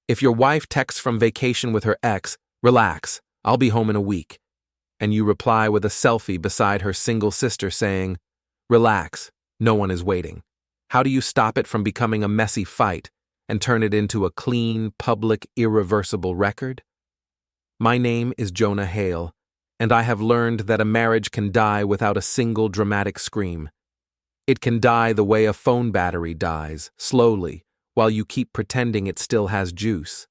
If your wife texts from vacation with her ex, "Relax, I'll be home in a week," and you reply with a selfie beside her single sister saying, "Relax, no one is waiting," how do you stop it from becoming a messy fight and turn it into a clean, public, irreversible record? My name is Jonah Hale, and I have learned that a marriage can die without a single dramatic scream. It can die the way a phone battery dies, slowly, while you keep pretending it still has juice.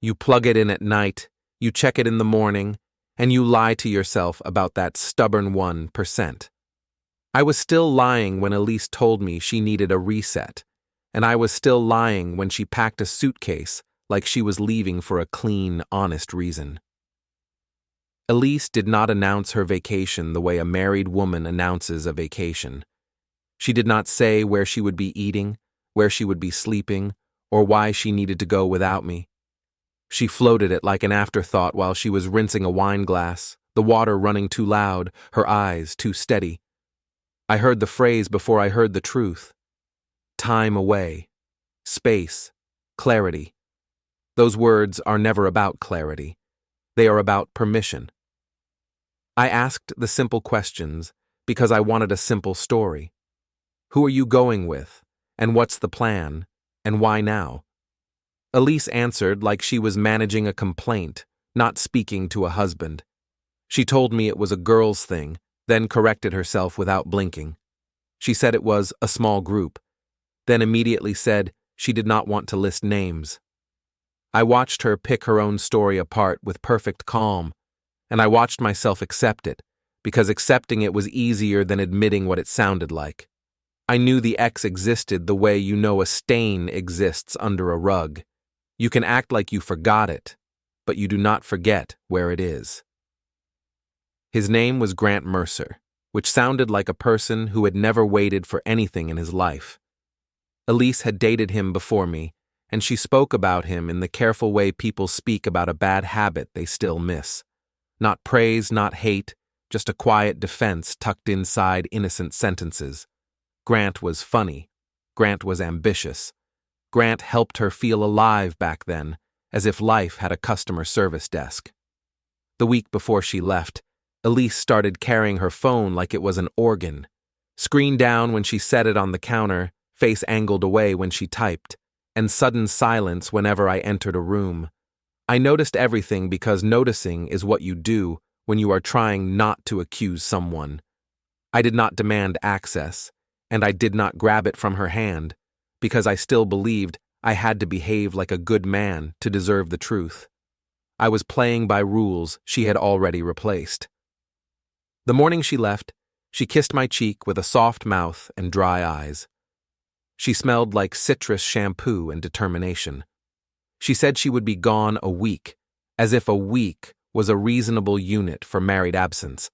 You plug it in at night, you check it in the morning, and you lie to yourself about that stubborn 1%. I was still lying when Elise told me she needed a reset, and I was still lying when she packed a suitcase like she was leaving for a clean, honest reason. Elise did not announce her vacation the way a married woman announces a vacation. She did not say where she would be eating, where she would be sleeping, or why she needed to go without me. She floated it like an afterthought while she was rinsing a wine glass, the water running too loud, her eyes too steady. I heard the phrase before I heard the truth. Time away. Space. Clarity. Those words are never about clarity. They are about permission. I asked the simple questions because I wanted a simple story. Who are you going with? And what's the plan? And why now? Elise answered like she was managing a complaint, not speaking to a husband. She told me it was a girl's thing, then corrected herself without blinking. She said it was a small group, then immediately said she did not want to list names. I watched her pick her own story apart with perfect calm, and I watched myself accept it, because accepting it was easier than admitting what it sounded like. I knew the ex existed the way you know a stain exists under a rug. You can act like you forgot it, but you do not forget where it is. His name was Grant Mercer, which sounded like a person who had never waited for anything in his life. Elise had dated him before me, and she spoke about him in the careful way people speak about a bad habit they still miss. Not praise, not hate, just a quiet defense tucked inside innocent sentences. Grant was funny. Grant was ambitious. Grant helped her feel alive back then, as if life had a customer service desk. The week before she left, Elise started carrying her phone like it was an organ. Screen down when she set it on the counter, face angled away when she typed, and sudden silence whenever I entered a room. I noticed everything because noticing is what you do when you are trying not to accuse someone. I did not demand access, and I did not grab it from her hand, because I still believed I had to behave like a good man to deserve the truth. I was playing by rules she had already replaced. The morning she left, she kissed my cheek with a soft mouth and dry eyes. She smelled like citrus shampoo and determination. She said she would be gone a week, as if a week was a reasonable unit for married absence.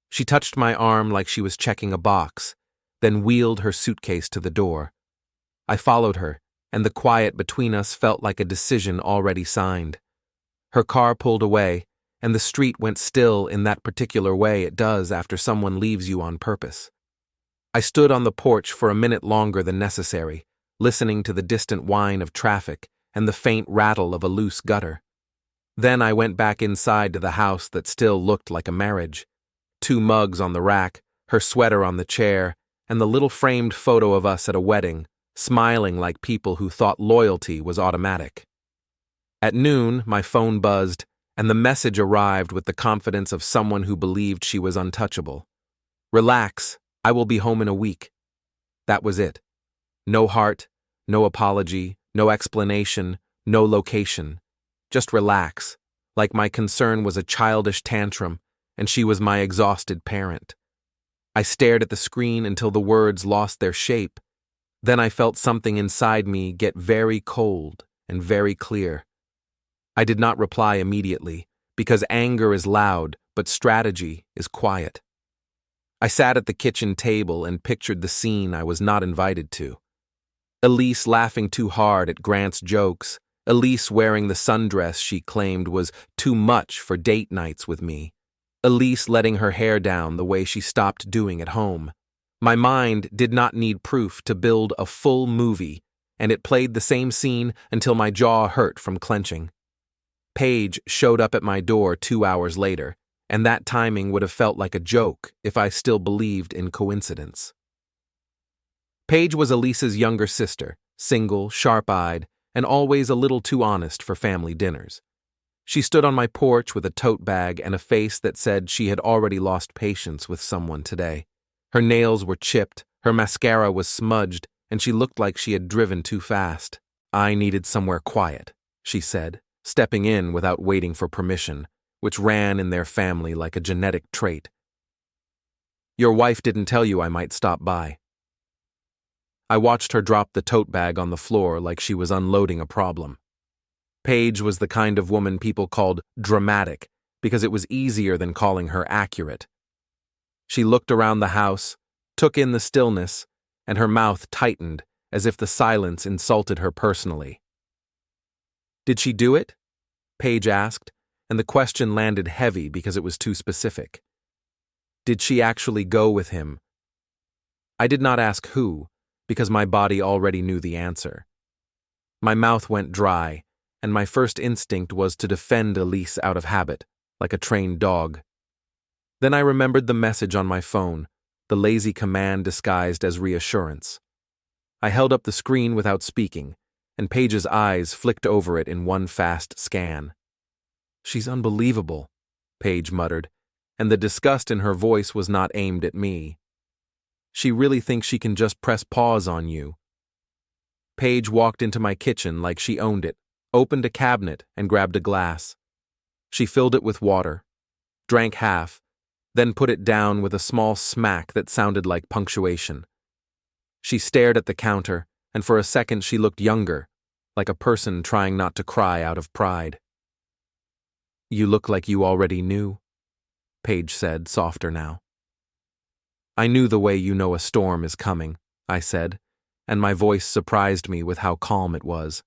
She touched my arm like she was checking a box, then wheeled her suitcase to the door. I followed her, and the quiet between us felt like a decision already signed. Her car pulled away, and the street went still in that particular way it does after someone leaves you on purpose. I stood on the porch for a minute longer than necessary, listening to the distant whine of traffic and the faint rattle of a loose gutter. Then I went back inside to the house that still looked like a marriage. 2 mugs on the rack, her sweater on the chair, and the little framed photo of us at a wedding, smiling like people who thought loyalty was automatic. At noon, my phone buzzed, and the message arrived with the confidence of someone who believed she was untouchable. Relax, I will be home in a week. That was it. No heart, no apology, no explanation, no location. Just relax, like my concern was a childish tantrum, and she was my exhausted parent. I stared at the screen until the words lost their shape. Then I felt something inside me get very cold and very clear. I did not reply immediately, because anger is loud, but strategy is quiet. I sat at the kitchen table and pictured the scene I was not invited to. Elise laughing too hard at Grant's jokes, Elise wearing the sundress she claimed was too much for date nights with me, Elise letting her hair down the way she stopped doing at home. My mind did not need proof to build a full movie, and it played the same scene until my jaw hurt from clenching. Paige showed up at my door 2 hours later, and that timing would have felt like a joke if I still believed in coincidence. Paige was Elise's younger sister, single, sharp-eyed, and always a little too honest for family dinners. She stood on my porch with a tote bag and a face that said she had already lost patience with someone today. Her nails were chipped, her mascara was smudged, and she looked like she had driven too fast. "I needed somewhere quiet," she said, stepping in without waiting for permission, which ran in their family like a genetic trait. "Your wife didn't tell you I might stop by." I watched her drop the tote bag on the floor like she was unloading a problem. Paige was the kind of woman people called dramatic because it was easier than calling her accurate. She looked around the house, took in the stillness, and her mouth tightened as if the silence insulted her personally. "Did she do it?" Paige asked, and the question landed heavy because it was too specific. Did she actually go with him? I did not ask who, because my body already knew the answer. My mouth went dry, and my first instinct was to defend Elise out of habit, like a trained dog. Then I remembered the message on my phone, the lazy command disguised as reassurance. I held up the screen without speaking, and Paige's eyes flicked over it in one fast scan. "She's unbelievable," Paige muttered, and the disgust in her voice was not aimed at me. "She really thinks she can just press pause on you." Paige walked into my kitchen like she owned it, opened a cabinet, and grabbed a glass. She filled it with water, drank half, then put it down with a small smack that sounded like punctuation. She stared at the counter, and for a second she looked younger, like a person trying not to cry out of pride. "You look like you already knew," Paige said, softer now. "I knew the way you know a storm is coming," I said, and my voice surprised me with how calm it was.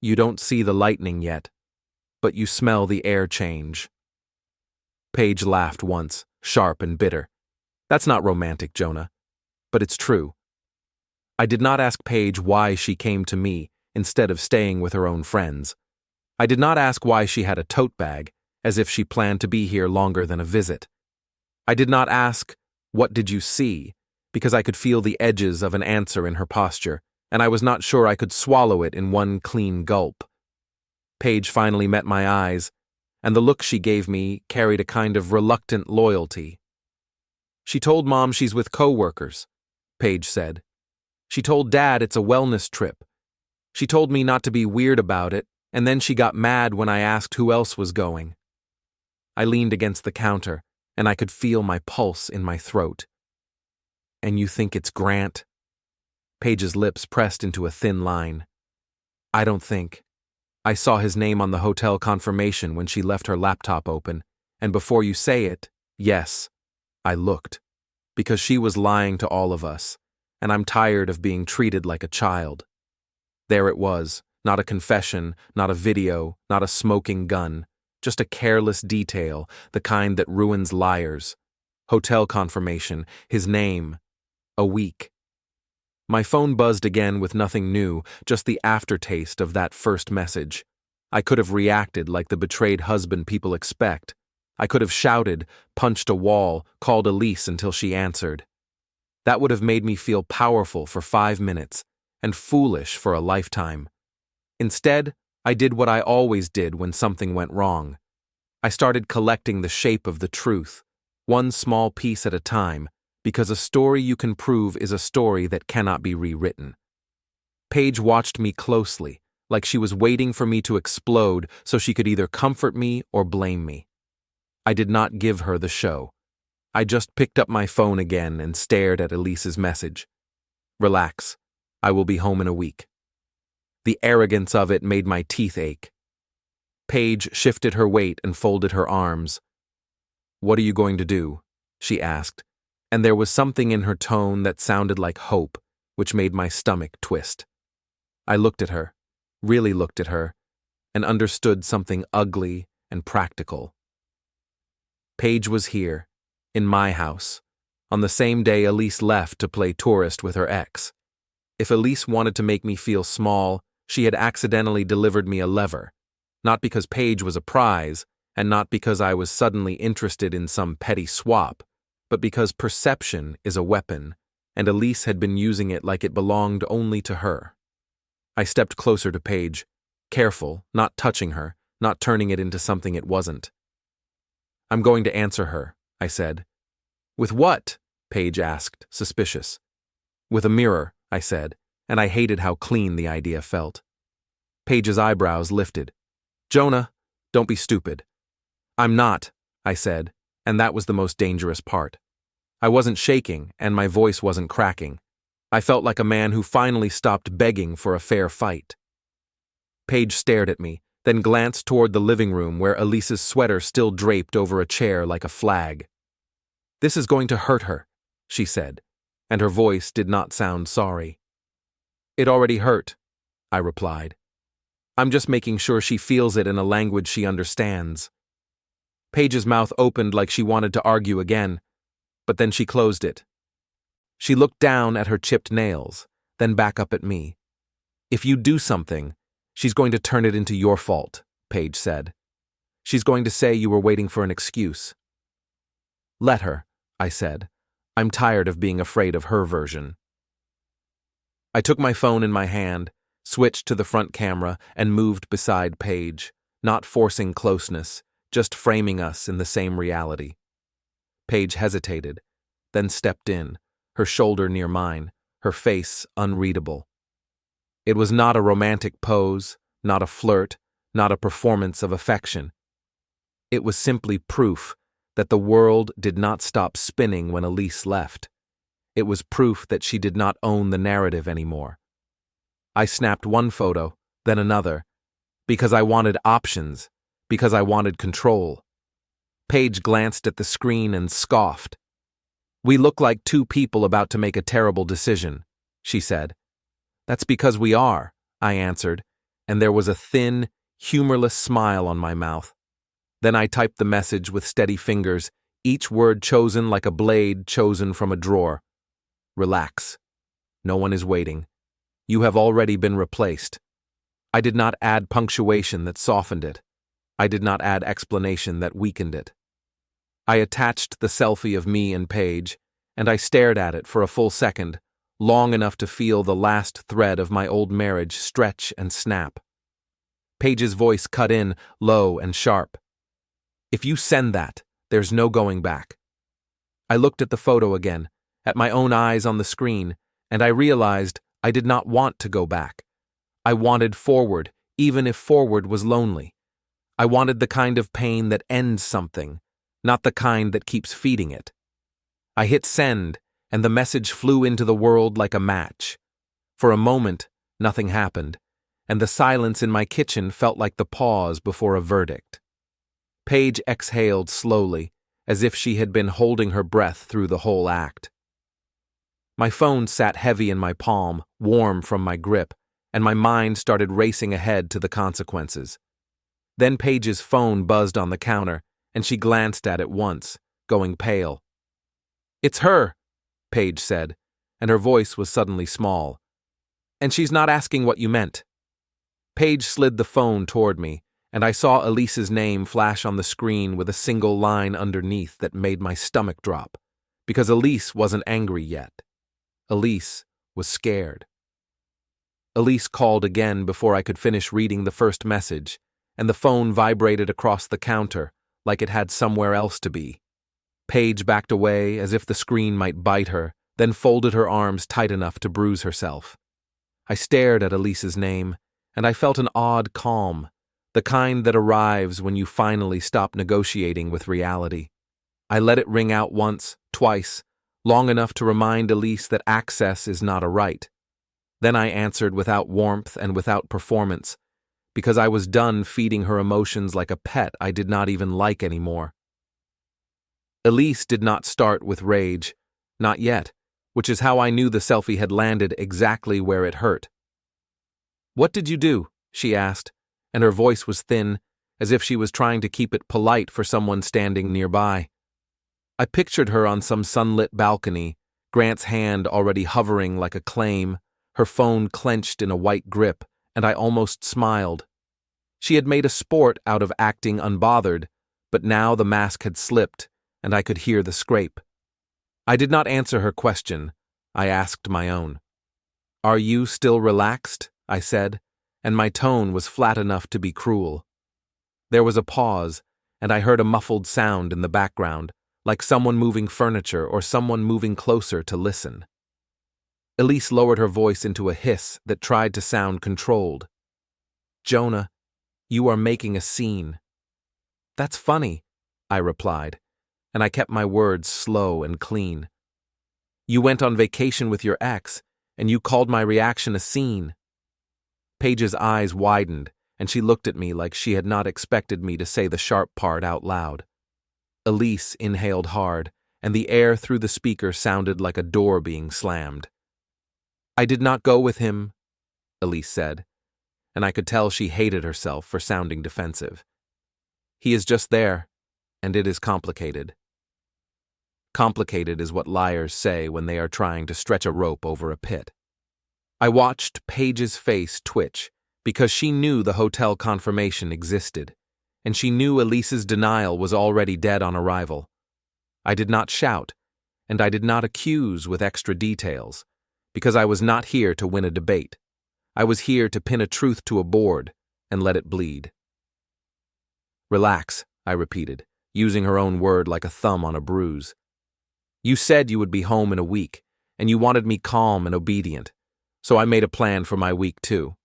"You don't see the lightning yet, but you smell the air change." Paige laughed once, sharp and bitter. "That's not romantic, Jonah, but it's true." I did not ask Paige why she came to me instead of staying with her own friends. I did not ask why she had a tote bag, as if she planned to be here longer than a visit. I did not ask, "What did you see?" because I could feel the edges of an answer in her posture, and I was not sure I could swallow it in one clean gulp. Paige finally met my eyes, and the look she gave me carried a kind of reluctant loyalty. "She told Mom she's with coworkers," Paige said. "She told Dad it's a wellness trip. She told me not to be weird about it, and then she got mad when I asked who else was going." I leaned against the counter, and I could feel my pulse in my throat. "And you think it's Grant?" Paige's lips pressed into a thin line. "I don't think. I saw his name on the hotel confirmation when she left her laptop open, and before you say it, yes, I looked. Because she was lying to all of us, and I'm tired of being treated like a child." There it was, not a confession, not a video, not a smoking gun, just a careless detail, the kind that ruins liars. Hotel confirmation, his name, a week. My phone buzzed again with nothing new, just the aftertaste of that first message. I could have reacted like the betrayed husband people expect. I could have shouted, punched a wall, called Elise until she answered. That would have made me feel powerful for 5 minutes, and foolish for a lifetime. Instead, I did what I always did when something went wrong. I started collecting the shape of the truth, one small piece at a time, because a story you can prove is a story that cannot be rewritten. Paige watched me closely, like she was waiting for me to explode so she could either comfort me or blame me. I did not give her the show. I just picked up my phone again and stared at Elise's message. "Relax. I will be home in a week." The arrogance of it made my teeth ache. Paige shifted her weight and folded her arms. "What are you going to do?" she asked, and there was something in her tone that sounded like hope, which made my stomach twist. I looked at her, really looked at her, and understood something ugly and practical. Paige was here, in my house, on the same day Elise left to play tourist with her ex. If Elise wanted to make me feel small, she had accidentally delivered me a lever. Not because Paige was a prize, and not because I was suddenly interested in some petty swap, but because perception is a weapon, and Elise had been using it like it belonged only to her. I stepped closer to Paige, careful, not touching her, not turning it into something it wasn't. "I'm going to answer her," I said. "With what?" Paige asked, suspicious. "With a mirror," I said, and I hated how clean the idea felt. Paige's eyebrows lifted. "Jonah, don't be stupid." "I'm not," I said, and that was the most dangerous part. I wasn't shaking, and my voice wasn't cracking. I felt like a man who finally stopped begging for a fair fight. Paige stared at me, then glanced toward the living room where Elise's sweater still draped over a chair like a flag. "This is going to hurt her," she said, and her voice did not sound sorry. "It already hurt," I replied. "I'm just making sure she feels it in a language she understands." Paige's mouth opened like she wanted to argue again, but then she closed it. She looked down at her chipped nails, then back up at me. "If you do something, she's going to turn it into your fault," Paige said. "She's going to say you were waiting for an excuse." "Let her," I said. "I'm tired of being afraid of her version." I took my phone in my hand, switched to the front camera, and moved beside Paige, not forcing closeness, just framing us in the same reality. Paige hesitated, then stepped in, her shoulder near mine, her face unreadable. It was not a romantic pose, not a flirt, not a performance of affection. It was simply proof that the world did not stop spinning when Elise left. It was proof that she did not own the narrative anymore. I snapped one photo, then another, because I wanted options, because I wanted control. Paige glanced at the screen and scoffed. "We look like two people about to make a terrible decision," she said. "That's because we are," I answered, and there was a thin, humorless smile on my mouth. Then I typed the message with steady fingers, each word chosen like a blade chosen from a drawer. "Relax. No one is waiting. You have already been replaced." I did not add punctuation that softened it. I did not add explanation that weakened it. I attached the selfie of me and Paige, and I stared at it for a full second, long enough to feel the last thread of my old marriage stretch and snap. Paige's voice cut in, low and sharp. "If you send that, there's no going back." I looked at the photo again, at my own eyes on the screen, and I realized I did not want to go back. I wanted forward, even if forward was lonely. I wanted the kind of pain that ends something, not the kind that keeps feeding it. I hit send, and the message flew into the world like a match. For a moment, nothing happened, and the silence in my kitchen felt like the pause before a verdict. Paige exhaled slowly, as if she had been holding her breath through the whole act. My phone sat heavy in my palm, warm from my grip, and my mind started racing ahead to the consequences. Then Paige's phone buzzed on the counter, and she glanced at it once, going pale. "It's her," Paige said, and her voice was suddenly small. "And she's not asking what you meant." Paige slid the phone toward me, and I saw Elise's name flash on the screen with a single line underneath that made my stomach drop, because Elise wasn't angry yet. Elise was scared. Elise called again before I could finish reading the first message, and the phone vibrated across the counter like it had somewhere else to be. Paige backed away as if the screen might bite her, then folded her arms tight enough to bruise herself. I stared at Elise's name, and I felt an odd calm, the kind that arrives when you finally stop negotiating with reality. I let it ring out once, twice, long enough to remind Elise that access is not a right. Then I answered without warmth and without performance, because I was done feeding her emotions like a pet I did not even like anymore. Elise did not start with rage, not yet, which is how I knew the selfie had landed exactly where it hurt. "What did you do?" she asked, and her voice was thin, as if she was trying to keep it polite for someone standing nearby. I pictured her on some sunlit balcony, Grant's hand already hovering like a claim, her phone clenched in a white grip, and I almost smiled. She had made a sport out of acting unbothered, but now the mask had slipped, and I could hear the scrape. I did not answer her question. I asked my own. "Are you still relaxed?" I said, and my tone was flat enough to be cruel. There was a pause, and I heard a muffled sound in the background, like someone moving furniture or someone moving closer to listen. Elise lowered her voice into a hiss that tried to sound controlled. "Jonah, you are making a scene." "That's funny," I replied, and I kept my words slow and clean. "You went on vacation with your ex, and you called my reaction a scene." Paige's eyes widened, and she looked at me like she had not expected me to say the sharp part out loud. Elise inhaled hard, and the air through the speaker sounded like a door being slammed. "I did not go with him," Elise said, and I could tell she hated herself for sounding defensive. "He is just there, and it is complicated." Complicated is what liars say when they are trying to stretch a rope over a pit. I watched Paige's face twitch because she knew the hotel confirmation existed, and she knew Elise's denial was already dead on arrival. I did not shout, and I did not accuse with extra details, because I was not here to win a debate. I was here to pin a truth to a board and let it bleed. "Relax," I repeated, using her own word like a thumb on a bruise. "You said you would be home in a week, and you wanted me calm and obedient, so I made a plan for my week too."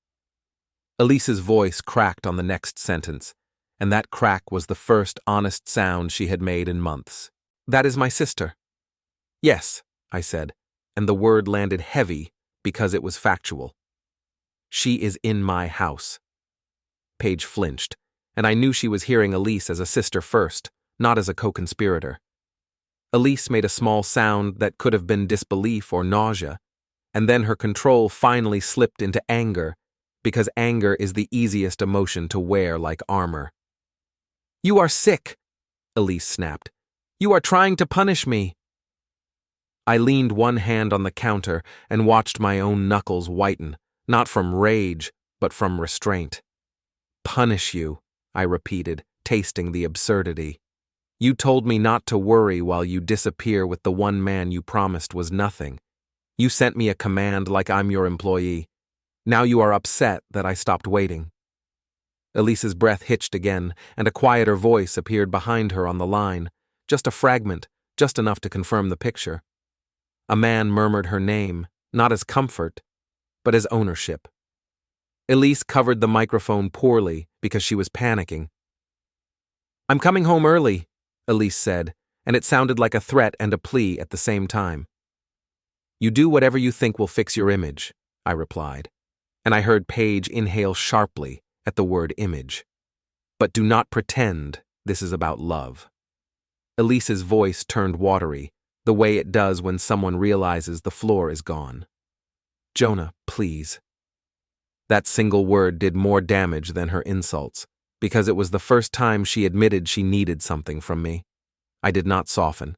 Elise's voice cracked on the next sentence, and that crack was the first honest sound she had made in months. "That is my sister." "Yes," I said, and the word landed heavy because it was factual. "She is in my house." Paige flinched, and I knew she was hearing Elise as a sister first, not as a co-conspirator. Elise made a small sound that could have been disbelief or nausea, and then her control finally slipped into anger, because anger is the easiest emotion to wear like armor. "You are sick," Elise snapped. "You are trying to punish me." I leaned one hand on the counter and watched my own knuckles whiten, not from rage, but from restraint. "Punish you," I repeated, tasting the absurdity. "You told me not to worry while you disappear with the one man you promised was nothing. You sent me a command like I'm your employee. Now you are upset that I stopped waiting." Elise's breath hitched again, and a quieter voice appeared behind her on the line, just a fragment, just enough to confirm the picture. A man murmured her name, not as comfort, but as ownership. Elise covered the microphone poorly because she was panicking. "I'm coming home early," Elise said, and it sounded like a threat and a plea at the same time. "You do whatever you think will fix your image," I replied, and I heard Paige inhale sharply at the word image. "But do not pretend this is about love." Elise's voice turned watery, the way it does when someone realizes the floor is gone. "Jonah, please." That single word did more damage than her insults, because it was the first time she admitted she needed something from me. I did not soften.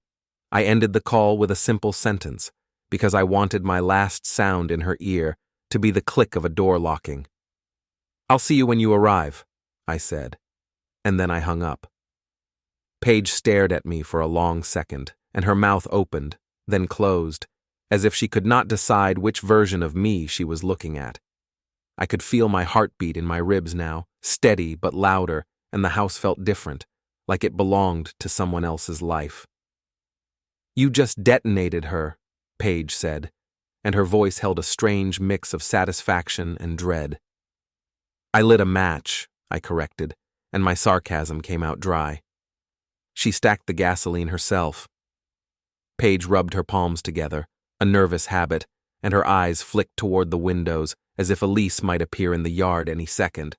I ended the call with a simple sentence, because I wanted my last sound in her ear to be the click of a door locking. "I'll see you when you arrive," I said, and then I hung up. Paige stared at me for a long second, and her mouth opened, then closed, as if she could not decide which version of me she was looking at. I could feel my heartbeat in my ribs now, steady but louder, and the house felt different, like it belonged to someone else's life. "You just detonated her," Paige said, and her voice held a strange mix of satisfaction and dread. "I lit a match," I corrected, and my sarcasm came out dry. "She stacked the gasoline herself." Paige rubbed her palms together, a nervous habit, and her eyes flicked toward the windows as if Elise might appear in the yard any second.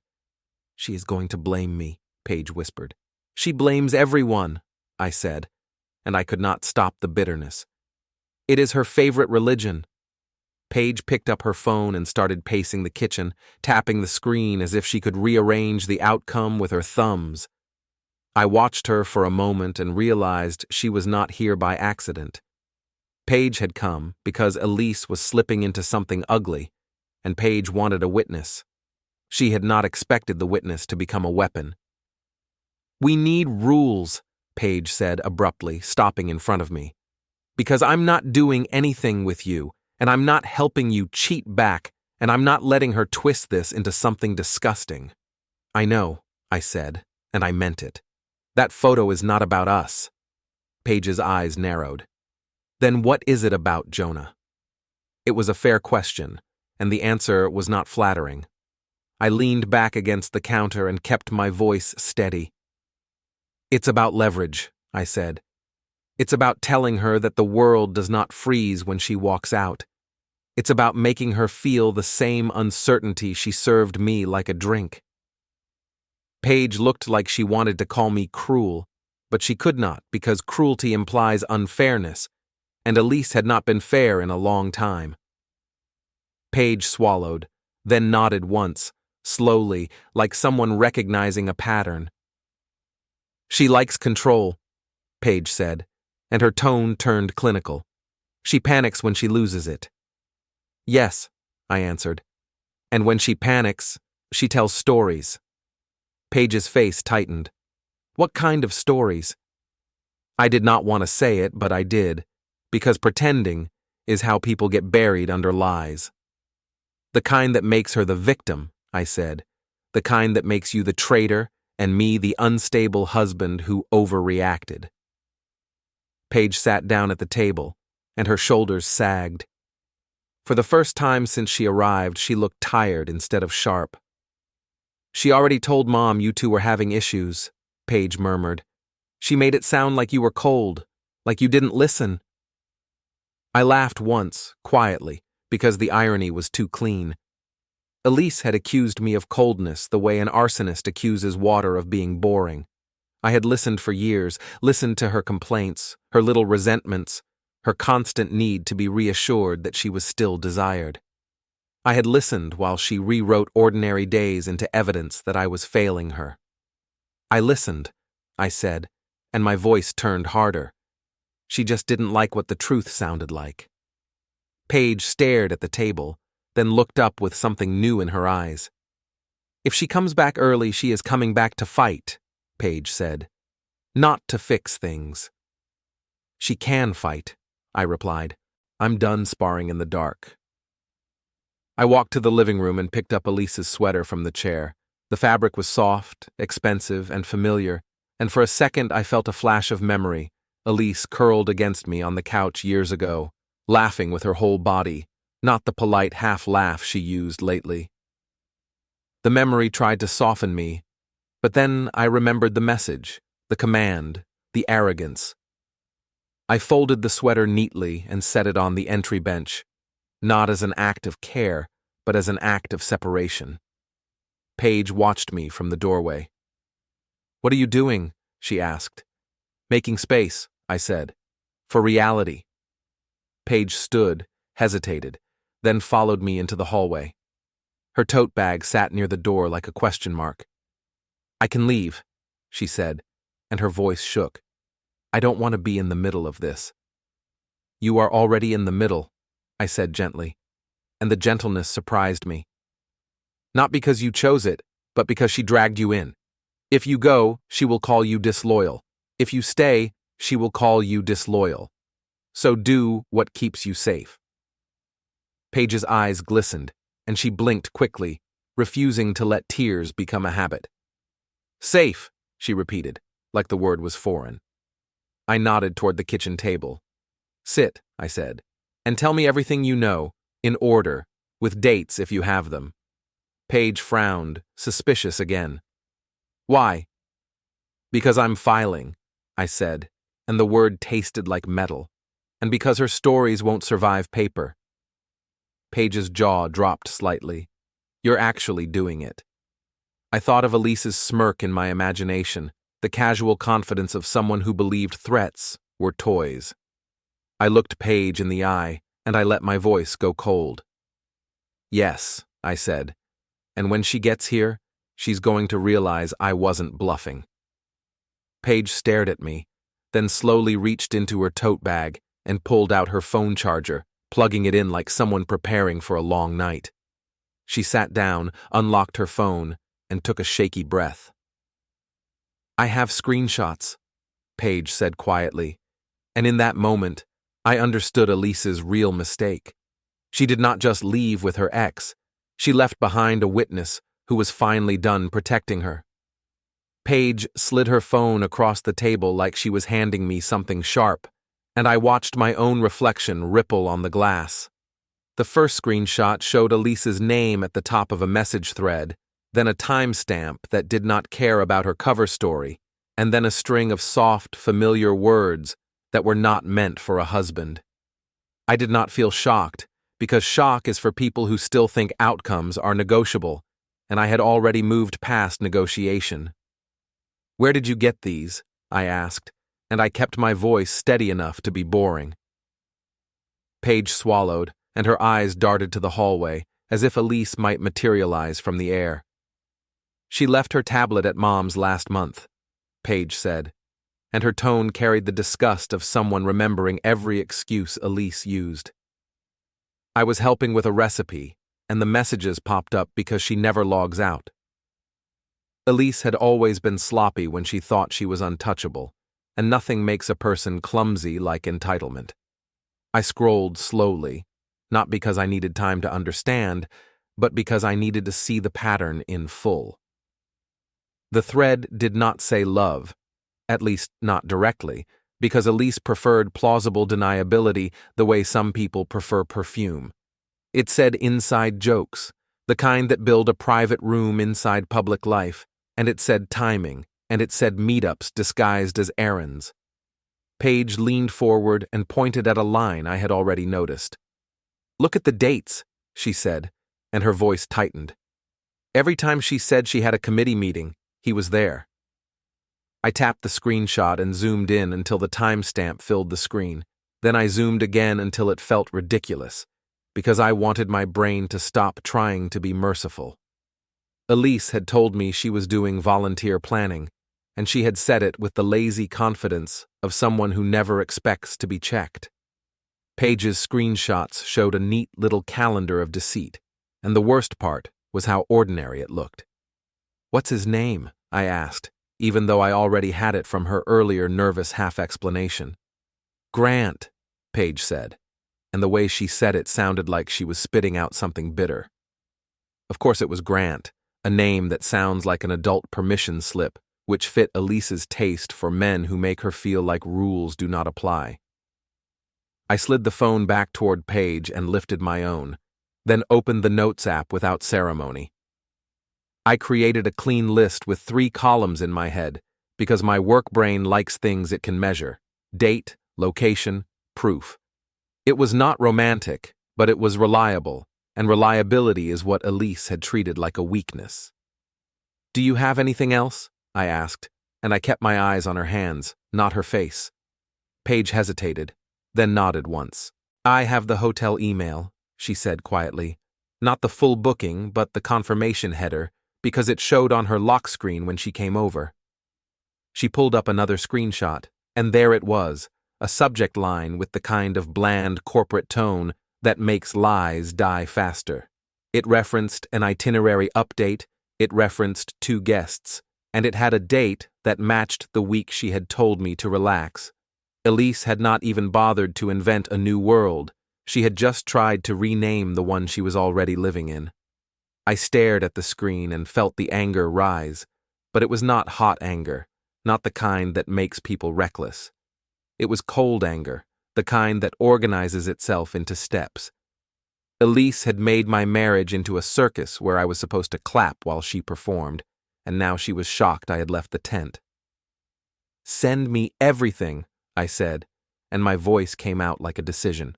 "She is going to blame me," Paige whispered. "She blames everyone," I said, and I could not stop the bitterness. "It is her favorite religion." Paige picked up her phone and started pacing the kitchen, tapping the screen as if she could rearrange the outcome with her thumbs. I watched her for a moment and realized she was not here by accident. Paige had come because Elise was slipping into something ugly, and Paige wanted a witness. She had not expected the witness to become a weapon. "We need rules," Paige said abruptly, stopping in front of me. "Because I'm not doing anything with you, and I'm not helping you cheat back, and I'm not letting her twist this into something disgusting." "I know," I said, and I meant it. "That photo is not about us." Paige's eyes narrowed. "Then what is it about, Jonah?" It was a fair question, and the answer was not flattering. I leaned back against the counter and kept my voice steady. "It's about leverage," I said. "It's about telling her that the world does not freeze when she walks out. It's about making her feel the same uncertainty she served me like a drink." Paige looked like she wanted to call me cruel, but she could not because cruelty implies unfairness, and Elise had not been fair in a long time. Paige swallowed, then nodded once, slowly, like someone recognizing a pattern. "She likes control," Paige said, and her tone turned clinical. "She panics when she loses it." "Yes," I answered. "And when she panics, she tells stories." Paige's face tightened. "What kind of stories?" I did not want to say it, but I did, because pretending is how people get buried under lies. "The kind that makes her the victim," I said. "The kind that makes you the traitor and me the unstable husband who overreacted." Paige sat down at the table, and her shoulders sagged. For the first time since she arrived, she looked tired instead of sharp. "She already told Mom you two were having issues," Paige murmured. "She made it sound like you were cold, like you didn't listen." I laughed once, quietly, because the irony was too clean. Elise had accused me of coldness the way an arsonist accuses water of being boring. I had listened for years, listened to her complaints, her little resentments, her constant need to be reassured that she was still desired. I had listened while she rewrote ordinary days into evidence that I was failing her. "I listened," I said, and my voice turned harder. She just didn't like what the truth sounded like. Paige stared at the table, then looked up with something new in her eyes. "If she comes back early, she is coming back to fight," Paige said. "Not to fix things." "She can fight," I replied. "I'm done sparring in the dark." I walked to the living room and picked up Elise's sweater from the chair. The fabric was soft, expensive, and familiar, and for a second I felt a flash of memory, Elise curled against me on the couch years ago, laughing with her whole body, not the polite half-laugh she used lately. The memory tried to soften me, but then I remembered the message, the command, the arrogance. I folded the sweater neatly and set it on the entry bench, not as an act of care, but as an act of separation. Paige watched me from the doorway. "What are you doing?" she asked. "Making space," I said. "For reality." Paige stood, hesitated, then followed me into the hallway. Her tote bag sat near the door like a question mark. "I can leave," she said, and her voice shook. "I don't want to be in the middle of this." "You are already in the middle," I said gently, and the gentleness surprised me. "Not because you chose it, but because she dragged you in. If you go, she will call you disloyal. If you stay, she will call you disloyal. So do what keeps you safe." Paige's eyes glistened, and she blinked quickly, refusing to let tears become a habit. "Safe," she repeated, like the word was foreign. I nodded toward the kitchen table. "Sit," I said, "and tell me everything you know, in order, with dates if you have them." Paige frowned, suspicious again. "Why?" "Because I'm filing," I said, and the word tasted like metal, and because her stories won't survive paper. Paige's jaw dropped slightly. "You're actually doing it." I thought of Elise's smirk in my imagination, the casual confidence of someone who believed threats were toys. I looked Paige in the eye, and I let my voice go cold. "Yes," I said, "and when she gets here, she's going to realize I wasn't bluffing." Paige stared at me, then slowly reached into her tote bag and pulled out her phone charger, plugging it in like someone preparing for a long night. She sat down, unlocked her phone, and took a shaky breath. "I have screenshots," Paige said quietly, and in that moment, I understood Elise's real mistake. She did not just leave with her ex, she left behind a witness who was finally done protecting her. Paige slid her phone across the table like she was handing me something sharp, and I watched my own reflection ripple on the glass. The first screenshot showed Elise's name at the top of a message thread, then a timestamp that did not care about her cover story, and then a string of soft, familiar words that were not meant for a husband. I did not feel shocked, because shock is for people who still think outcomes are negotiable, and I had already moved past negotiation. "Where did you get these?" I asked, and I kept my voice steady enough to be boring. Paige swallowed, and her eyes darted to the hallway, as if Elise might materialize from the air. "She left her tablet at Mom's last month," Paige said, and her tone carried the disgust of someone remembering every excuse Elise used. "I was helping with a recipe, and the messages popped up because she never logs out." Elise had always been sloppy when she thought she was untouchable, and nothing makes a person clumsy like entitlement. I scrolled slowly, not because I needed time to understand, but because I needed to see the pattern in full. The thread did not say love, at least not directly, because Elise preferred plausible deniability the way some people prefer perfume. It said inside jokes, the kind that build a private room inside public life, and it said timing, and it said meetups disguised as errands. Paige leaned forward and pointed at a line I had already noticed. "Look at the dates," she said, and her voice tightened. Every time she said she had a committee meeting, he was there. I tapped the screenshot and zoomed in until the timestamp filled the screen. Then I zoomed again until it felt ridiculous, because I wanted my brain to stop trying to be merciful. Elise had told me she was doing volunteer planning, and she had said it with the lazy confidence of someone who never expects to be checked. Paige's screenshots showed a neat little calendar of deceit, and the worst part was how ordinary it looked. "What's his name?" I asked, even though I already had it from her earlier nervous half-explanation. "Grant," Paige said, and the way she said it sounded like she was spitting out something bitter. Of course it was Grant, a name that sounds like an adult permission slip, which fit Elise's taste for men who make her feel like rules do not apply. I slid the phone back toward Paige and lifted my own, then opened the Notes app without ceremony. I created a clean list with 3 columns in my head, because my work brain likes things it can measure: date, location, proof. It was not romantic, but it was reliable, and reliability is what Elise had treated like a weakness. "Do you have anything else?" I asked, and I kept my eyes on her hands, not her face. Paige hesitated, then nodded once. "I have the hotel email," she said quietly. "Not the full booking, but the confirmation header, because it showed on her lock screen when she came over." She pulled up another screenshot, and there it was, a subject line with the kind of bland corporate tone that makes lies die faster. It referenced an itinerary update, it referenced 2 guests, and it had a date that matched the week she had told me to relax. Elise had not even bothered to invent a new world. She had just tried to rename the one she was already living in. I stared at the screen and felt the anger rise, but it was not hot anger, not the kind that makes people reckless. It was cold anger, the kind that organizes itself into steps. Elise had made my marriage into a circus where I was supposed to clap while she performed, and now she was shocked I had left the tent. "Send me everything," I said, and my voice came out like a decision.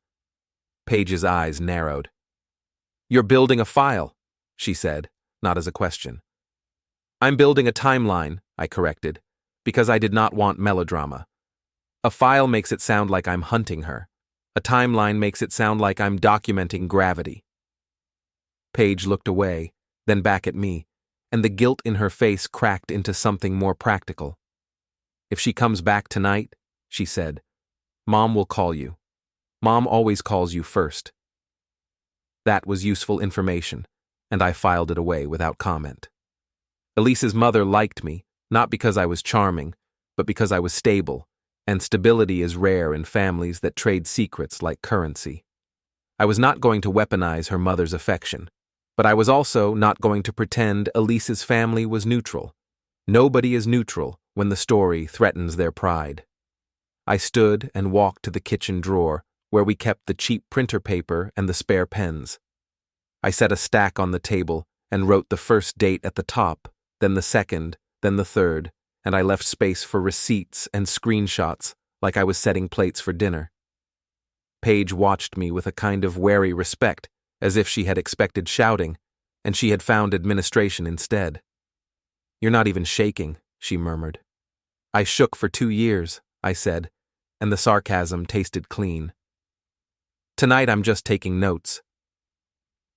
Paige's eyes narrowed. "You're building a file," she said, not as a question. "I'm building a timeline," I corrected, because I did not want melodrama. A file makes it sound like I'm hunting her. A timeline makes it sound like I'm documenting gravity. Paige looked away, then back at me, and the guilt in her face cracked into something more practical. "If she comes back tonight," she said, "Mom will call you. Mom always calls you first." That was useful information, and I filed it away without comment. Elise's mother liked me, not because I was charming, but because I was stable, and stability is rare in families that trade secrets like currency. I was not going to weaponize her mother's affection, but I was also not going to pretend Elise's family was neutral. Nobody is neutral when the story threatens their pride. I stood and walked to the kitchen drawer, where we kept the cheap printer paper and the spare pens. I set a stack on the table and wrote the first date at the top, then the second, then the third, and I left space for receipts and screenshots like I was setting plates for dinner. Paige watched me with a kind of wary respect, as if she had expected shouting, and she had found administration instead. "You're not even shaking," she murmured. "I shook for 2 years," I said, and the sarcasm tasted clean. "Tonight I'm just taking notes."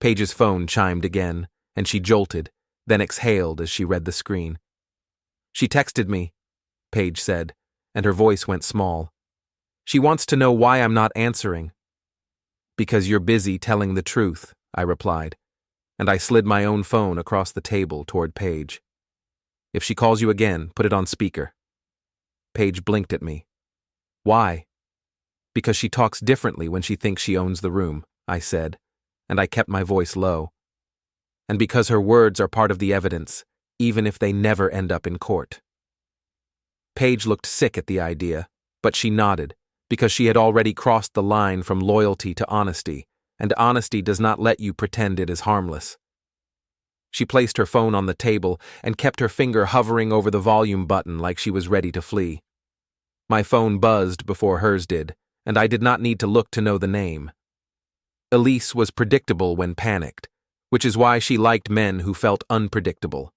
Paige's phone chimed again, and she jolted, then exhaled as she read the screen. "She texted me," Paige said, and her voice went small. "She wants to know why I'm not answering." "Because you're busy telling the truth," I replied, and I slid my own phone across the table toward Paige. "If she calls you again, put it on speaker." Paige blinked at me. "Why?" "Because she talks differently when she thinks she owns the room," I said, and I kept my voice low. "And because her words are part of the evidence, even if they never end up in court." Paige looked sick at the idea, but she nodded, because she had already crossed the line from loyalty to honesty, and honesty does not let you pretend it is harmless. She placed her phone on the table and kept her finger hovering over the volume button like she was ready to flee. My phone buzzed before hers did, and I did not need to look to know the name. Elise was predictable when panicked, which is why she liked men who felt unpredictable.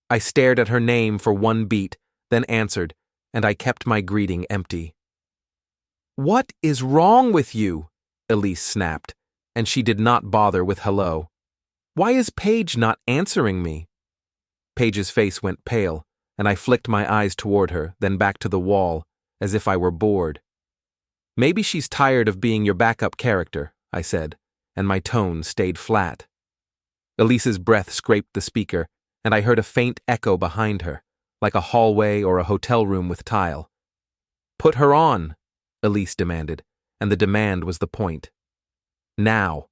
I stared at her name for 1 beat, then answered, and I kept my greeting empty. "What is wrong with you?" Elise snapped, and she did not bother with hello. "Why is Paige not answering me?" Paige's face went pale, and I flicked my eyes toward her, then back to the wall, as if I were bored. "Maybe she's tired of being your backup character," I said, and my tone stayed flat. Elise's breath scraped the speaker, and I heard a faint echo behind her, like a hallway or a hotel room with tile. "Put her on," Elise demanded, and the demand was the point. "Now."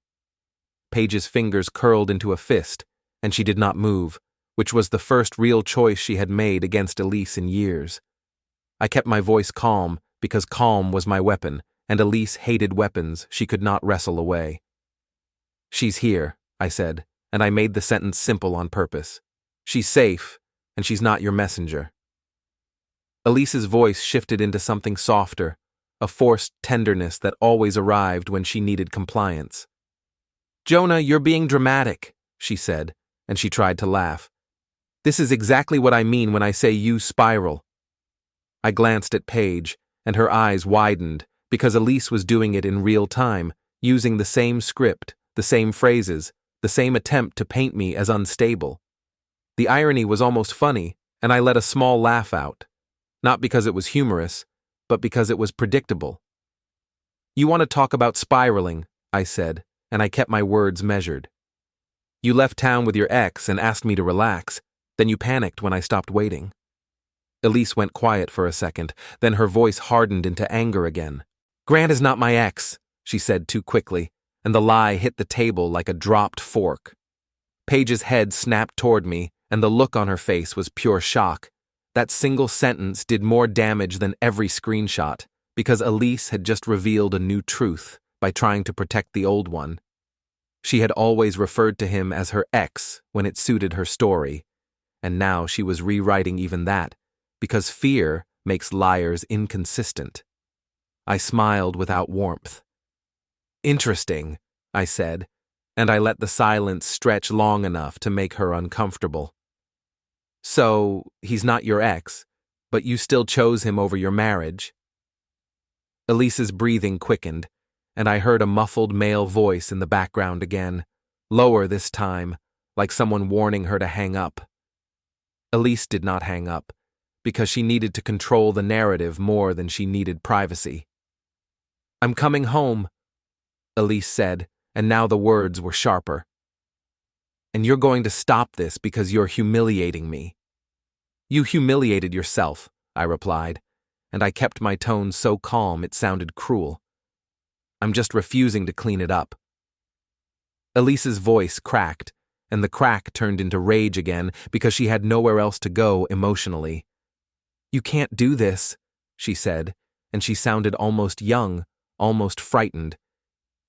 Paige's fingers curled into a fist, and she did not move, which was the first real choice she had made against Elise in years. I kept my voice calm because calm was my weapon, and Elise hated weapons she could not wrestle away. "She's here," I said, and I made the sentence simple on purpose. "She's safe, and she's not your messenger." Elise's voice shifted into something softer, a forced tenderness that always arrived when she needed compliance. "Jonah, you're being dramatic," she said, and she tried to laugh. "This is exactly what I mean when I say you spiral." I glanced at Paige, and her eyes widened, because Elise was doing it in real time, using the same script, the same phrases, the same attempt to paint me as unstable. The irony was almost funny, and I let a small laugh out, not because it was humorous, but because it was predictable. "You want to talk about spiraling," I said, and I kept my words measured. "You left town with your ex and asked me to relax, then you panicked when I stopped waiting." Elise went quiet for a second, then her voice hardened into anger again. "Grant is not my ex," she said too quickly, and the lie hit the table like a dropped fork. Paige's head snapped toward me, and the look on her face was pure shock. That single sentence did more damage than every screenshot, because Elise had just revealed a new truth by trying to protect the old one. She had always referred to him as her ex when it suited her story, and now she was rewriting even that, because fear makes liars inconsistent. I smiled without warmth. "Interesting," I said, and I let the silence stretch long enough to make her uncomfortable. "So, he's not your ex, but you still chose him over your marriage?" Elise's breathing quickened, and I heard a muffled male voice in the background again, lower this time, like someone warning her to hang up. Elise did not hang up, because she needed to control the narrative more than she needed privacy. "I'm coming home," Elise said, and now the words were sharper. and you're going to stop this because you're humiliating me." "You humiliated yourself," I replied, and I kept my tone so calm it sounded cruel. "I'm just refusing to clean it up." Elise's voice cracked, and the crack turned into rage again because she had nowhere else to go emotionally. "You can't do this," she said, and she sounded almost young, almost frightened.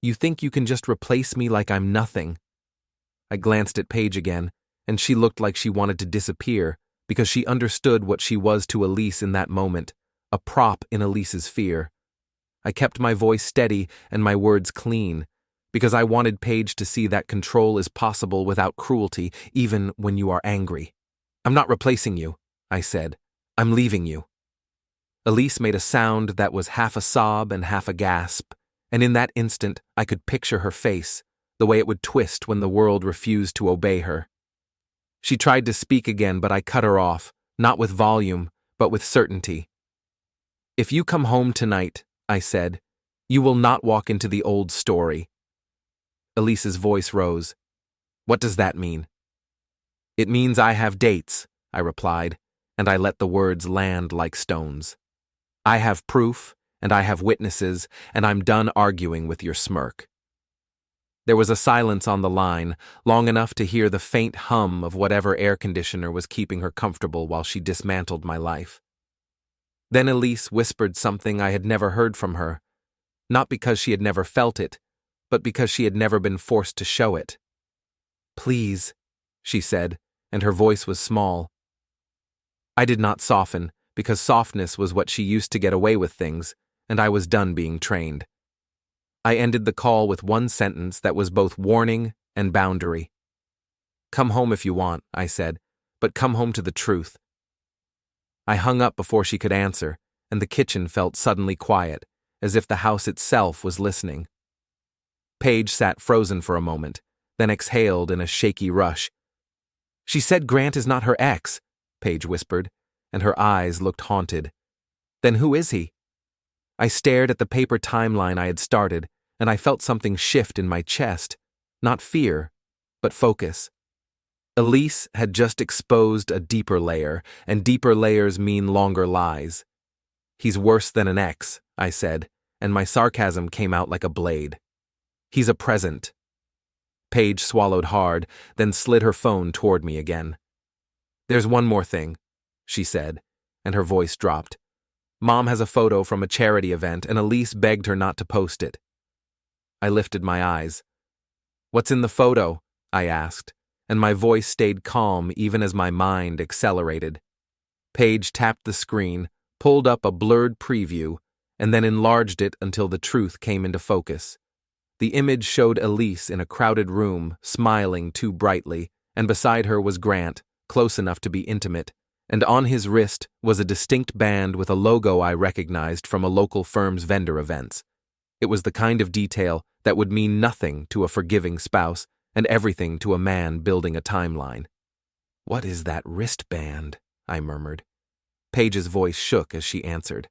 "You think you can just replace me like I'm nothing." I glanced at Paige again, and she looked like she wanted to disappear because she understood what she was to Elise in that moment, a prop in Elise's fear. I kept my voice steady and my words clean, because I wanted Paige to see that control is possible without cruelty, even when you are angry. "I'm not replacing you," I said. "I'm leaving you." Elise made a sound that was half a sob and half a gasp, and in that instant I could picture her face, the way it would twist when the world refused to obey her. She tried to speak again, but I cut her off, not with volume, but with certainty. "If you come home tonight," I said, "you will not walk into the old story." Elise's voice rose. "What does that mean?" "It means I have dates," I replied, and I let the words land like stones. "I have proof, and I have witnesses, and I'm done arguing with your smirk." There was a silence on the line, long enough to hear the faint hum of whatever air conditioner was keeping her comfortable while she dismantled my life. Then Elise whispered something I had never heard from her, not because she had never felt it, but because she had never been forced to show it. "Please," she said, and her voice was small. I did not soften, because softness was what she used to get away with things, and I was done being trained. I ended the call with one sentence that was both warning and boundary. "Come home if you want," I said, "but come home to the truth." I hung up before she could answer, and the kitchen felt suddenly quiet, as if the house itself was listening. Paige sat frozen for a moment, then exhaled in a shaky rush. "She said Grant is not her ex," Paige whispered, and her eyes looked haunted. "Then who is he?" I stared at the paper timeline I had started, and I felt something shift in my chest, not fear, but focus. Elise had just exposed a deeper layer, and deeper layers mean longer lies. "He's worse than an ex," I said, and my sarcasm came out like a blade. "He's a present." Paige swallowed hard, then slid her phone toward me again. "There's one more thing," she said, and her voice dropped. "Mom has a photo from a charity event, and Elise begged her not to post it." I lifted my eyes. "What's in the photo?" I asked, and my voice stayed calm even as my mind accelerated. Paige tapped the screen, pulled up a blurred preview, and then enlarged it until the truth came into focus. The image showed Elise in a crowded room, smiling too brightly, and beside her was Grant, close enough to be intimate, and on his wrist was a distinct band with a logo I recognized from a local firm's vendor events. It was the kind of detail that would mean nothing to a forgiving spouse and everything to a man building a timeline. "What is that wristband?" I murmured. Paige's voice shook as she answered.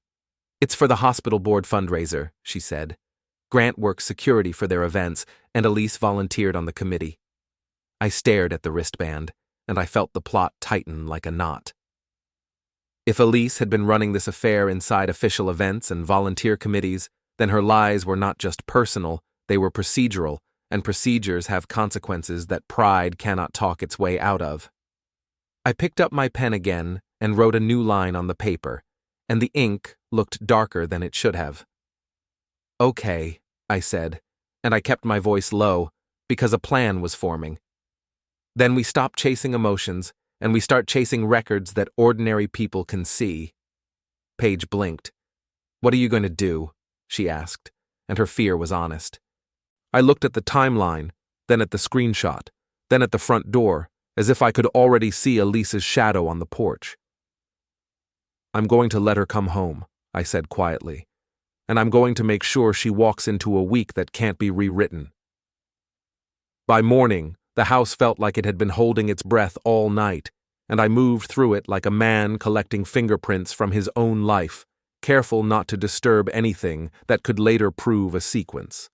"It's for the hospital board fundraiser," she said. "Grant works security for their events, and Elise volunteered on the committee." I stared at the wristband, and I felt the plot tighten like a knot. If Elise had been running this affair inside official events and volunteer committees, then her lies were not just personal, they were procedural, and procedures have consequences that pride cannot talk its way out of. I picked up my pen again and wrote a new line on the paper, and the ink looked darker than it should have. "Okay," I said, and I kept my voice low, because a plan was forming. "Then we stop chasing emotions, and we start chasing records that ordinary people can see." Paige blinked. "What are you going to do?" she asked, and her fear was honest. I looked at the timeline, then at the screenshot, then at the front door, as if I could already see Elise's shadow on the porch. "I'm going to let her come home," I said quietly, "and I'm going to make sure she walks into a week that can't be rewritten." By morning, the house felt like it had been holding its breath all night, and I moved through it like a man collecting fingerprints from his own life, careful not to disturb anything that could later prove a sequence.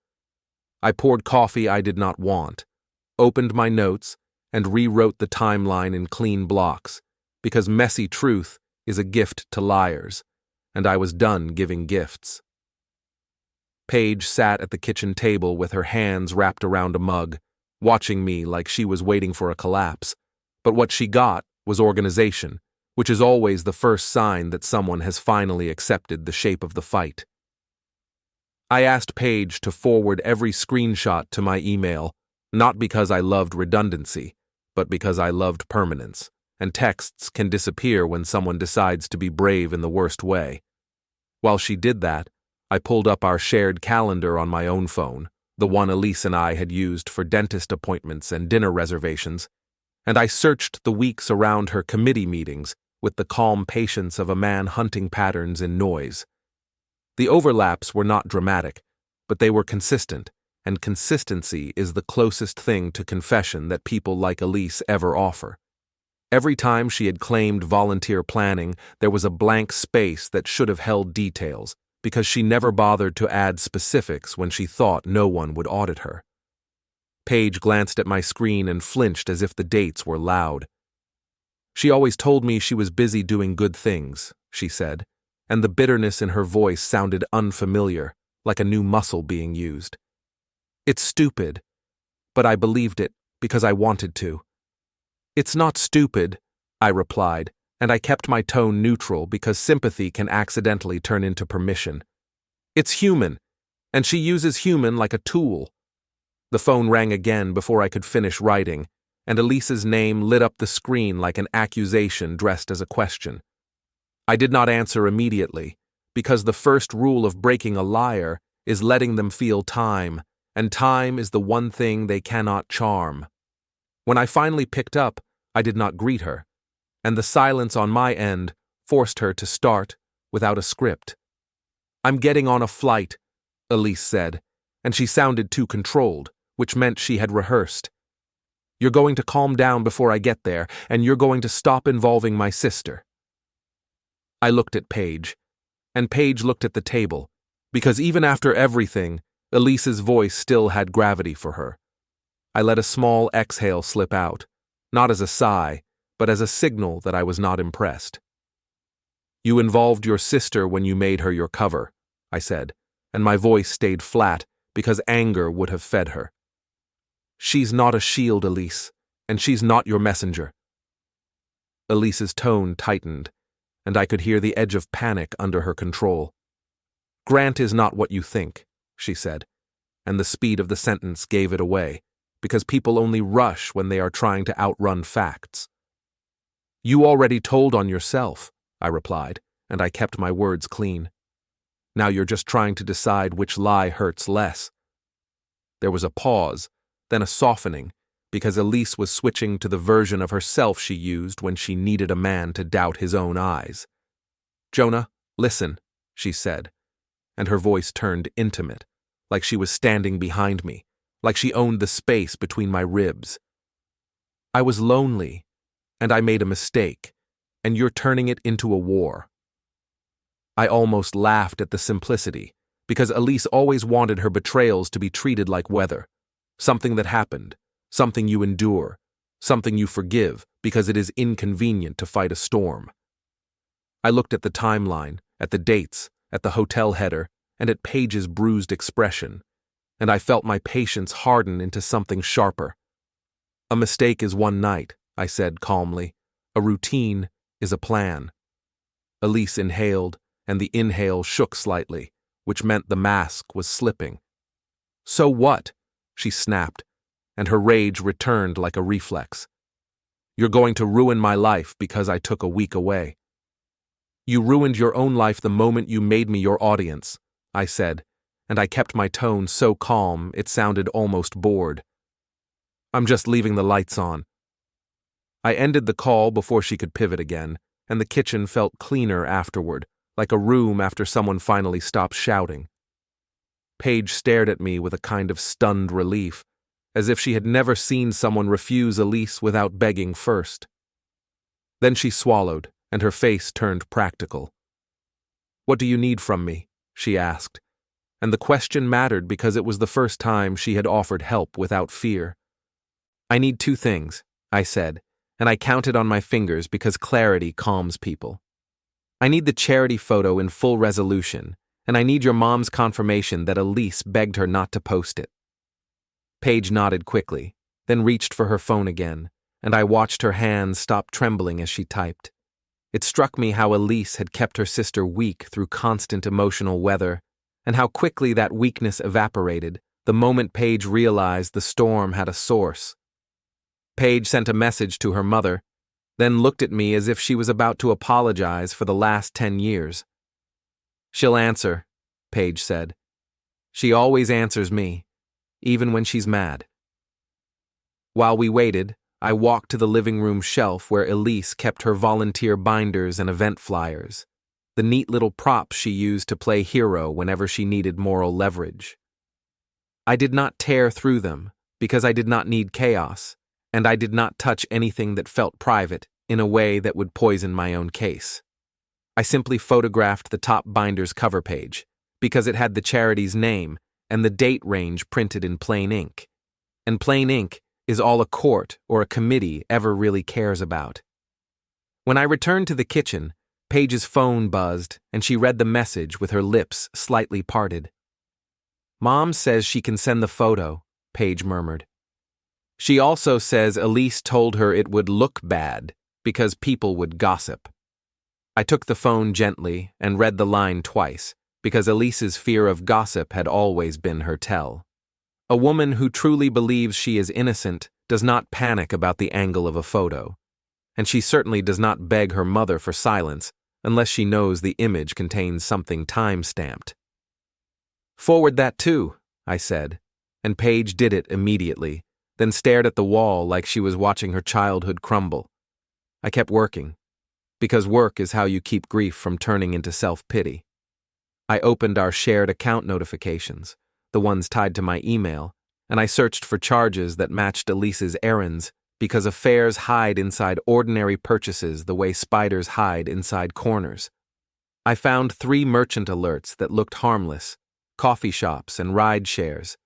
I poured coffee I did not want, opened my notes, and rewrote the timeline in clean blocks, because messy truth is a gift to liars, and I was done giving gifts. Paige sat at the kitchen table with her hands wrapped around a mug, watching me like she was waiting for a collapse. But what she got was organization, which is always the first sign that someone has finally accepted the shape of the fight. I asked Paige to forward every screenshot to my email, not because I loved redundancy, but because I loved permanence, and texts can disappear when someone decides to be brave in the worst way. While she did that, I pulled up our shared calendar on my own phone, the one Elise and I had used for dentist appointments and dinner reservations, and I searched the weeks around her committee meetings with the calm patience of a man hunting patterns in noise. The overlaps were not dramatic, but they were consistent, and consistency is the closest thing to confession that people like Elise ever offer. Every time she had claimed volunteer planning, there was a blank space that should have held details, because she never bothered to add specifics when she thought no one would audit her. Paige glanced at my screen and flinched as if the dates were loud. She always told me she was busy doing good things, she said, and the bitterness in her voice sounded unfamiliar, like a new muscle being used. It's stupid, but I believed it because I wanted to. It's not stupid, I replied, and I kept my tone neutral because sympathy can accidentally turn into permission. It's human, and she uses human like a tool. The phone rang again before I could finish writing, and Elise's name lit up the screen like an accusation dressed as a question. I did not answer immediately, because the first rule of breaking a liar is letting them feel time, and time is the one thing they cannot charm. When I finally picked up, I did not greet her, and the silence on my end forced her to start without a script. I'm getting on a flight, Elise said, and she sounded too controlled, which meant she had rehearsed. You're going to calm down before I get there, and you're going to stop involving my sister. I looked at Paige, and Paige looked at the table, because even after everything, Elise's voice still had gravity for her. I let a small exhale slip out, not as a sigh, but as a signal that I was not impressed. You involved your sister when you made her your cover, I said, and my voice stayed flat because anger would have fed her. She's not a shield, Elise, and she's not your messenger. Elise's tone tightened, and I could hear the edge of panic under her control. Grant is not what you think, she said, and the speed of the sentence gave it away, because people only rush when they are trying to outrun facts. You already told on yourself, I replied, and I kept my words clean. Now you're just trying to decide which lie hurts less. There was a pause, then a softening, because Elise was switching to the version of herself she used when she needed a man to doubt his own eyes. Jonah, listen, she said, and her voice turned intimate, like she was standing behind me, like she owned the space between my ribs. I was lonely, and I made a mistake, and you're turning it into a war. I almost laughed at the simplicity, because Elise always wanted her betrayals to be treated like weather, something that happened, something you endure, something you forgive because it is inconvenient to fight a storm. I looked at the timeline, at the dates, at the hotel header, and at Paige's bruised expression, and I felt my patience harden into something sharper. A mistake is one night, I said calmly. A routine is a plan. Elise inhaled, and the inhale shook slightly, which meant the mask was slipping. So what? She snapped, and her rage returned like a reflex. You're going to ruin my life because I took a week away. You ruined your own life the moment you made me your audience, I said, and I kept my tone so calm it sounded almost bored. I'm just leaving the lights on. I ended the call before she could pivot again, and the kitchen felt cleaner afterward, like a room after someone finally stopped shouting. Paige stared at me with a kind of stunned relief, as if she had never seen someone refuse Elise without begging first. Then she swallowed, and her face turned practical. What do you need from me? She asked, and the question mattered because it was the first time she had offered help without fear. I need two things, I said, and I counted on my fingers because clarity calms people. I need the charity photo in full resolution, and I need your mom's confirmation that Elise begged her not to post it. Paige nodded quickly, then reached for her phone again, and I watched her hands stop trembling as she typed. It struck me how Elise had kept her sister weak through constant emotional weather, and how quickly that weakness evaporated the moment Paige realized the storm had a source. Paige sent a message to her mother, then looked at me as if she was about to apologize for the last 10 years. "She'll answer," Paige said. "She always answers me, even when she's mad." While we waited, I walked to the living room shelf where Elise kept her volunteer binders and event flyers, the neat little props she used to play hero whenever she needed moral leverage. I did not tear through them because I did not need chaos, and I did not touch anything that felt private in a way that would poison my own case. I simply photographed the top binder's cover page because it had the charity's name and the date range printed in plain ink. And plain ink is all a court or a committee ever really cares about. When I returned to the kitchen, Paige's phone buzzed and she read the message with her lips slightly parted. "Mom says she can send the photo," Paige murmured. "She also says Elise told her it would look bad because people would gossip." I took the phone gently and read the line twice, because Elise's fear of gossip had always been her tell. A woman who truly believes she is innocent does not panic about the angle of a photo, and she certainly does not beg her mother for silence unless she knows the image contains something time-stamped. "Forward that too," I said, and Paige did it immediately, then stared at the wall like she was watching her childhood crumble. I kept working, because work is how you keep grief from turning into self-pity. I opened our shared account notifications, the ones tied to my email, and I searched for charges that matched Elise's errands because affairs hide inside ordinary purchases the way spiders hide inside corners. I found 3 merchant alerts that looked harmless, coffee shops and ride shares,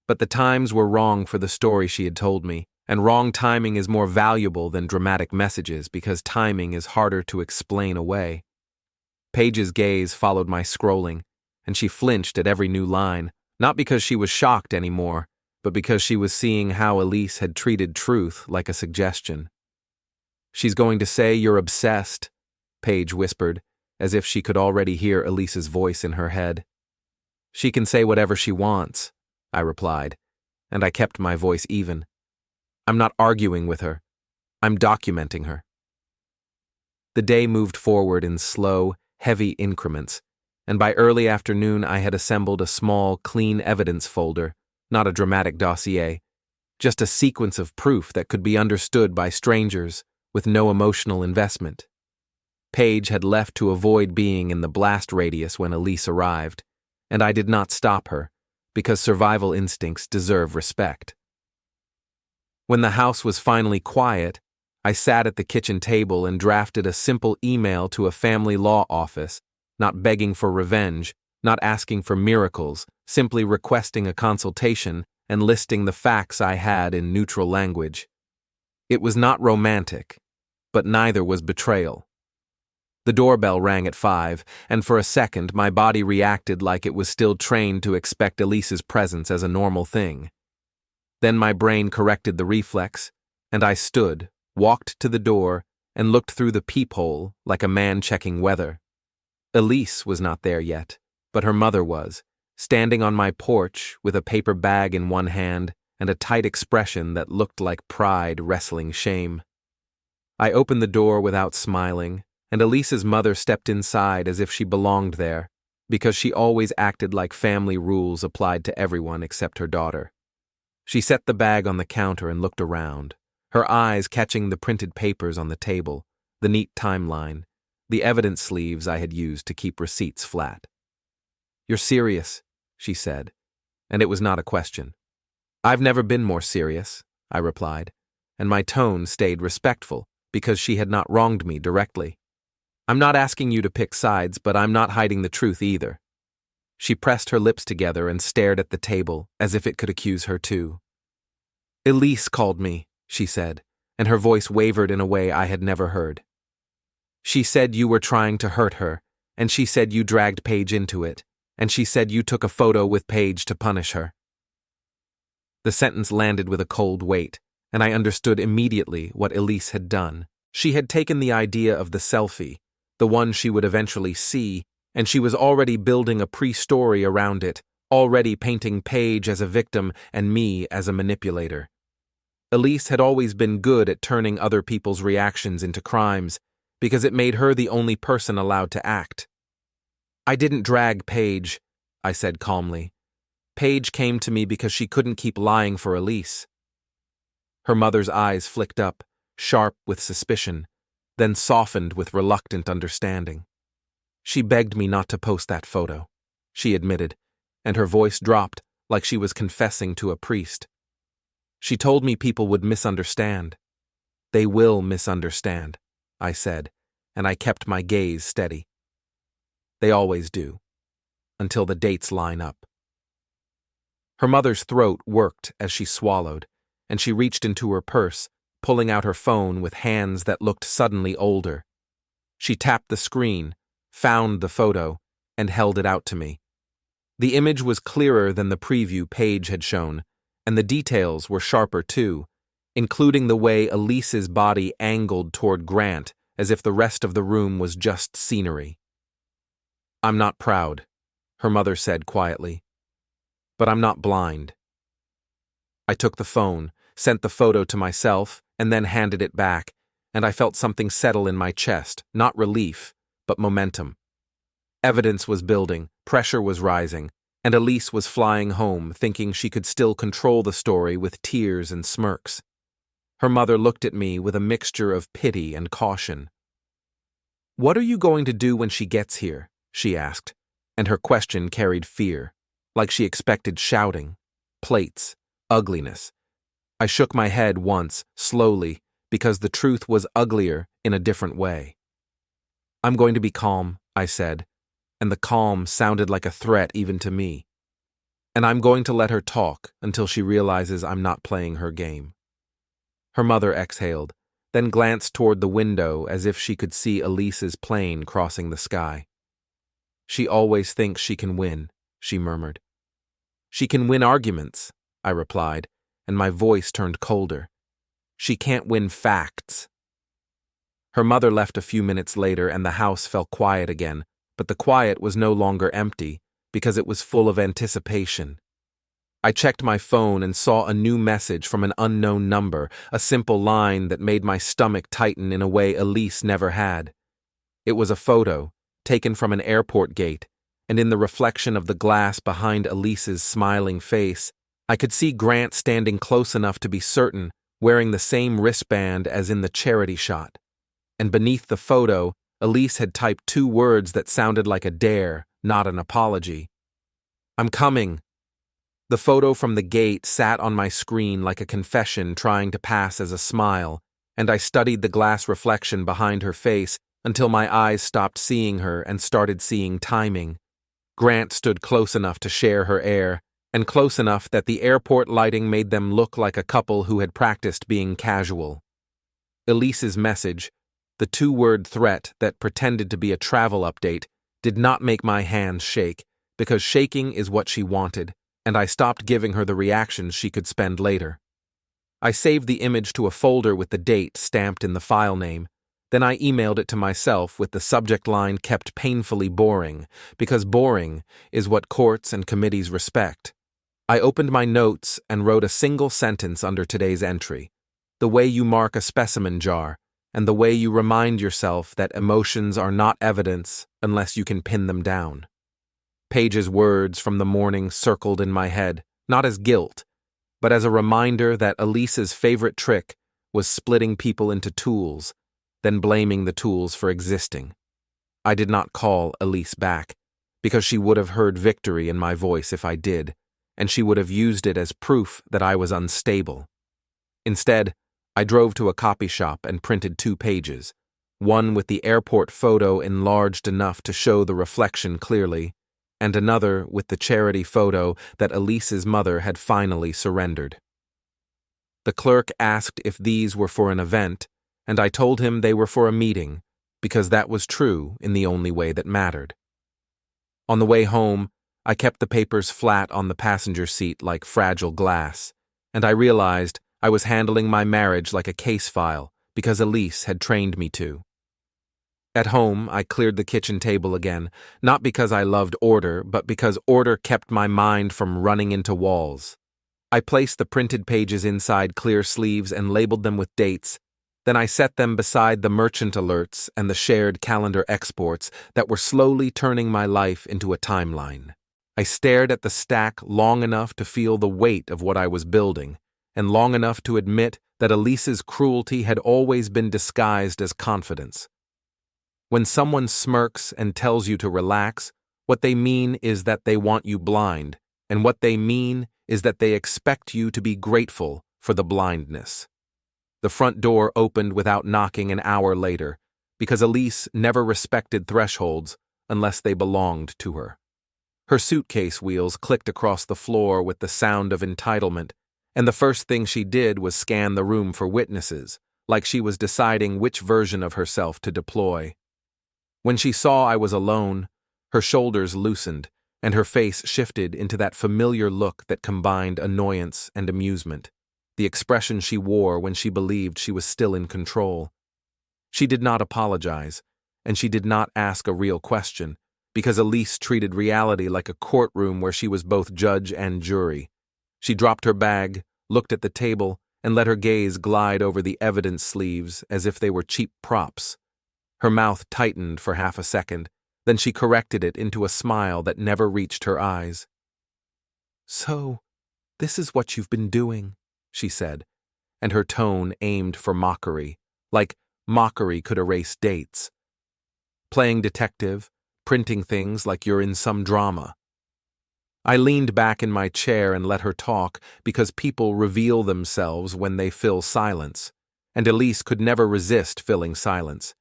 but the times were wrong for the story she had told me, and wrong timing is more valuable than dramatic messages because timing is harder to explain away. Paige's gaze followed my scrolling, and she flinched at every new line, not because she was shocked anymore, but because she was seeing how Elise had treated truth like a suggestion. "She's going to say you're obsessed," Paige whispered, as if she could already hear Elise's voice in her head. "She can say whatever she wants," I replied, and I kept my voice even. "I'm not arguing with her. I'm documenting her." The day moved forward in slow, heavy increments, and by early afternoon I had assembled a small, clean evidence folder, not a dramatic dossier, just a sequence of proof that could be understood by strangers with no emotional investment. Paige had left to avoid being in the blast radius when Elise arrived, and I did not stop her, because survival instincts deserve respect. When the house was finally quiet, I sat at the kitchen table and drafted a simple email to a family law office, not begging for revenge, not asking for miracles, simply requesting a consultation and listing the facts I had in neutral language. It was not romantic, but neither was betrayal. The doorbell rang at 5, and for a second my body reacted like it was still trained to expect Elise's presence as a normal thing. Then my brain corrected the reflex, and I stood, walked to the door, and looked through the peephole like a man checking weather. Elise was not there yet, but her mother was, standing on my porch with a paper bag in one hand and a tight expression that looked like pride wrestling shame. I opened the door without smiling, and Elise's mother stepped inside as if she belonged there, because she always acted like family rules applied to everyone except her daughter. She set the bag on the counter and looked around, her eyes catching the printed papers on the table, the neat timeline, the evidence sleeves I had used to keep receipts flat. "You're serious," she said, and it was not a question. "I've never been more serious," I replied, and my tone stayed respectful because she had not wronged me directly. "I'm not asking you to pick sides, but I'm not hiding the truth either." She pressed her lips together and stared at the table as if it could accuse her too. "Elise called me," she said, and her voice wavered in a way I had never heard. She said you were trying to hurt her, and she said you dragged Paige into it, and she said you took a photo with Paige to punish her. The sentence landed with a cold weight, and I understood immediately what Elise had done. She had taken the idea of the selfie, the one she would eventually see, and she was already building a pre-story around it, already painting Paige as a victim and me as a manipulator. Elise had always been good at turning other people's reactions into crimes, because it made her the only person allowed to act. I didn't drag Paige, I said calmly. Paige came to me because she couldn't keep lying for Elise. Her mother's eyes flicked up, sharp with suspicion, then softened with reluctant understanding. She begged me not to post that photo, she admitted, and her voice dropped like she was confessing to a priest. She told me people would misunderstand. They will misunderstand, I said, and I kept my gaze steady. They always do, until the dates line up. Her mother's throat worked as she swallowed, and she reached into her purse, pulling out her phone with hands that looked suddenly older. She tapped the screen, found the photo, and held it out to me. The image was clearer than the preview Paige had shown, and the details were sharper too, including the way Elise's body angled toward Grant as if the rest of the room was just scenery. I'm not proud, her mother said quietly, but I'm not blind. I took the phone, sent the photo to myself, and then handed it back, and I felt something settle in my chest, not relief, but momentum. Evidence was building, pressure was rising, and Elise was flying home, thinking she could still control the story with tears and smirks. Her mother looked at me with a mixture of pity and caution. "What are you going to do when she gets here?" she asked, and her question carried fear, like she expected shouting, plates, ugliness. I shook my head once, slowly, because the truth was uglier in a different way. "I'm going to be calm," I said, and the calm sounded like a threat even to me. "And I'm going to let her talk until she realizes I'm not playing her game." Her mother exhaled, then glanced toward the window as if she could see Elise's plane crossing the sky. "She always thinks she can win," she murmured. "She can win arguments," I replied, and my voice turned colder. "She can't win facts." Her mother left a few minutes later and the house fell quiet again, but the quiet was no longer empty because it was full of anticipation. I checked my phone and saw a new message from an unknown number, a simple line that made my stomach tighten in a way Elise never had. It was a photo, taken from an airport gate, and in the reflection of the glass behind Elise's smiling face, I could see Grant standing close enough to be certain, wearing the same wristband as in the charity shot. And beneath the photo, Elise had typed 2 words that sounded like a dare, not an apology. "I'm coming." The photo from the gate sat on my screen like a confession trying to pass as a smile, and I studied the glass reflection behind her face until my eyes stopped seeing her and started seeing timing. Grant stood close enough to share her air, and close enough that the airport lighting made them look like a couple who had practiced being casual. Elise's message, the 2-word threat that pretended to be a travel update, did not make my hands shake, because shaking is what she wanted, and I stopped giving her the reactions she could spend later. I saved the image to a folder with the date stamped in the file name. Then I emailed it to myself with the subject line kept painfully boring, because boring is what courts and committees respect. I opened my notes and wrote a single sentence under today's entry, the way you mark a specimen jar, and the way you remind yourself that emotions are not evidence unless you can pin them down. Paige's words from the morning circled in my head, not as guilt, but as a reminder that Elise's favorite trick was splitting people into tools, then blaming the tools for existing. I did not call Elise back, because she would have heard victory in my voice if I did, and she would have used it as proof that I was unstable. Instead, I drove to a copy shop and printed 2 pages, one with the airport photo enlarged enough to show the reflection clearly, and another with the charity photo that Elise's mother had finally surrendered. The clerk asked if these were for an event, and I told him they were for a meeting, because that was true in the only way that mattered. On the way home, I kept the papers flat on the passenger seat like fragile glass, and I realized I was handling my marriage like a case file because Elise had trained me to. At home, I cleared the kitchen table again, not because I loved order, but because order kept my mind from running into walls. I placed the printed pages inside clear sleeves and labeled them with dates. Then I set them beside the merchant alerts and the shared calendar exports that were slowly turning my life into a timeline. I stared at the stack long enough to feel the weight of what I was building, and long enough to admit that Elise's cruelty had always been disguised as confidence. When someone smirks and tells you to relax, what they mean is that they want you blind, and what they mean is that they expect you to be grateful for the blindness. The front door opened without knocking an hour later, because Elise never respected thresholds unless they belonged to her. Her suitcase wheels clicked across the floor with the sound of entitlement, and the first thing she did was scan the room for witnesses, like she was deciding which version of herself to deploy. When she saw I was alone, her shoulders loosened, and her face shifted into that familiar look that combined annoyance and amusement, the expression she wore when she believed she was still in control. She did not apologize, and she did not ask a real question, because Elise treated reality like a courtroom where she was both judge and jury. She dropped her bag, looked at the table, and let her gaze glide over the evidence sleeves as if they were cheap props. Her mouth tightened for half a second, then she corrected it into a smile that never reached her eyes. "So, this is what you've been doing," she said, and her tone aimed for mockery, like mockery could erase dates. "Playing detective, printing things like you're in some drama." I leaned back in my chair and let her talk because people reveal themselves when they fill silence, and Elise could never resist filling silence.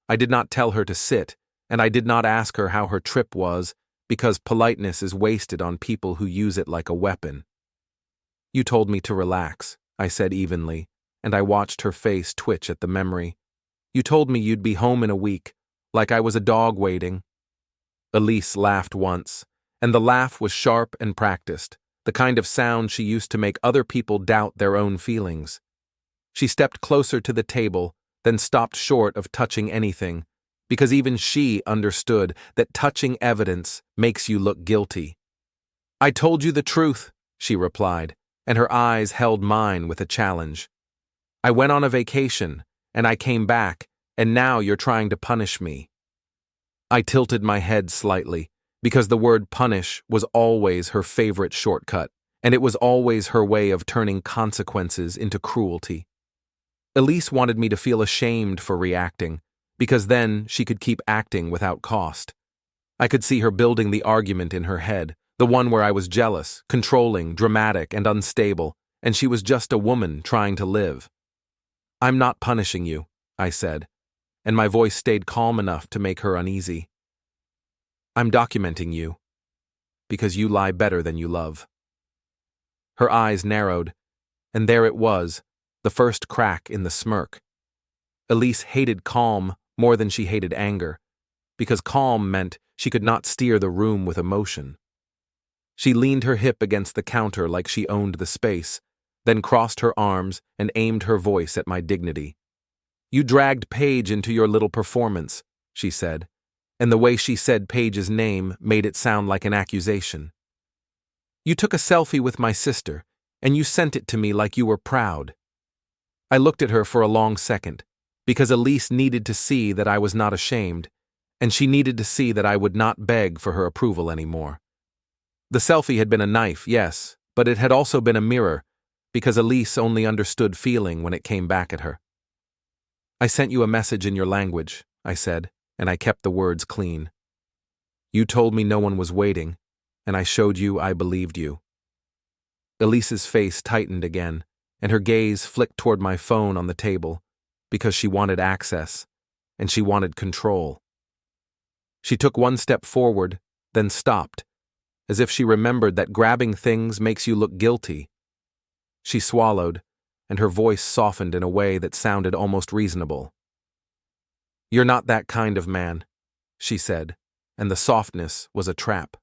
I did not tell her to sit, and I did not ask her how her trip was, because politeness is wasted on people who use it like a weapon. "You told me to relax," I said evenly, and I watched her face twitch at the memory. "You told me you'd be home in a week, like I was a dog waiting." Elise laughed once, and the laugh was sharp and practiced, the kind of sound she used to make other people doubt their own feelings. She stepped closer to the table, then stopped short of touching anything, because even she understood that touching evidence makes you look guilty. "I told you the truth," she replied, and her eyes held mine with a challenge. "I went on a vacation, and I came back, and now you're trying to punish me." I tilted my head slightly, because the word punish was always her favorite shortcut, and it was always her way of turning consequences into cruelty. Elise wanted me to feel ashamed for reacting, because then she could keep acting without cost. I could see her building the argument in her head, the one where I was jealous, controlling, dramatic, and unstable, and she was just a woman trying to live. "I'm not punishing you," I said, and my voice stayed calm enough to make her uneasy. "I'm documenting you, because you lie better than you love." Her eyes narrowed, and there it was, the first crack in the smirk. Elise hated calm more than she hated anger, because calm meant she could not steer the room with emotion. She leaned her hip against the counter like she owned the space, then crossed her arms and aimed her voice at my dignity. "You dragged Paige into your little performance," she said, and the way she said Paige's name made it sound like an accusation. "You took a selfie with my sister, and you sent it to me like you were proud." I looked at her for a long second, because Elise needed to see that I was not ashamed, and she needed to see that I would not beg for her approval anymore. The selfie had been a knife, yes, but it had also been a mirror, because Elise only understood feeling when it came back at her. "I sent you a message in your language," I said, and I kept the words clean. "You told me no one was waiting, and I showed you I believed you." Elise's face tightened again, and her gaze flicked toward my phone on the table, because she wanted access, and she wanted control. She took one step forward, then stopped, as if she remembered that grabbing things makes you look guilty. She swallowed, and her voice softened in a way that sounded almost reasonable. "You're not that kind of man," she said, and the softness was a trap.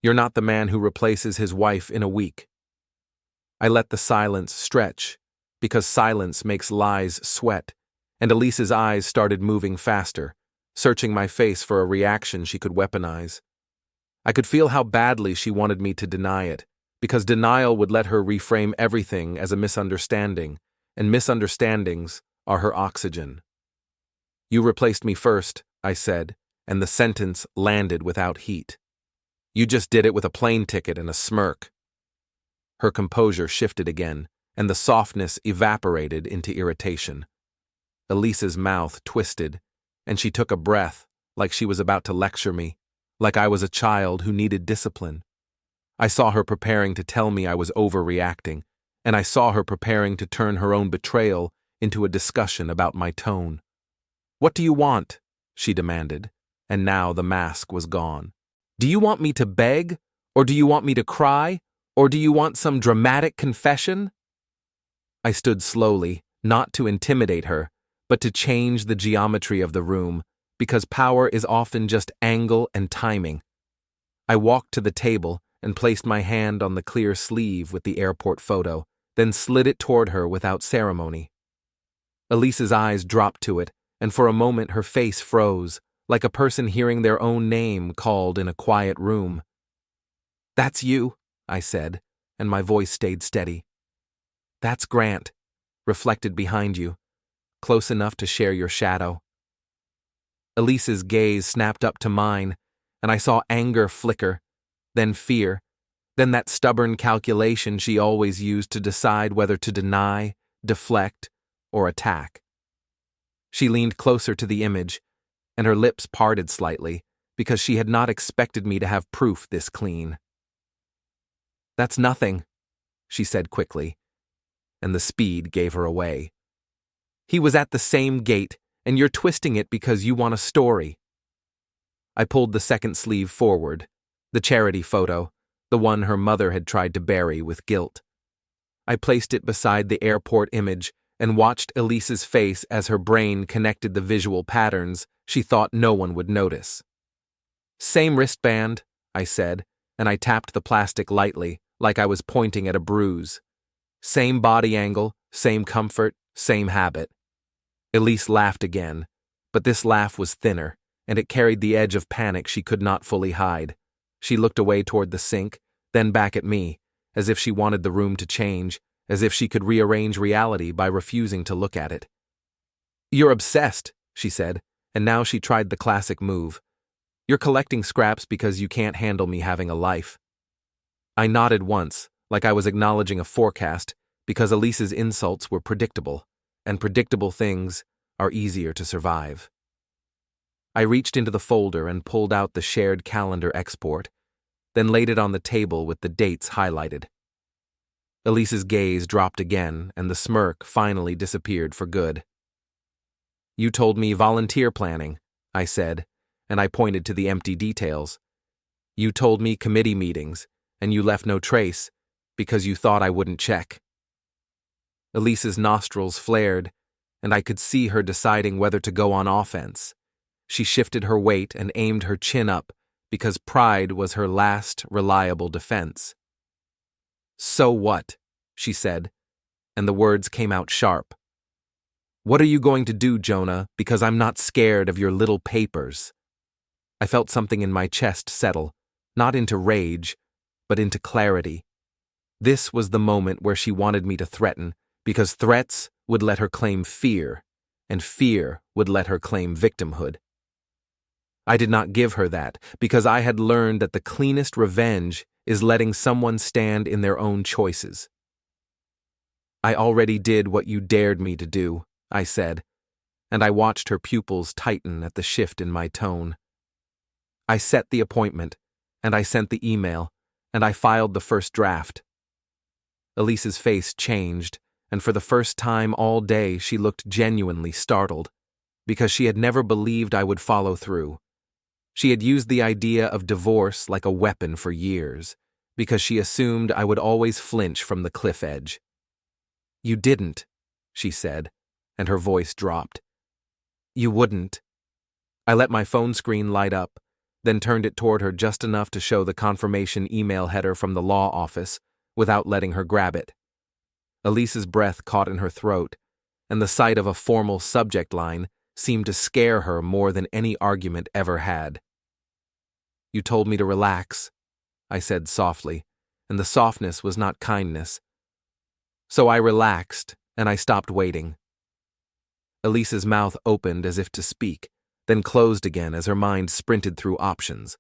"You're not the man who replaces his wife in a week." I let the silence stretch, because silence makes lies sweat, and Elise's eyes started moving faster, searching my face for a reaction she could weaponize. I could feel how badly she wanted me to deny it, because denial would let her reframe everything as a misunderstanding, and misunderstandings are her oxygen. "You replaced me first," I said, and the sentence landed without heat. "You just did it with a plane ticket and a smirk." Her composure shifted again, and the softness evaporated into irritation. Elise's mouth twisted, and she took a breath, like she was about to lecture me, like I was a child who needed discipline. I saw her preparing to tell me I was overreacting, and I saw her preparing to turn her own betrayal into a discussion about my tone. "What do you want?" she demanded, and now the mask was gone. "Do you want me to beg, or do you want me to cry, or do you want some dramatic confession?" I stood slowly, not to intimidate her, but to change the geometry of the room, because power is often just angle and timing. I walked to the table and placed my hand on the clear sleeve with the airport photo, then slid it toward her without ceremony. Elise's eyes dropped to it, and for a moment her face froze, like a person hearing their own name called in a quiet room. "That's you," I said, and my voice stayed steady. "That's Grant, reflected behind you, close enough to share your shadow." Elise's gaze snapped up to mine, and I saw anger flicker, then fear, then that stubborn calculation she always used to decide whether to deny, deflect, or attack. She leaned closer to the image, and her lips parted slightly, because she had not expected me to have proof this clean. "That's nothing," she said quickly, and the speed gave her away. "He was at the same gate, and you're twisting it because you want a story." I pulled the second sleeve forward, the charity photo, the one her mother had tried to bury with guilt. I placed it beside the airport image and watched Elise's face as her brain connected the visual patterns she thought no one would notice. "Same wristband," I said, and I tapped the plastic lightly, like I was pointing at a bruise. "Same body angle, same comfort, same habit." Elise laughed again, but this laugh was thinner, and it carried the edge of panic she could not fully hide. She looked away toward the sink, then back at me, as if she wanted the room to change, as if she could rearrange reality by refusing to look at it. "You're obsessed," she said, and now she tried the classic move. "You're collecting scraps because you can't handle me having a life." I nodded once, like I was acknowledging a forecast, because Elise's insults were predictable, and predictable things are easier to survive. I reached into the folder and pulled out the shared calendar export, then laid it on the table with the dates highlighted. Elise's gaze dropped again, and the smirk finally disappeared for good. "You told me volunteer planning," I said, and I pointed to the empty details. "You told me committee meetings, and you left no trace, because you thought I wouldn't check." Elise's nostrils flared, and I could see her deciding whether to go on offense. She shifted her weight and aimed her chin up, because pride was her last reliable defense. "So what?" she said, and the words came out sharp. "What are you going to do, Jonah, because I'm not scared of your little papers?" I felt something in my chest settle, not into rage, but into clarity. This was the moment where she wanted me to threaten, because threats would let her claim fear, and fear would let her claim victimhood. I did not give her that, because I had learned that the cleanest revenge is letting someone stand in their own choices. "I already did what you dared me to do," I said, and I watched her pupils tighten at the shift in my tone. I set the appointment, and I sent the email, and I filed the first draft. Elise's face changed, and for the first time all day she looked genuinely startled, because she had never believed I would follow through. She had used the idea of divorce like a weapon for years, because she assumed I would always flinch from the cliff edge. You didn't, she said, and her voice dropped. You wouldn't. I let my phone screen light up, then turned it toward her just enough to show the confirmation email header from the law office without letting her grab it. Elise's breath caught in her throat, and the sight of a formal subject line seemed to scare her more than any argument ever had. You told me to relax, I said softly, and the softness was not kindness. So I relaxed, and I stopped waiting. Elise's mouth opened as if to speak, then closed again as her mind sprinted through options.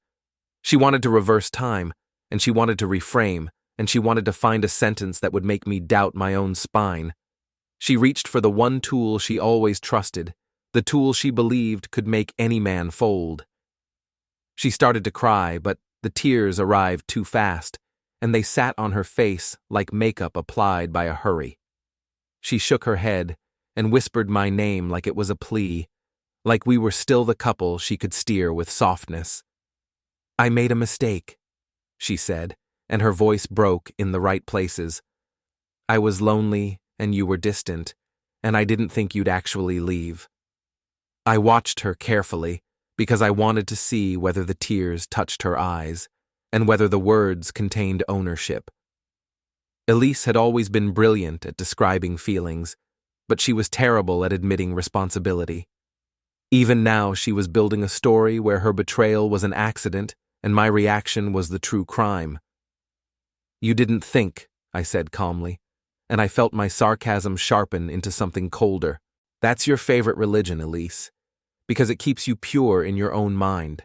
She wanted to reverse time, and she wanted to reframe, and she wanted to find a sentence that would make me doubt my own spine. She reached for the one tool she always trusted, the tool she believed could make any man fold. She started to cry, but the tears arrived too fast, and they sat on her face like makeup applied by a hurry. She shook her head and whispered my name like it was a plea, like we were still the couple she could steer with softness. I made a mistake, she said, and her voice broke in the right places. I was lonely and you were distant, and I didn't think you'd actually leave. I watched her carefully because I wanted to see whether the tears touched her eyes and whether the words contained ownership. Elise had always been brilliant at describing feelings, but she was terrible at admitting responsibility. Even now she was building a story where her betrayal was an accident and my reaction was the true crime. You didn't think, I said calmly, and I felt my sarcasm sharpen into something colder. That's your favorite religion, Elise, because it keeps you pure in your own mind.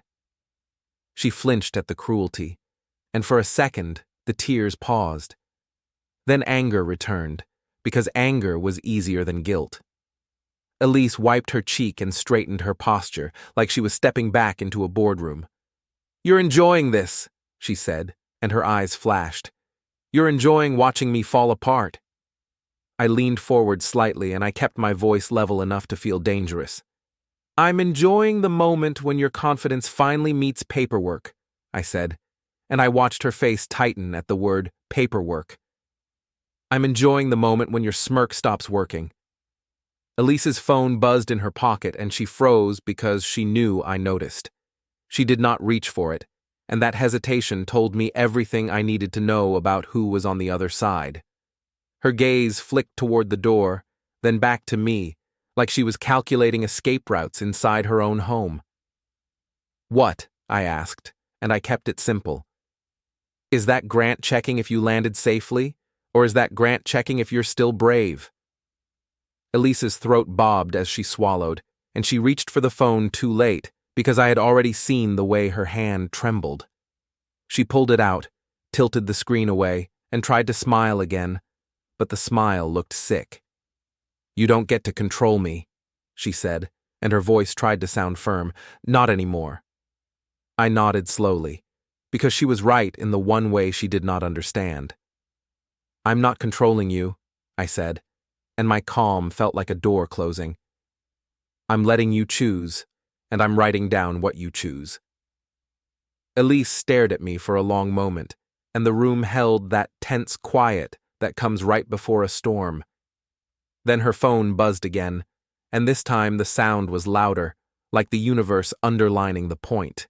She flinched at the cruelty, and for a second the tears paused. Then anger returned, because anger was easier than guilt. Elise wiped her cheek and straightened her posture, like she was stepping back into a boardroom. You're enjoying this, she said, and her eyes flashed. You're enjoying watching me fall apart. I leaned forward slightly and I kept my voice level enough to feel dangerous. I'm enjoying the moment when your confidence finally meets paperwork, I said, and I watched her face tighten at the word paperwork. I'm enjoying the moment when your smirk stops working. Elise's phone buzzed in her pocket and she froze because she knew I noticed. She did not reach for it, and that hesitation told me everything I needed to know about who was on the other side. Her gaze flicked toward the door, then back to me, like she was calculating escape routes inside her own home. What? I asked, and I kept it simple. Is that Grant checking if you landed safely, or is that Grant checking if you're still brave? Elise's throat bobbed as she swallowed, and she reached for the phone too late because I had already seen the way her hand trembled. She pulled it out, tilted the screen away, and tried to smile again, but the smile looked sick. You don't get to control me, she said, and her voice tried to sound firm. Not anymore. I nodded slowly, because she was right in the one way she did not understand. I'm not controlling you, I said, and my calm felt like a door closing. I'm letting you choose, and I'm writing down what you choose. Elise stared at me for a long moment, and the room held that tense quiet that comes right before a storm. Then her phone buzzed again, and this time the sound was louder, like the universe underlining the point.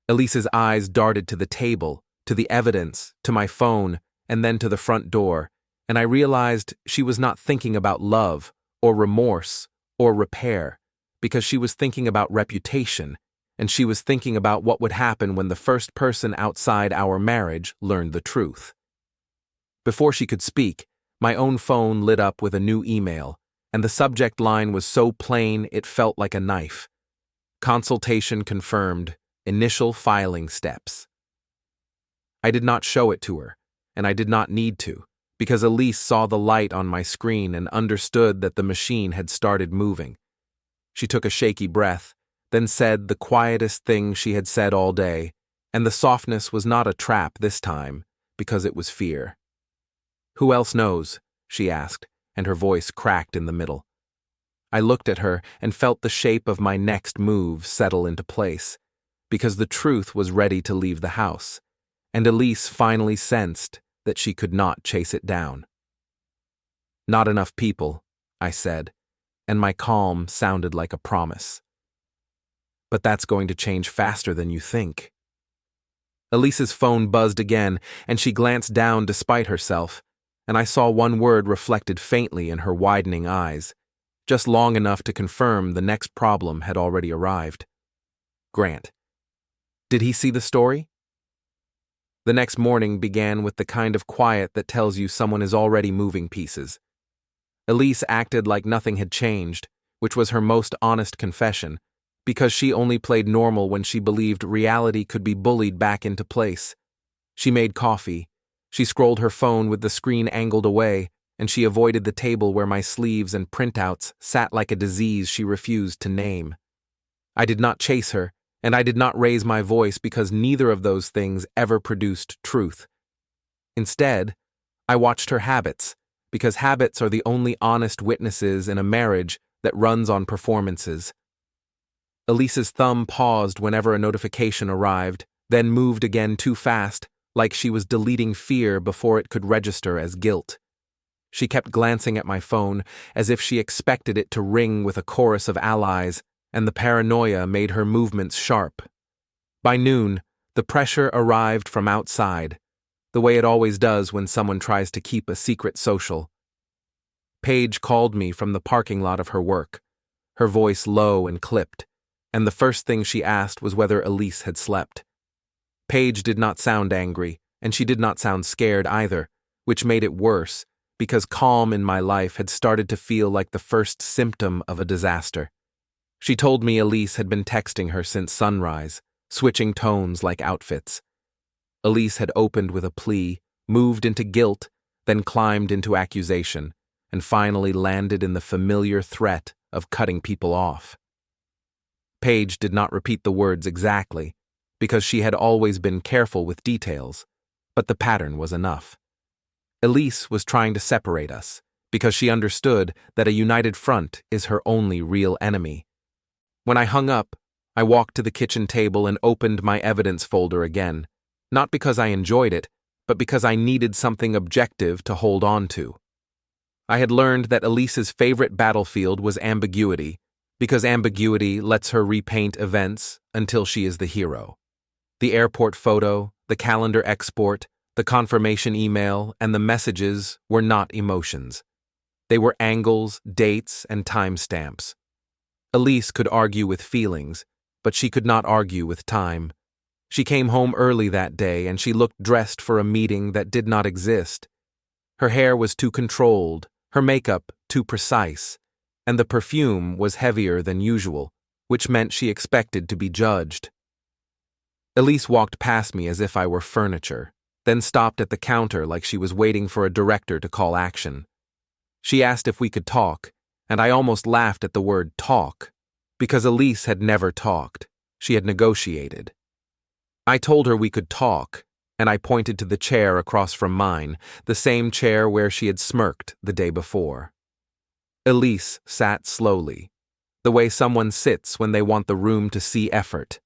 Elise's eyes darted to the table, to the evidence, to my phone, and then to the front door, and I realized she was not thinking about love, or remorse, or repair, because she was thinking about reputation, and she was thinking about what would happen when the first person outside our marriage learned the truth. Before she could speak, my own phone lit up with a new email, and the subject line was so plain it felt like a knife. Consultation confirmed. Initial filing steps. I did not show it to her, and I did not need to, because Elise saw the light on my screen and understood that the machine had started moving. She took a shaky breath, then said the quietest thing she had said all day, and the softness was not a trap this time, because it was fear. Who else knows? She asked, and her voice cracked in the middle. I looked at her and felt the shape of my next move settle into place, because the truth was ready to leave the house, and Elise finally sensed that she could not chase it down. Not enough people, I said, and my calm sounded like a promise. But that's going to change faster than you think. Elise's phone buzzed again, and she glanced down despite herself, and I saw one word reflected faintly in her widening eyes, just long enough to confirm the next problem had already arrived. Grant. Did he see the story? The next morning began with the kind of quiet that tells you someone is already moving pieces. Elise acted like nothing had changed, which was her most honest confession, because she only played normal when she believed reality could be bullied back into place. She made coffee. She scrolled her phone with the screen angled away, and she avoided the table where my sleeves and printouts sat like a disease she refused to name. I did not chase her, and I did not raise my voice because neither of those things ever produced truth. Instead, I watched her habits, because habits are the only honest witnesses in a marriage that runs on performances. Elise's thumb paused whenever a notification arrived, then moved again too fast, like she was deleting fear before it could register as guilt. She kept glancing at my phone as if she expected it to ring with a chorus of allies, and the paranoia made her movements sharp. By noon, the pressure arrived from outside, the way it always does when someone tries to keep a secret social. Paige called me from the parking lot of her work, her voice low and clipped, and the first thing she asked was whether Elise had slept. Paige did not sound angry, and she did not sound scared either, which made it worse, because calm in my life had started to feel like the first symptom of a disaster. She told me Elise had been texting her since sunrise, switching tones like outfits. Elise had opened with a plea, moved into guilt, then climbed into accusation, and finally landed in the familiar threat of cutting people off. Paige did not repeat the words exactly, because she had always been careful with details, but the pattern was enough. Elise was trying to separate us, because she understood that a united front is her only real enemy. When I hung up, I walked to the kitchen table and opened my evidence folder again, not because I enjoyed it, but because I needed something objective to hold on to. I had learned that Elise's favorite battlefield was ambiguity, because ambiguity lets her repaint events until she is the hero. The airport photo, the calendar export, the confirmation email, and the messages were not emotions. They were angles, dates, and timestamps. Elise could argue with feelings, but she could not argue with time. She came home early that day, and she looked dressed for a meeting that did not exist. Her hair was too controlled, her makeup too precise, and the perfume was heavier than usual, which meant she expected to be judged. Elise walked past me as if I were furniture, then stopped at the counter like she was waiting for a director to call action. She asked if we could talk, and I almost laughed at the word talk, because Elise had never talked. She had negotiated. I told her we could talk, and I pointed to the chair across from mine, the same chair where she had smirked the day before. Elise sat slowly, the way someone sits when they want the room to see effort.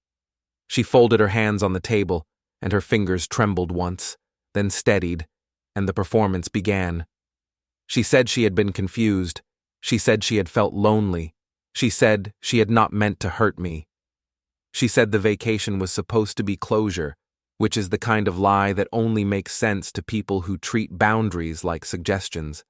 She folded her hands on the table, and her fingers trembled once, then steadied, and the performance began. She said she had been confused. She said she had felt lonely. She said she had not meant to hurt me. She said the vacation was supposed to be closure, which is the kind of lie that only makes sense to people who treat boundaries like suggestions.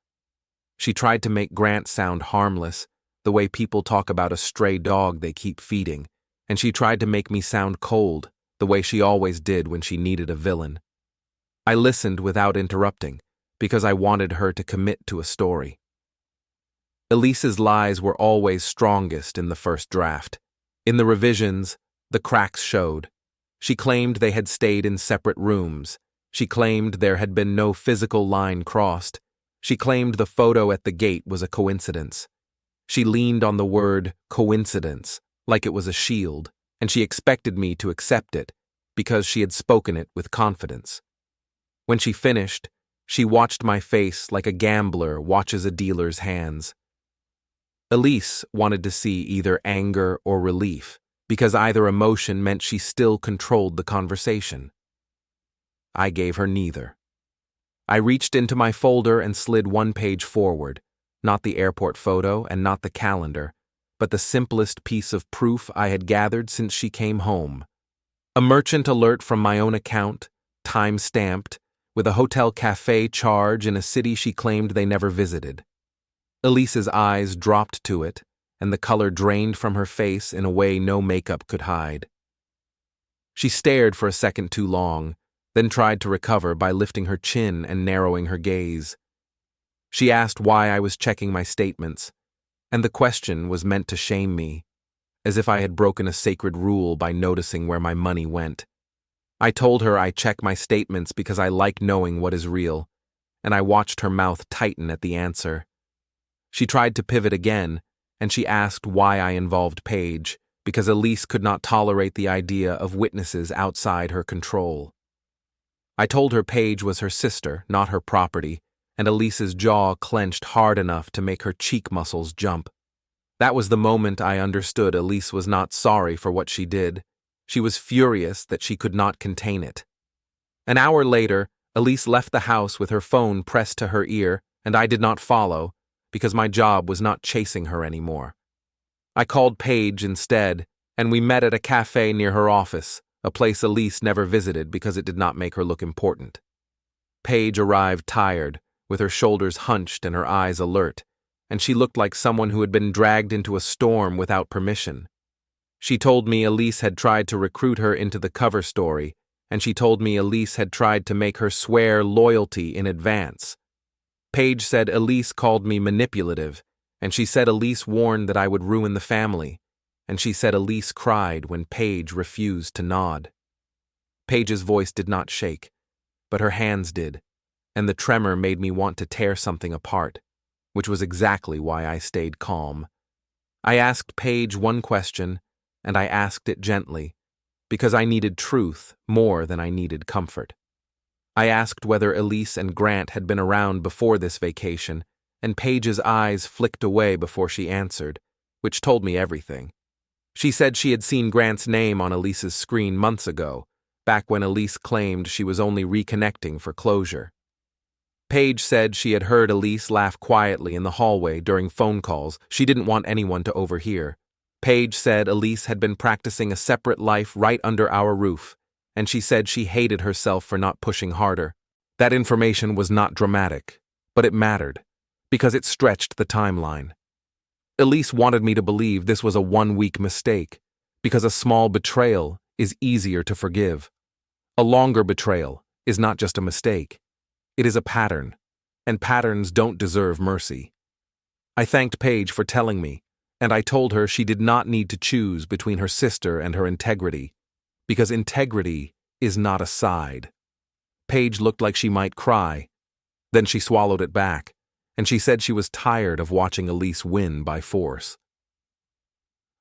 She tried to make Grant sound harmless, the way people talk about a stray dog they keep feeding, and she tried to make me sound cold, the way she always did when she needed a villain. I listened without interrupting, because I wanted her to commit to a story. Elise's lies were always strongest in the first draft. In the revisions, the cracks showed. She claimed they had stayed in separate rooms. She claimed there had been no physical line crossed. She claimed the photo at the gate was a coincidence. She leaned on the word coincidence like it was a shield, and she expected me to accept it because she had spoken it with confidence. When she finished, she watched my face like a gambler watches a dealer's hands. Elise wanted to see either anger or relief, because either emotion meant she still controlled the conversation. I gave her neither. I reached into my folder and slid one page forward, not the airport photo and not the calendar, but the simplest piece of proof I had gathered since she came home. A merchant alert from my own account, time-stamped, with a hotel cafe charge in a city she claimed they never visited. Elise's eyes dropped to it, and the color drained from her face in a way no makeup could hide. She stared for a second too long, then tried to recover by lifting her chin and narrowing her gaze. She asked why I was checking my statements, and the question was meant to shame me, as if I had broken a sacred rule by noticing where my money went. I told her I check my statements because I like knowing what is real, and I watched her mouth tighten at the answer. She tried to pivot again, and she asked why I involved Paige, because Elise could not tolerate the idea of witnesses outside her control. I told her Paige was her sister, not her property, and Elise's jaw clenched hard enough to make her cheek muscles jump. That was the moment I understood Elise was not sorry for what she did. She was furious that she could not contain it. An hour later, Elise left the house with her phone pressed to her ear, and I did not follow, because my job was not chasing her anymore. I called Paige instead, and we met at a cafe near her office, a place Elise never visited because it did not make her look important. Paige arrived tired, with her shoulders hunched and her eyes alert, and she looked like someone who had been dragged into a storm without permission. She told me Elise had tried to recruit her into the cover story, and she told me Elise had tried to make her swear loyalty in advance. Paige said Elise called me manipulative, and she said Elise warned that I would ruin the family, and she said Elise cried when Paige refused to nod. Paige's voice did not shake, but her hands did, and the tremor made me want to tear something apart, which was exactly why I stayed calm. I asked Paige one question, and I asked it gently, because I needed truth more than I needed comfort. I asked whether Elise and Grant had been around before this vacation, and Paige's eyes flicked away before she answered, which told me everything. She said she had seen Grant's name on Elise's screen months ago, back when Elise claimed she was only reconnecting for closure. Paige said she had heard Elise laugh quietly in the hallway during phone calls she didn't want anyone to overhear. Paige said Elise had been practicing a separate life right under our roof, and she said she hated herself for not pushing harder. That information was not dramatic, but it mattered, because it stretched the timeline. Elise wanted me to believe this was a one-week mistake, because a small betrayal is easier to forgive. A longer betrayal is not just a mistake. It is a pattern, and patterns don't deserve mercy. I thanked Paige for telling me, and I told her she did not need to choose between her sister and her integrity, because integrity is not a side. Paige looked like she might cry. Then she swallowed it back, and she said she was tired of watching Elise win by force.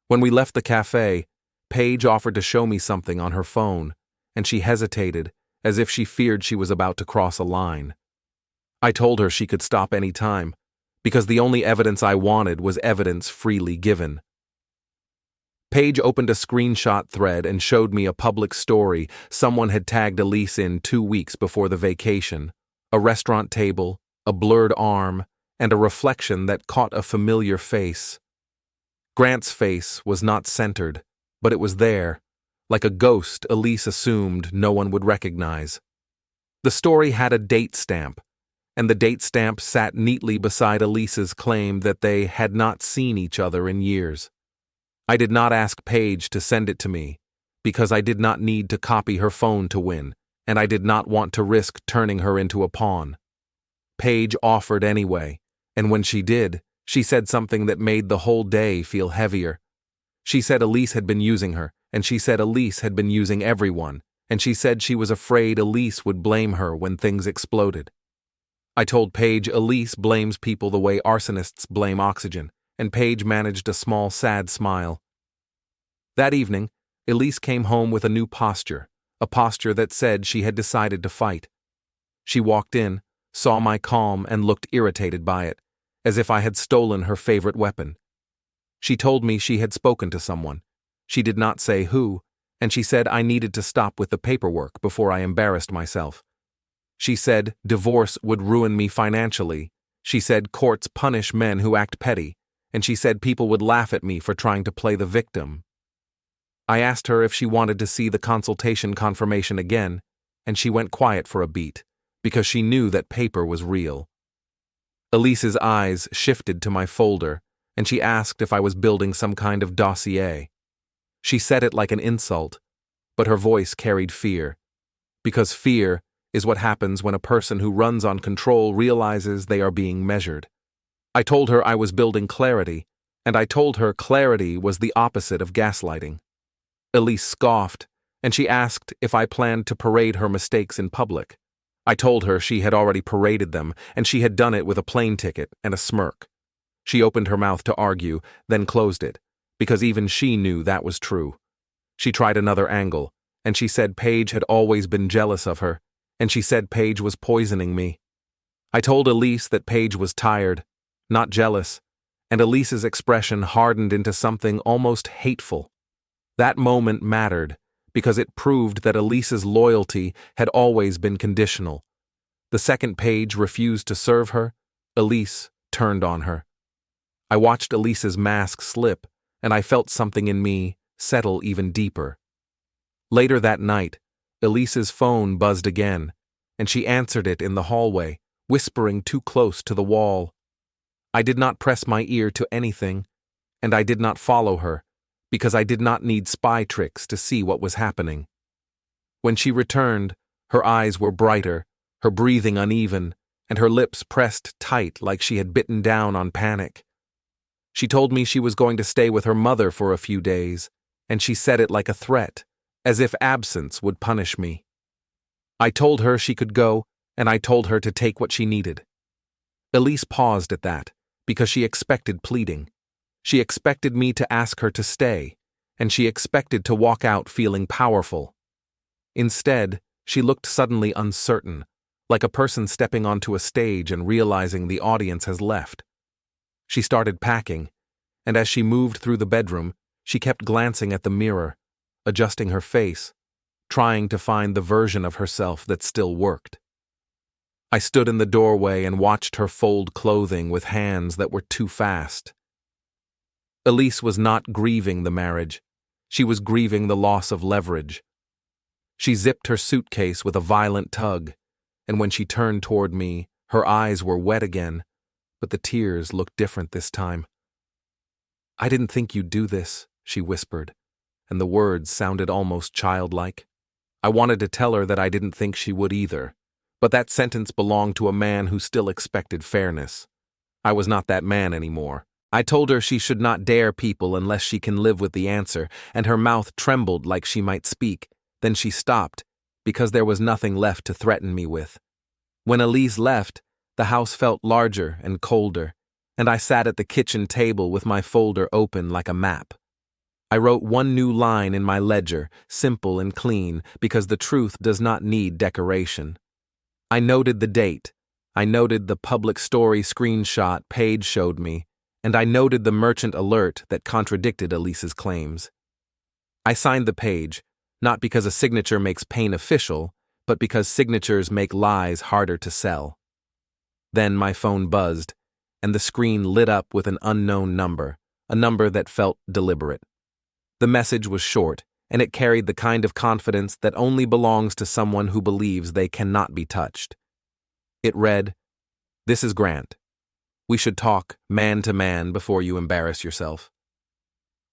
When we left the cafe, Paige offered to show me something on her phone, and she hesitated, as if she feared she was about to cross a line. I told her she could stop any time, because the only evidence I wanted was evidence freely given. Paige opened a screenshot thread and showed me a public story someone had tagged Elise in 2 weeks before the vacation, a restaurant table, a blurred arm, and a reflection that caught a familiar face. Grant's face was not centered, but it was there, like a ghost Elise assumed no one would recognize. The story had a date stamp, and the date stamp sat neatly beside Elise's claim that they had not seen each other in years. I did not ask Paige to send it to me, because I did not need to copy her phone to win, and I did not want to risk turning her into a pawn. Paige offered anyway, and when she did, she said something that made the whole day feel heavier. She said Elise had been using her, and she said Elise had been using everyone, and she said she was afraid Elise would blame her when things exploded. I told Paige Elise blames people the way arsonists blame oxygen, and Paige managed a small sad smile. That evening, Elise came home with a new posture, a posture that said she had decided to fight. She walked in, saw my calm, and looked irritated by it, as if I had stolen her favorite weapon. She told me she had spoken to someone. She did not say who, and she said I needed to stop with the paperwork before I embarrassed myself. She said divorce would ruin me financially. She said courts punish men who act petty, and she said people would laugh at me for trying to play the victim. I asked her if she wanted to see the consultation confirmation again, and she went quiet for a beat, because she knew that paper was real. Elise's eyes shifted to my folder, and she asked if I was building some kind of dossier. She said it like an insult, but her voice carried fear, because fear is what happens when a person who runs on control realizes they are being measured. I told her I was building clarity, and I told her clarity was the opposite of gaslighting. Elise scoffed, and she asked if I planned to parade her mistakes in public. I told her she had already paraded them, and she had done it with a plane ticket and a smirk. She opened her mouth to argue, then closed it, because even she knew that was true. She tried another angle, and she said Paige had always been jealous of her, and she said Paige was poisoning me. I told Elise that Paige was tired, not jealous, and Elise's expression hardened into something almost hateful. That moment mattered, because it proved that Elise's loyalty had always been conditional. The second Paige refused to serve her, Elise turned on her. I watched Elise's mask slip, and I felt something in me settle even deeper. Later that night, Elise's phone buzzed again, and she answered it in the hallway, whispering too close to the wall. I did not press my ear to anything, and I did not follow her, because I did not need spy tricks to see what was happening. When she returned, her eyes were brighter, her breathing uneven, and her lips pressed tight like she had bitten down on panic. She told me she was going to stay with her mother for a few days, and she said it like a threat, as if absence would punish me. I told her she could go, and I told her to take what she needed. Elise paused at that, because she expected pleading. She expected me to ask her to stay, and she expected to walk out feeling powerful. Instead, she looked suddenly uncertain, like a person stepping onto a stage and realizing the audience has left. She started packing, and as she moved through the bedroom, she kept glancing at the mirror, adjusting her face, trying to find the version of herself that still worked. I stood in the doorway and watched her fold clothing with hands that were too fast. Elise was not grieving the marriage. She was grieving the loss of leverage. She zipped her suitcase with a violent tug, and when she turned toward me, her eyes were wet again, but the tears looked different this time. "I didn't think you'd do this," she whispered, and the words sounded almost childlike. I wanted to tell her that I didn't think she would either, but that sentence belonged to a man who still expected fairness. I was not that man anymore. I told her she should not dare people unless she can live with the answer, and her mouth trembled like she might speak. Then she stopped, because there was nothing left to threaten me with. When Elise left, the house felt larger and colder, and I sat at the kitchen table with my folder open like a map. I wrote one new line in my ledger, simple and clean, because the truth does not need decoration. I noted the date. I noted the public story screenshot Paige showed me, and I noted the merchant alert that contradicted Elise's claims. I signed the page, not because a signature makes pain official, but because signatures make lies harder to sell. Then my phone buzzed, and the screen lit up with an unknown number, a number that felt deliberate. The message was short, and it carried the kind of confidence that only belongs to someone who believes they cannot be touched. It read, "This is Grant. We should talk man to man before you embarrass yourself."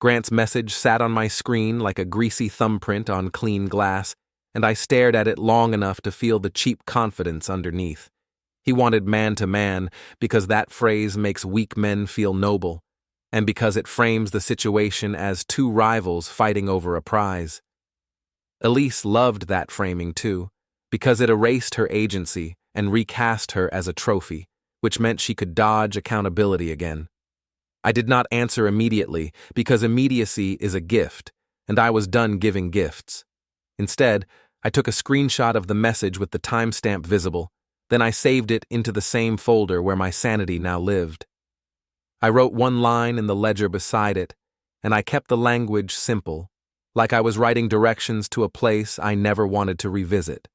Grant's message sat on my screen like a greasy thumbprint on clean glass, and I stared at it long enough to feel the cheap confidence underneath. He wanted man to man because that phrase makes weak men feel noble, and because it frames the situation as two rivals fighting over a prize. Elise loved that framing too, because it erased her agency and recast her as a trophy, which meant she could dodge accountability again. I did not answer immediately because immediacy is a gift, and I was done giving gifts. Instead, I took a screenshot of the message with the timestamp visible, then I saved it into the same folder where my sanity now lived. I wrote one line in the ledger beside it, and I kept the language simple, like I was writing directions to a place I never wanted to revisit.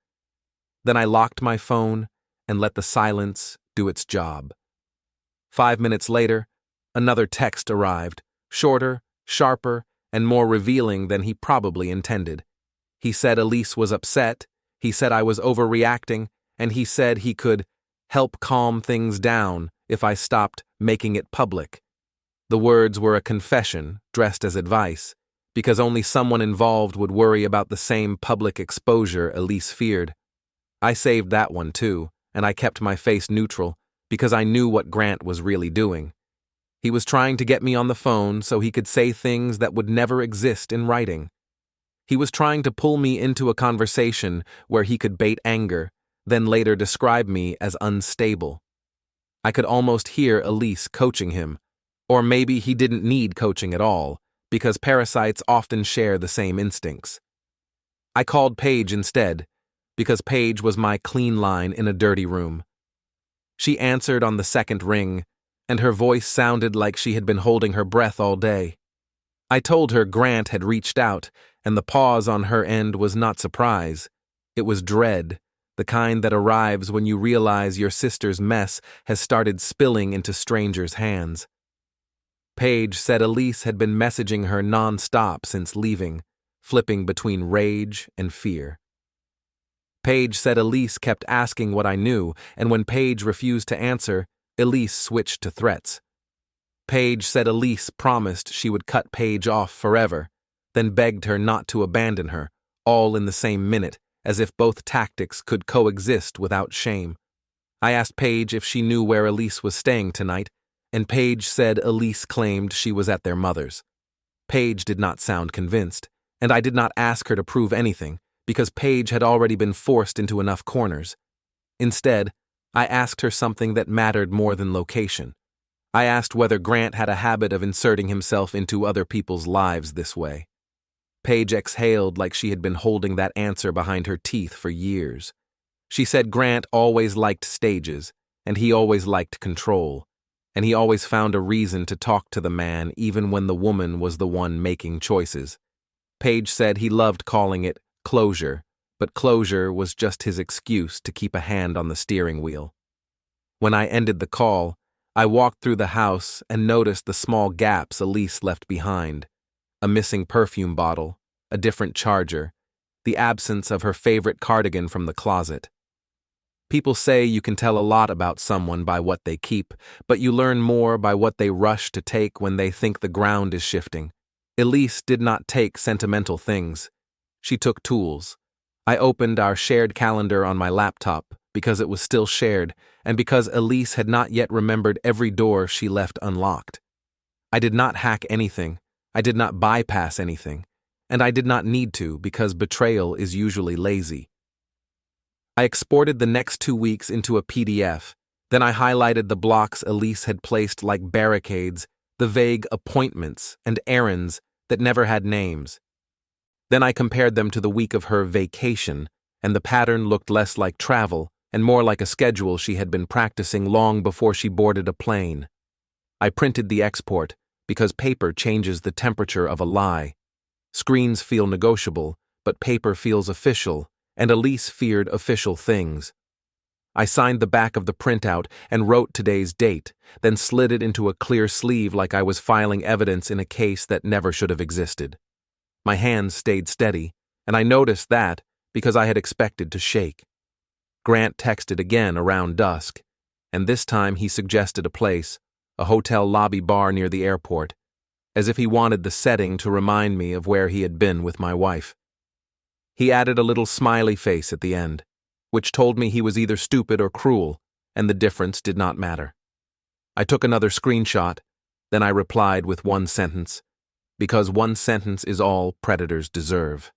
Then I locked my phone and let the silence do its job. 5 minutes later, another text arrived, shorter, sharper, and more revealing than he probably intended. He said Elise was upset, he said I was overreacting, and he said he could help calm things down if I stopped making it public. The words were a confession dressed as advice, because only someone involved would worry about the same public exposure Elise feared. I saved that one too, and I kept my face neutral, because I knew what Grant was really doing. He was trying to get me on the phone so he could say things that would never exist in writing. He was trying to pull me into a conversation where he could bait anger, then later describe me as unstable. I could almost hear Elise coaching him, or maybe he didn't need coaching at all, because parasites often share the same instincts. I called Paige instead, because Paige was my clean line in a dirty room. She answered on the second ring, and her voice sounded like she had been holding her breath all day. I told her Grant had reached out, and the pause on her end was not surprise. It was dread, the kind that arrives when you realize your sister's mess has started spilling into strangers' hands. Paige said Elise had been messaging her non-stop since leaving, flipping between rage and fear. Paige said Elise kept asking what I knew, and when Paige refused to answer, Elise switched to threats. Paige said Elise promised she would cut Paige off forever, then begged her not to abandon her, all in the same minute, as if both tactics could coexist without shame. I asked Paige if she knew where Elise was staying tonight, and Paige said Elise claimed she was at their mother's. Paige did not sound convinced, and I did not ask her to prove anything, because Paige had already been forced into enough corners. Instead, I asked her something that mattered more than location. I asked whether Grant had a habit of inserting himself into other people's lives this way. Paige exhaled like she had been holding that answer behind her teeth for years. She said Grant always liked stages, and he always liked control, and he always found a reason to talk to the man even when the woman was the one making choices. Paige said he loved calling it closure, but closure was just his excuse to keep a hand on the steering wheel. When I ended the call, I walked through the house and noticed the small gaps Elise left behind. A missing perfume bottle, a different charger, the absence of her favorite cardigan from the closet. People say you can tell a lot about someone by what they keep, but you learn more by what they rush to take when they think the ground is shifting. Elise did not take sentimental things. She took tools. I opened our shared calendar on my laptop because it was still shared and because Elise had not yet remembered every door she left unlocked. I did not hack anything. I did not bypass anything. And I did not need to because betrayal is usually lazy. I exported the next 2 weeks into a PDF. Then I highlighted the blocks Elise had placed like barricades, the vague appointments and errands that never had names. Then I compared them to the week of her vacation, and the pattern looked less like travel and more like a schedule she had been practicing long before she boarded a plane. I printed the export because paper changes the temperature of a lie. Screens feel negotiable, but paper feels official, and Elise feared official things. I signed the back of the printout and wrote today's date, then slid it into a clear sleeve like I was filing evidence in a case that never should have existed. My hands stayed steady, and I noticed that because I had expected to shake. Grant texted again around dusk, and this time he suggested a place, a hotel lobby bar near the airport, as if he wanted the setting to remind me of where he had been with my wife. He added a little smiley face at the end, which told me he was either stupid or cruel, and the difference did not matter. I took another screenshot, then I replied with one sentence, because one sentence is all predators deserve.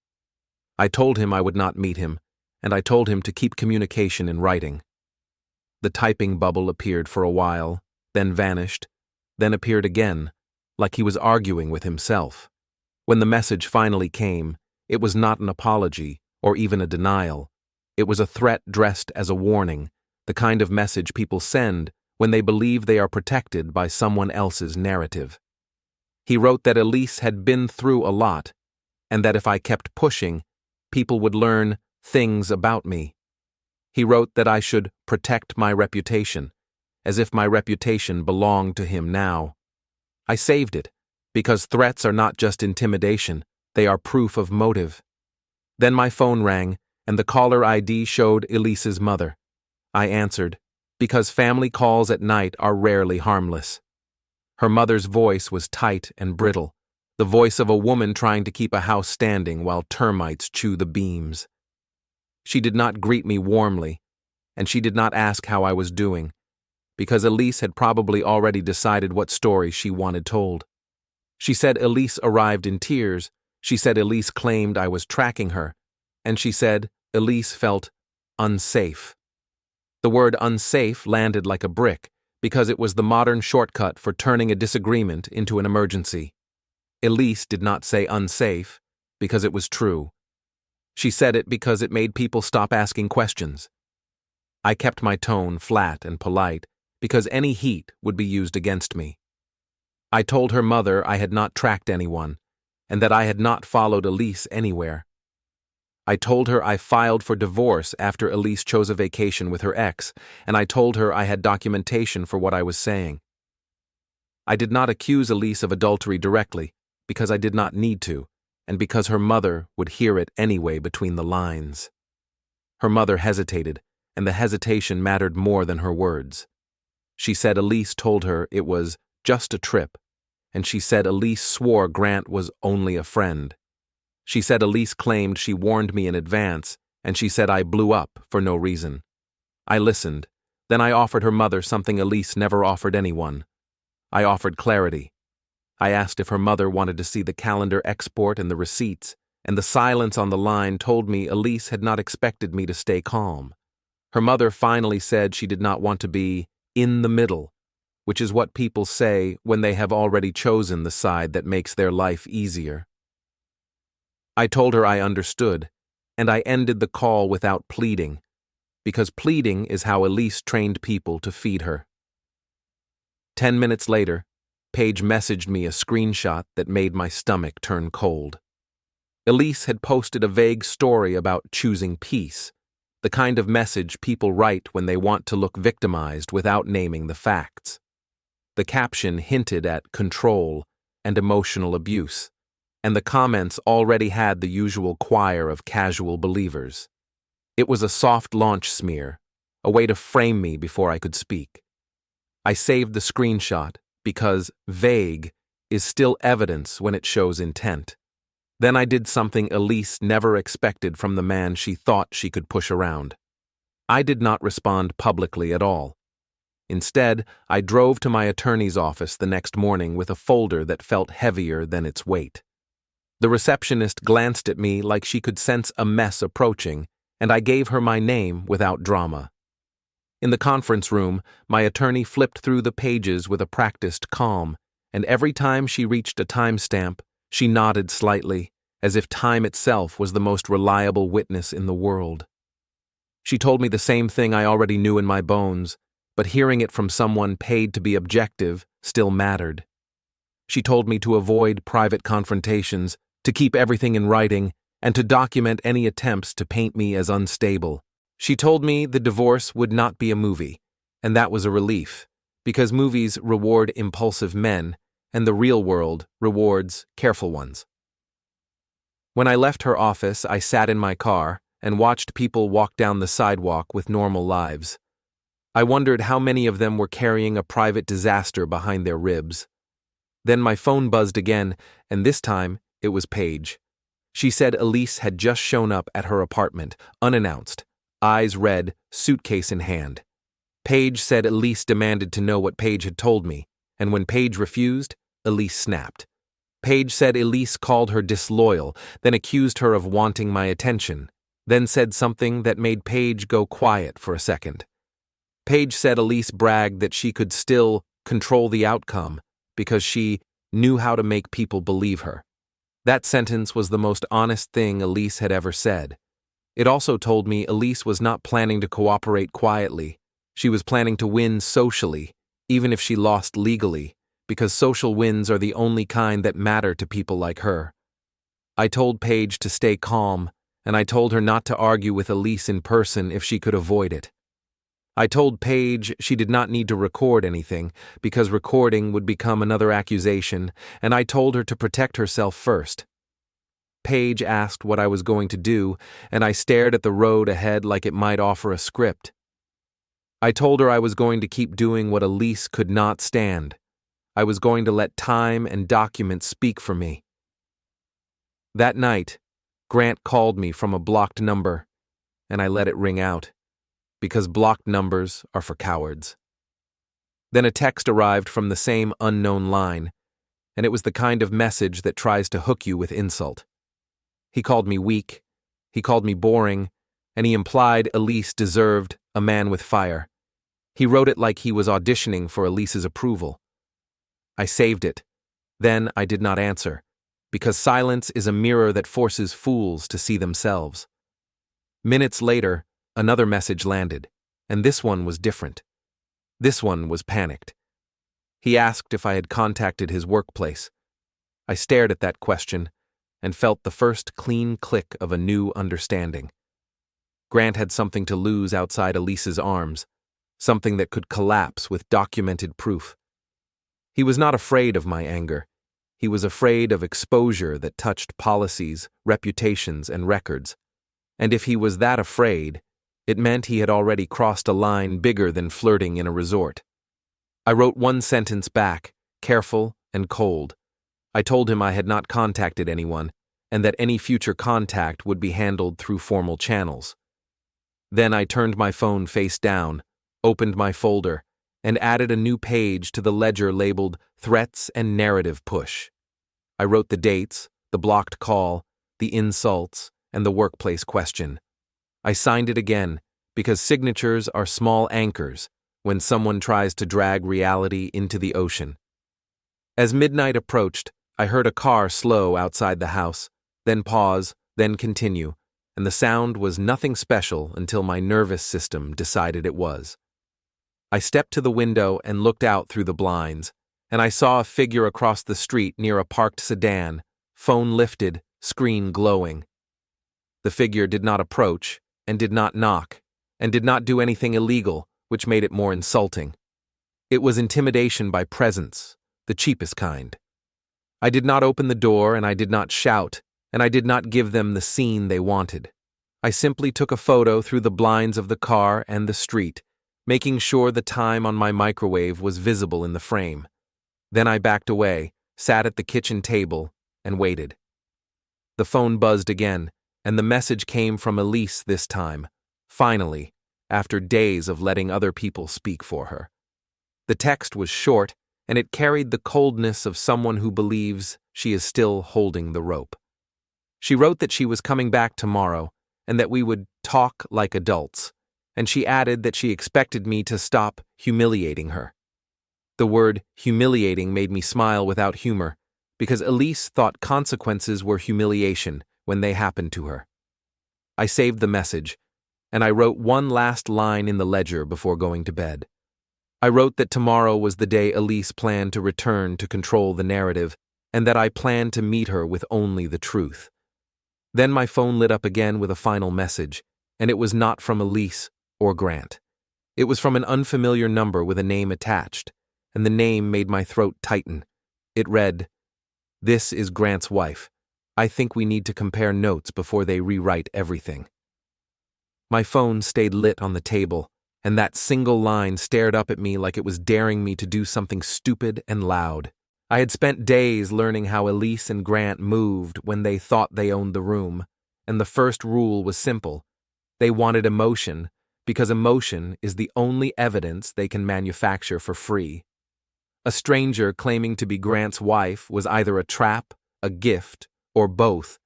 I told him I would not meet him, and I told him to keep communication in writing. The typing bubble appeared for a while, then vanished, then appeared again, like he was arguing with himself. When the message finally came, it was not an apology or even a denial. It was a threat dressed as a warning, the kind of message people send when they believe they are protected by someone else's narrative. He wrote that Elise had been through a lot, and that if I kept pushing, people would learn things about me. He wrote that I should protect my reputation, as if my reputation belonged to him now. I saved it, because threats are not just intimidation, they are proof of motive. Then my phone rang, and the caller ID showed Elise's mother. I answered, because family calls at night are rarely harmless. Her mother's voice was tight and brittle, the voice of a woman trying to keep a house standing while termites chew the beams. She did not greet me warmly, and she did not ask how I was doing, because Elise had probably already decided what story she wanted told. She said Elise arrived in tears, she said Elise claimed I was tracking her, and she said Elise felt unsafe. The word unsafe landed like a brick, because it was the modern shortcut for turning a disagreement into an emergency. Elise did not say unsafe, because it was true. She said it because it made people stop asking questions. I kept my tone flat and polite, because any heat would be used against me. I told her mother I had not tracked anyone, and that I had not followed Elise anywhere. I told her I filed for divorce after Elise chose a vacation with her ex, and I told her I had documentation for what I was saying. I did not accuse Elise of adultery directly, because I did not need to, and because her mother would hear it anyway between the lines. Her mother hesitated, and the hesitation mattered more than her words. She said Elise told her it was just a trip, and she said Elise swore Grant was only a friend. She said Elise claimed she warned me in advance, and she said I blew up for no reason. I listened. Then I offered her mother something Elise never offered anyone. I offered clarity. I asked if her mother wanted to see the calendar export and the receipts, and the silence on the line told me Elise had not expected me to stay calm. Her mother finally said she did not want to be in the middle, which is what people say when they have already chosen the side that makes their life easier. I told her I understood, and I ended the call without pleading, because pleading is how Elise trained people to feed her. 10 minutes later, Paige messaged me a screenshot that made my stomach turn cold. Elise had posted a vague story about choosing peace, the kind of message people write when they want to look victimized without naming the facts. The caption hinted at control and emotional abuse, and the comments already had the usual choir of casual believers. It was a soft launch smear, a way to frame me before I could speak. I saved the screenshot because vague is still evidence when it shows intent. Then I did something Elise never expected from the man she thought she could push around. I did not respond publicly at all. Instead, I drove to my attorney's office the next morning with a folder that felt heavier than its weight. The receptionist glanced at me like she could sense a mess approaching, and I gave her my name without drama. In the conference room, my attorney flipped through the pages with a practiced calm, and every time she reached a timestamp, she nodded slightly, as if time itself was the most reliable witness in the world. She told me the same thing I already knew in my bones, but hearing it from someone paid to be objective still mattered. She told me to avoid private confrontations, to keep everything in writing, and to document any attempts to paint me as unstable. She told me the divorce would not be a movie, and that was a relief, because movies reward impulsive men, and the real world rewards careful ones. When I left her office, I sat in my car and watched people walk down the sidewalk with normal lives. I wondered how many of them were carrying a private disaster behind their ribs. Then my phone buzzed again, and this time it was Paige. She said Elise had just shown up at her apartment, unannounced, eyes red, suitcase in hand. Paige said Elise demanded to know what Paige had told me, and when Paige refused, Elise snapped. Paige said Elise called her disloyal, then accused her of wanting my attention, then said something that made Paige go quiet for a second. Paige said Elise bragged that she could still control the outcome because she knew how to make people believe her. That sentence was the most honest thing Elise had ever said. It also told me Elise was not planning to cooperate quietly. She was planning to win socially, even if she lost legally, because social wins are the only kind that matter to people like her. I told Paige to stay calm, and I told her not to argue with Elise in person if she could avoid it. I told Paige she did not need to record anything, because recording would become another accusation, and I told her to protect herself first. Paige asked what I was going to do, and I stared at the road ahead like it might offer a script. I told her I was going to keep doing what Elise could not stand. I was going to let time and documents speak for me. That night, Grant called me from a blocked number, and I let it ring out, because blocked numbers are for cowards. Then a text arrived from the same unknown line, and it was the kind of message that tries to hook you with insult. He called me weak, he called me boring, and he implied Elise deserved a man with fire. He wrote it like he was auditioning for Elise's approval. I saved it. Then I did not answer, because silence is a mirror that forces fools to see themselves. Minutes later, another message landed, and this one was different. This one was panicked. He asked if I had contacted his workplace. I stared at that question and felt the first clean click of a new understanding. Grant had something to lose outside Elise's arms, something that could collapse with documented proof. He was not afraid of my anger. He was afraid of exposure that touched policies, reputations, and records. And if he was that afraid, it meant he had already crossed a line bigger than flirting in a resort. I wrote one sentence back, careful and cold. I told him I had not contacted anyone, and that any future contact would be handled through formal channels. Then I turned my phone face down, opened my folder, and added a new page to the ledger labeled Threats and Narrative Push. I wrote the dates, the blocked call, the insults, and the workplace question. I signed it again, because signatures are small anchors when someone tries to drag reality into the ocean. As midnight approached, I heard a car slow outside the house, then pause, then continue, and the sound was nothing special until my nervous system decided it was. I stepped to the window and looked out through the blinds, and I saw a figure across the street near a parked sedan, phone lifted, screen glowing. The figure did not approach, and did not knock, and did not do anything illegal, which made it more insulting. It was intimidation by presence, the cheapest kind. I did not open the door, and I did not shout, and I did not give them the scene they wanted. I simply took a photo through the blinds of the car and the street, making sure the time on my microwave was visible in the frame. Then I backed away, sat at the kitchen table, and waited. The phone buzzed again, and the message came from Elise this time, finally, after days of letting other people speak for her. The text was short, and it carried the coldness of someone who believes she is still holding the rope. She wrote that she was coming back tomorrow, and that we would talk like adults, and she added that she expected me to stop humiliating her. The word humiliating made me smile without humor, because Elise thought consequences were humiliation when they happened to her. I saved the message, and I wrote one last line in the ledger before going to bed. I wrote that tomorrow was the day Elise planned to return to control the narrative, and that I planned to meet her with only the truth. Then my phone lit up again with a final message, and it was not from Elise or Grant. It was from an unfamiliar number with a name attached, and the name made my throat tighten. It read, "This is Grant's wife. I think we need to compare notes before they rewrite everything." My phone stayed lit on the table, and that single line stared up at me like it was daring me to do something stupid and loud. I had spent days learning how Elise and Grant moved when they thought they owned the room, and the first rule was simple. They wanted emotion, because emotion is the only evidence they can manufacture for free. A stranger claiming to be Grant's wife was either a trap, a gift, or both,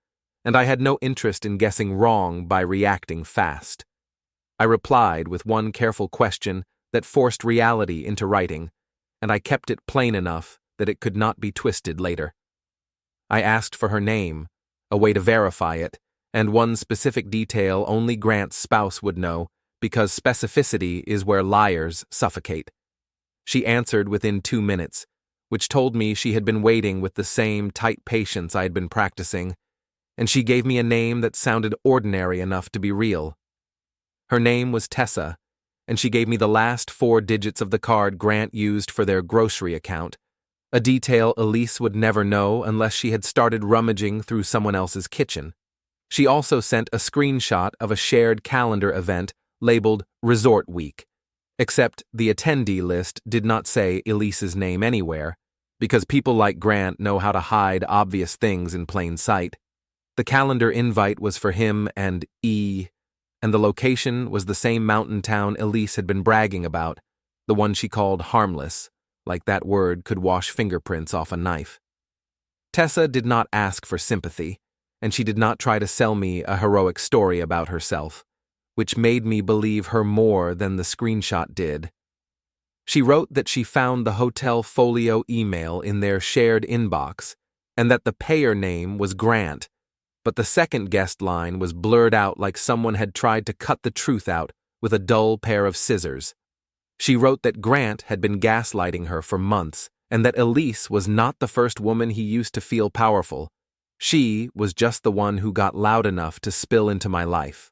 and I had no interest in guessing wrong by reacting fast. I replied with one careful question that forced reality into writing, and I kept it plain enough that it could not be twisted later. I asked for her name, a way to verify it, and one specific detail only Grant's spouse would know, because specificity is where liars suffocate. She answered within 2 minutes, which told me she had been waiting with the same tight patience I had been practicing, and she gave me a name that sounded ordinary enough to be real. Her name was Tessa, and she gave me the last 4 digits of the card Grant used for their grocery account, a detail Elise would never know unless she had started rummaging through someone else's kitchen. She also sent a screenshot of a shared calendar event labeled Resort Week, except the attendee list did not say Elise's name anywhere, because people like Grant know how to hide obvious things in plain sight. The calendar invite was for him and E, and the location was the same mountain town Elise had been bragging about, the one she called harmless, like that word could wash fingerprints off a knife. Tessa did not ask for sympathy, and she did not try to sell me a heroic story about herself, which made me believe her more than the screenshot did. She wrote that she found the hotel folio email in their shared inbox, and that the payer name was Grant, but the second guest line was blurred out like someone had tried to cut the truth out with a dull pair of scissors. She wrote that Grant had been gaslighting her for months, and that Elise was not the first woman he used to feel powerful. She was just the one who got loud enough to spill into my life.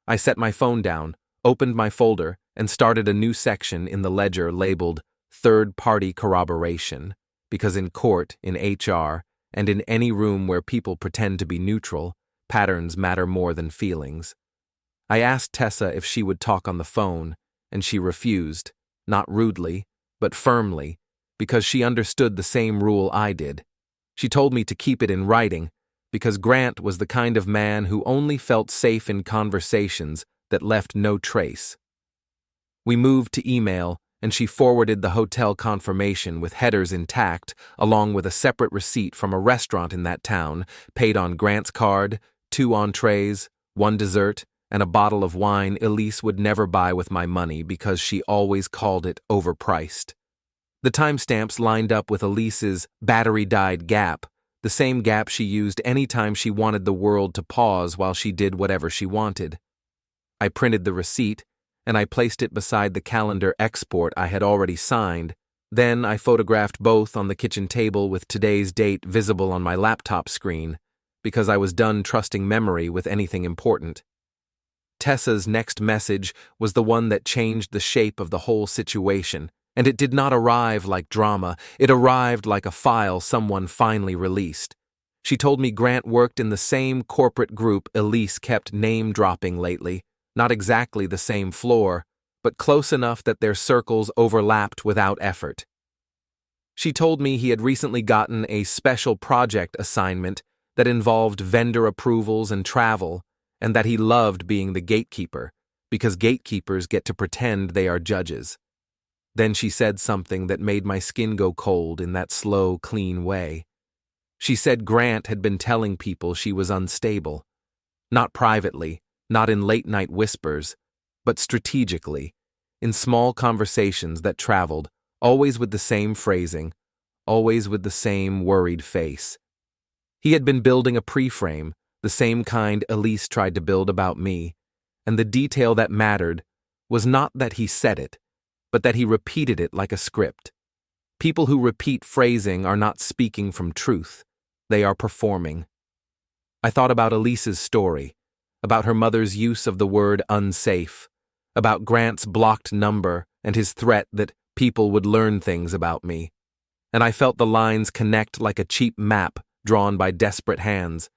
I set my phone down, opened my folder, and started a new section in the ledger labeled Third-Party Corroboration, because in court, in HR, and in any room where people pretend to be neutral, patterns matter more than feelings. I asked Tessa if she would talk on the phone, and she refused, not rudely, but firmly, because she understood the same rule I did. She told me to keep it in writing, because Grant was the kind of man who only felt safe in conversations that left no trace. We moved to email, and she forwarded the hotel confirmation with headers intact, along with a separate receipt from a restaurant in that town, paid on Grant's card, 2 entrees, 1 dessert, and a bottle of wine Elise would never buy with my money because she always called it overpriced. The timestamps lined up with Elise's battery-died gap, the same gap she used any time she wanted the world to pause while she did whatever she wanted. I printed the receipt, and I placed it beside the calendar export I had already signed. Then I photographed both on the kitchen table with today's date visible on my laptop screen, because I was done trusting memory with anything important. Tessa's next message was the one that changed the shape of the whole situation, and it did not arrive like drama, it arrived like a file someone finally released. She told me Grant worked in the same corporate group Elise kept name-dropping lately, not exactly the same floor, but close enough that their circles overlapped without effort. She told me he had recently gotten a special project assignment that involved vendor approvals and travel, and that he loved being the gatekeeper, because gatekeepers get to pretend they are judges. Then she said something that made my skin go cold in that slow, clean way. She said Grant had been telling people she was unstable. Not privately, not in late-night whispers, but strategically, in small conversations that traveled, always with the same phrasing, always with the same worried face. He had been building a pre-frame, the same kind Elise tried to build about me, and the detail that mattered was not that he said it, but that he repeated it like a script. People who repeat phrasing are not speaking from truth, they are performing. I thought about Elise's story, about her mother's use of the word unsafe, about Grant's blocked number and his threat that people would learn things about me, and I felt the lines connect like a cheap map drawn by desperate hands.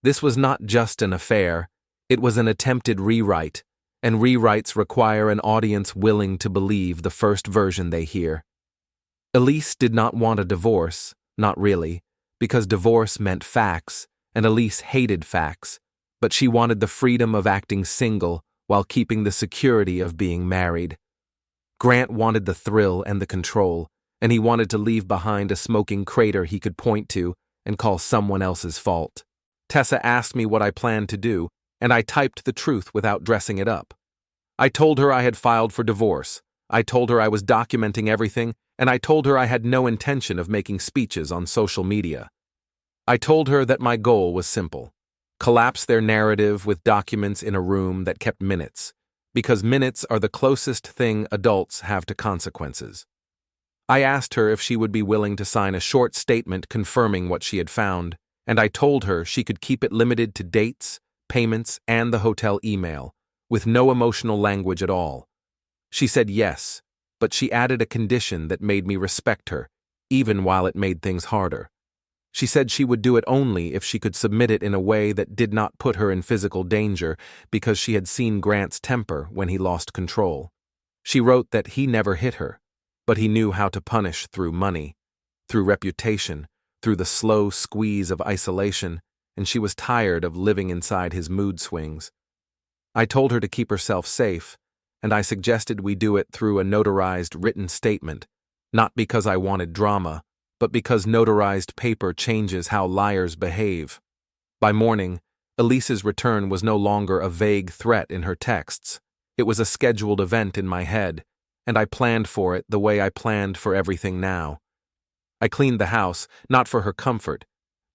This was not just an affair, it was an attempted rewrite, and rewrites require an audience willing to believe the first version they hear. Elise did not want a divorce, not really, because divorce meant facts, and Elise hated facts, but she wanted the freedom of acting single while keeping the security of being married. Grant wanted the thrill and the control, and he wanted to leave behind a smoking crater he could point to and call someone else's fault. Tessa asked me what I planned to do, and I typed the truth without dressing it up. I told her I had filed for divorce. I told her I was documenting everything, and I told her I had no intention of making speeches on social media. I told her that my goal was simple: collapse their narrative with documents in a room that kept minutes, because minutes are the closest thing adults have to consequences. I asked her if she would be willing to sign a short statement confirming what she had found, and I told her she could keep it limited to dates, payments, and the hotel email, with no emotional language at all. She said yes, but she added a condition that made me respect her, even while it made things harder. She said she would do it only if she could submit it in a way that did not put her in physical danger because she had seen Grant's temper when he lost control. She wrote that he never hit her, but he knew how to punish through money, through reputation, through the slow squeeze of isolation, and she was tired of living inside his mood swings. I told her to keep herself safe, and I suggested we do it through a notarized written statement, not because I wanted drama, but because notarized paper changes how liars behave. By morning, Elise's return was no longer a vague threat in her texts. It was a scheduled event in my head, and I planned for it the way I planned for everything now. I cleaned the house, not for her comfort,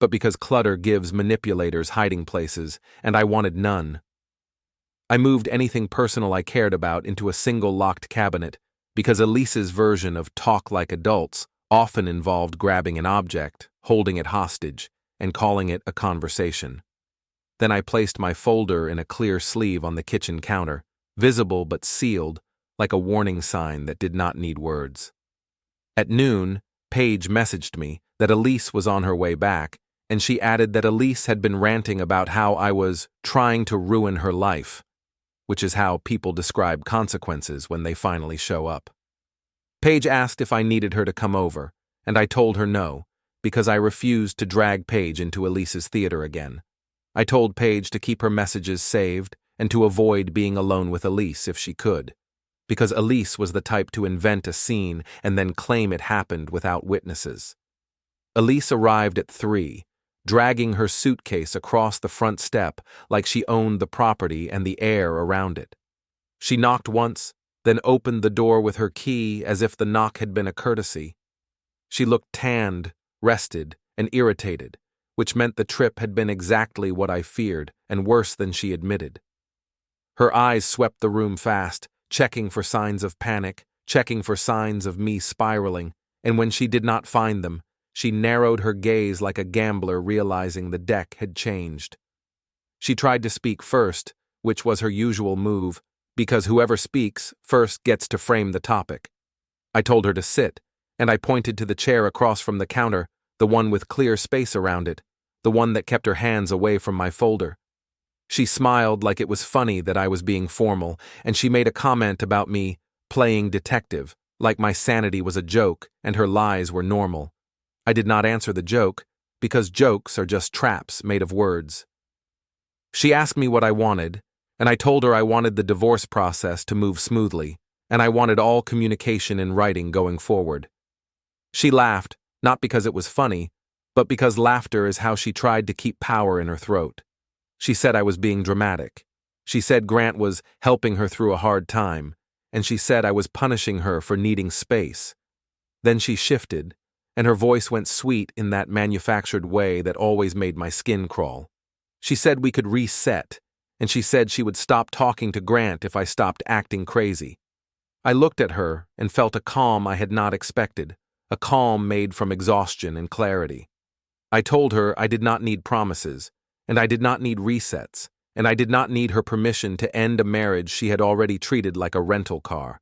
but because clutter gives manipulators hiding places, and I wanted none. I moved anything personal I cared about into a single locked cabinet, because Elise's version of talk like adults often involved grabbing an object, holding it hostage, and calling it a conversation. Then I placed my folder in a clear sleeve on the kitchen counter, visible but sealed, like a warning sign that did not need words. At noon, Paige messaged me that Elise was on her way back, and she added that Elise had been ranting about how I was trying to ruin her life, which is how people describe consequences when they finally show up. Paige asked if I needed her to come over, and I told her no, because I refused to drag Paige into Elise's theater again. I told Paige to keep her messages saved and to avoid being alone with Elise if she could, because Elise was the type to invent a scene and then claim it happened without witnesses. Elise arrived at 3, dragging her suitcase across the front step like she owned the property and the air around it. She knocked once, then opened the door with her key as if the knock had been a courtesy. She looked tanned, rested, and irritated, which meant the trip had been exactly what I feared, and worse than she admitted. Her eyes swept the room fast, checking for signs of panic, checking for signs of me spiraling, and when she did not find them, she narrowed her gaze like a gambler realizing the deck had changed. She tried to speak first, which was her usual move, because whoever speaks first gets to frame the topic. I told her to sit, and I pointed to the chair across from the counter, the one with clear space around it, the one that kept her hands away from my folder. She smiled like it was funny that I was being formal, and she made a comment about me playing detective, like my sanity was a joke and her lies were normal. I did not answer the joke, because jokes are just traps made of words. She asked me what I wanted, and I told her I wanted the divorce process to move smoothly, and I wanted all communication in writing going forward. She laughed, not because it was funny, but because laughter is how she tried to keep power in her throat. She said I was being dramatic. She said Grant was helping her through a hard time, and she said I was punishing her for needing space. Then she shifted, and her voice went sweet in that manufactured way that always made my skin crawl. She said we could reset, and she said she would stop talking to Grant if I stopped acting crazy. I looked at her and felt a calm I had not expected, a calm made from exhaustion and clarity. I told her I did not need promises, and I did not need resets, and I did not need her permission to end a marriage she had already treated like a rental car.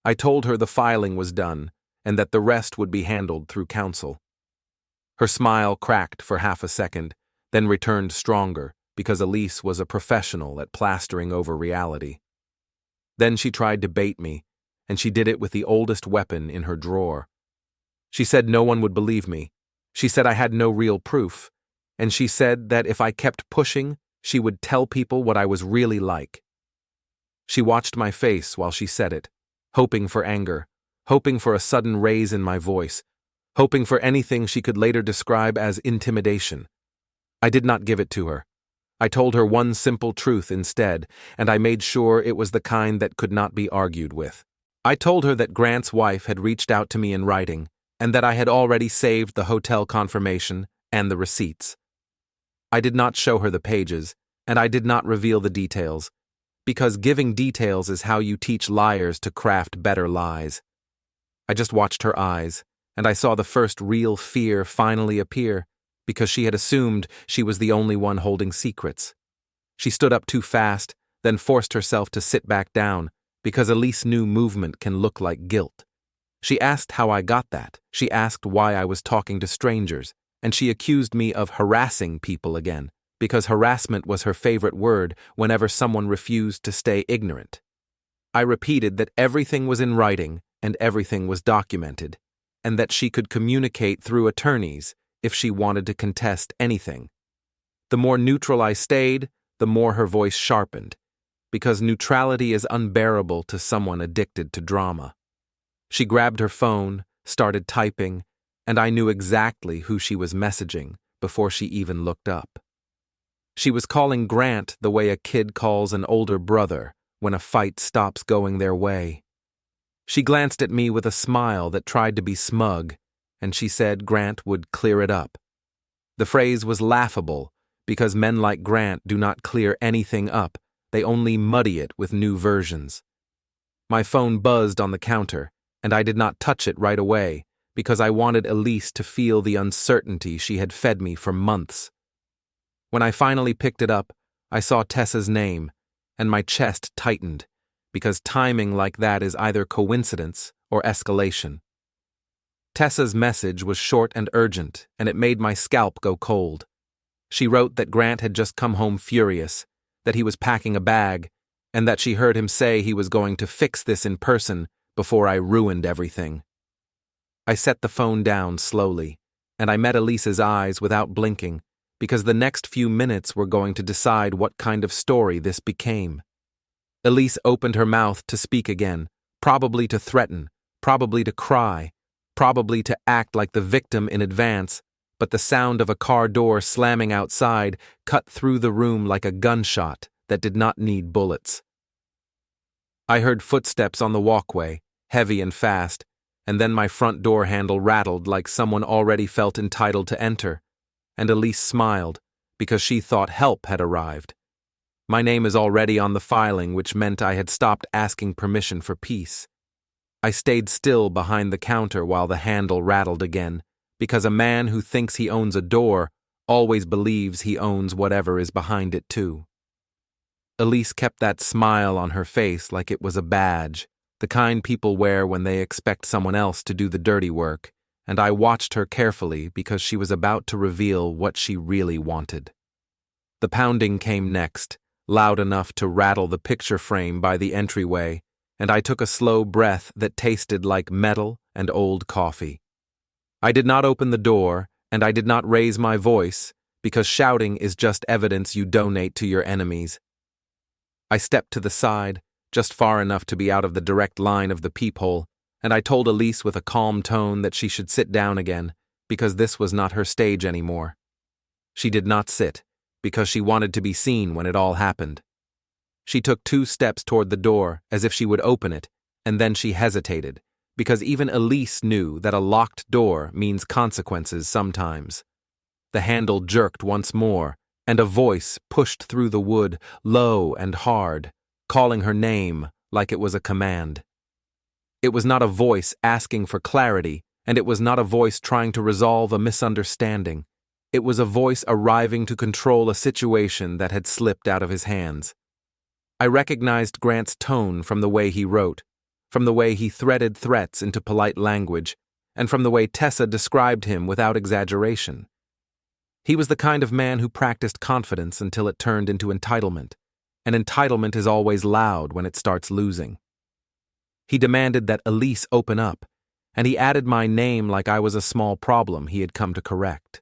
I told her the filing was done, and that the rest would be handled through counsel. Her smile cracked for half a second, then returned stronger, because Elise was a professional at plastering over reality. Then she tried to bait me, and she did it with the oldest weapon in her drawer. She said no one would believe me. She said I had no real proof, and she said that if I kept pushing, she would tell people what I was really like. She watched my face while she said it, hoping for anger, hoping for a sudden raise in my voice, hoping for anything she could later describe as intimidation. I did not give it to her. I told her one simple truth instead, and I made sure it was the kind that could not be argued with. I told her that Grant's wife had reached out to me in writing, and that I had already saved the hotel confirmation and the receipts. I did not show her the pages, and I did not reveal the details, because giving details is how you teach liars to craft better lies. I just watched her eyes, and I saw the first real fear finally appear, because she had assumed she was the only one holding secrets. She stood up too fast, then forced herself to sit back down, because Elise knew movement can look like guilt. She asked how I got that. She asked why I was talking to strangers, and she accused me of harassing people again, because harassment was her favorite word whenever someone refused to stay ignorant. I repeated that everything was in writing and everything was documented, and that she could communicate through attorneys if she wanted to contest anything. The more neutral I stayed, the more her voice sharpened, because neutrality is unbearable to someone addicted to drama. She grabbed her phone, started typing, and I knew exactly who she was messaging before she even looked up. She was calling Grant the way a kid calls an older brother when a fight stops going their way. She glanced at me with a smile that tried to be smug, and she said Grant would clear it up. The phrase was laughable because men like Grant do not clear anything up, they only muddy it with new versions. My phone buzzed on the counter, and I did not touch it right away because I wanted Elise to feel the uncertainty she had fed me for months. When I finally picked it up, I saw Tessa's name, and my chest tightened, because timing like that is either coincidence or escalation. Tessa's message was short and urgent, and it made my scalp go cold. She wrote that Grant had just come home furious, that he was packing a bag, and that she heard him say he was going to fix this in person before I ruined everything. I set the phone down slowly, and I met Elise's eyes without blinking, because the next few minutes were going to decide what kind of story this became. Elise opened her mouth to speak again, probably to threaten, probably to cry, probably to act like the victim in advance, but the sound of a car door slamming outside cut through the room like a gunshot that did not need bullets. I heard footsteps on the walkway, heavy and fast, and then my front door handle rattled like someone already felt entitled to enter, and Elise smiled because she thought help had arrived. My name is already on the filing, which meant I had stopped asking permission for peace. I stayed still behind the counter while the handle rattled again, because a man who thinks he owns a door always believes he owns whatever is behind it too. Elise kept that smile on her face like it was a badge, the kind people wear when they expect someone else to do the dirty work, and I watched her carefully because she was about to reveal what she really wanted. The pounding came next, loud enough to rattle the picture frame by the entryway, and I took a slow breath that tasted like metal and old coffee. I did not open the door, and I did not raise my voice, because shouting is just evidence you donate to your enemies. I stepped to the side, just far enough to be out of the direct line of the peephole, and I told Elise with a calm tone that she should sit down again, because this was not her stage anymore. She did not sit, because she wanted to be seen when it all happened. She took 2 steps toward the door, as if she would open it, and then she hesitated, because even Elise knew that a locked door means consequences sometimes. The handle jerked once more, and a voice pushed through the wood, low and hard, calling her name like it was a command. It was not a voice asking for clarity, and it was not a voice trying to resolve a misunderstanding. It was a voice arriving to control a situation that had slipped out of his hands. I recognized Grant's tone from the way he wrote, from the way he threaded threats into polite language, and from the way Tessa described him without exaggeration. He was the kind of man who practiced confidence until it turned into entitlement, and entitlement is always loud when it starts losing. He demanded that Elise open up, and he added my name like I was a small problem he had come to correct.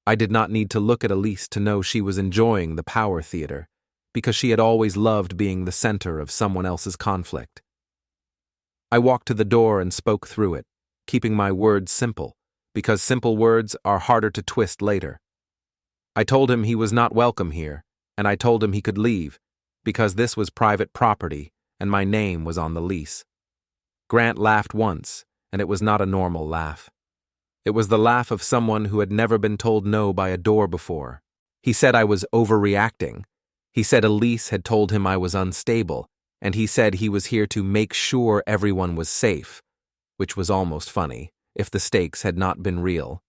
I did not need to look at Elise to know she was enjoying the power theater, because she had always loved being the center of someone else's conflict. I walked to the door and spoke through it, keeping my words simple, because simple words are harder to twist later. I told him he was not welcome here, and I told him he could leave, because this was private property and my name was on the lease. Grant laughed once, and it was not a normal laugh. It was the laugh of someone who had never been told no by a door before. He said I was overreacting. He said Elise had told him I was unstable, and he said he was here to make sure everyone was safe, which was almost funny, if the stakes had not been real.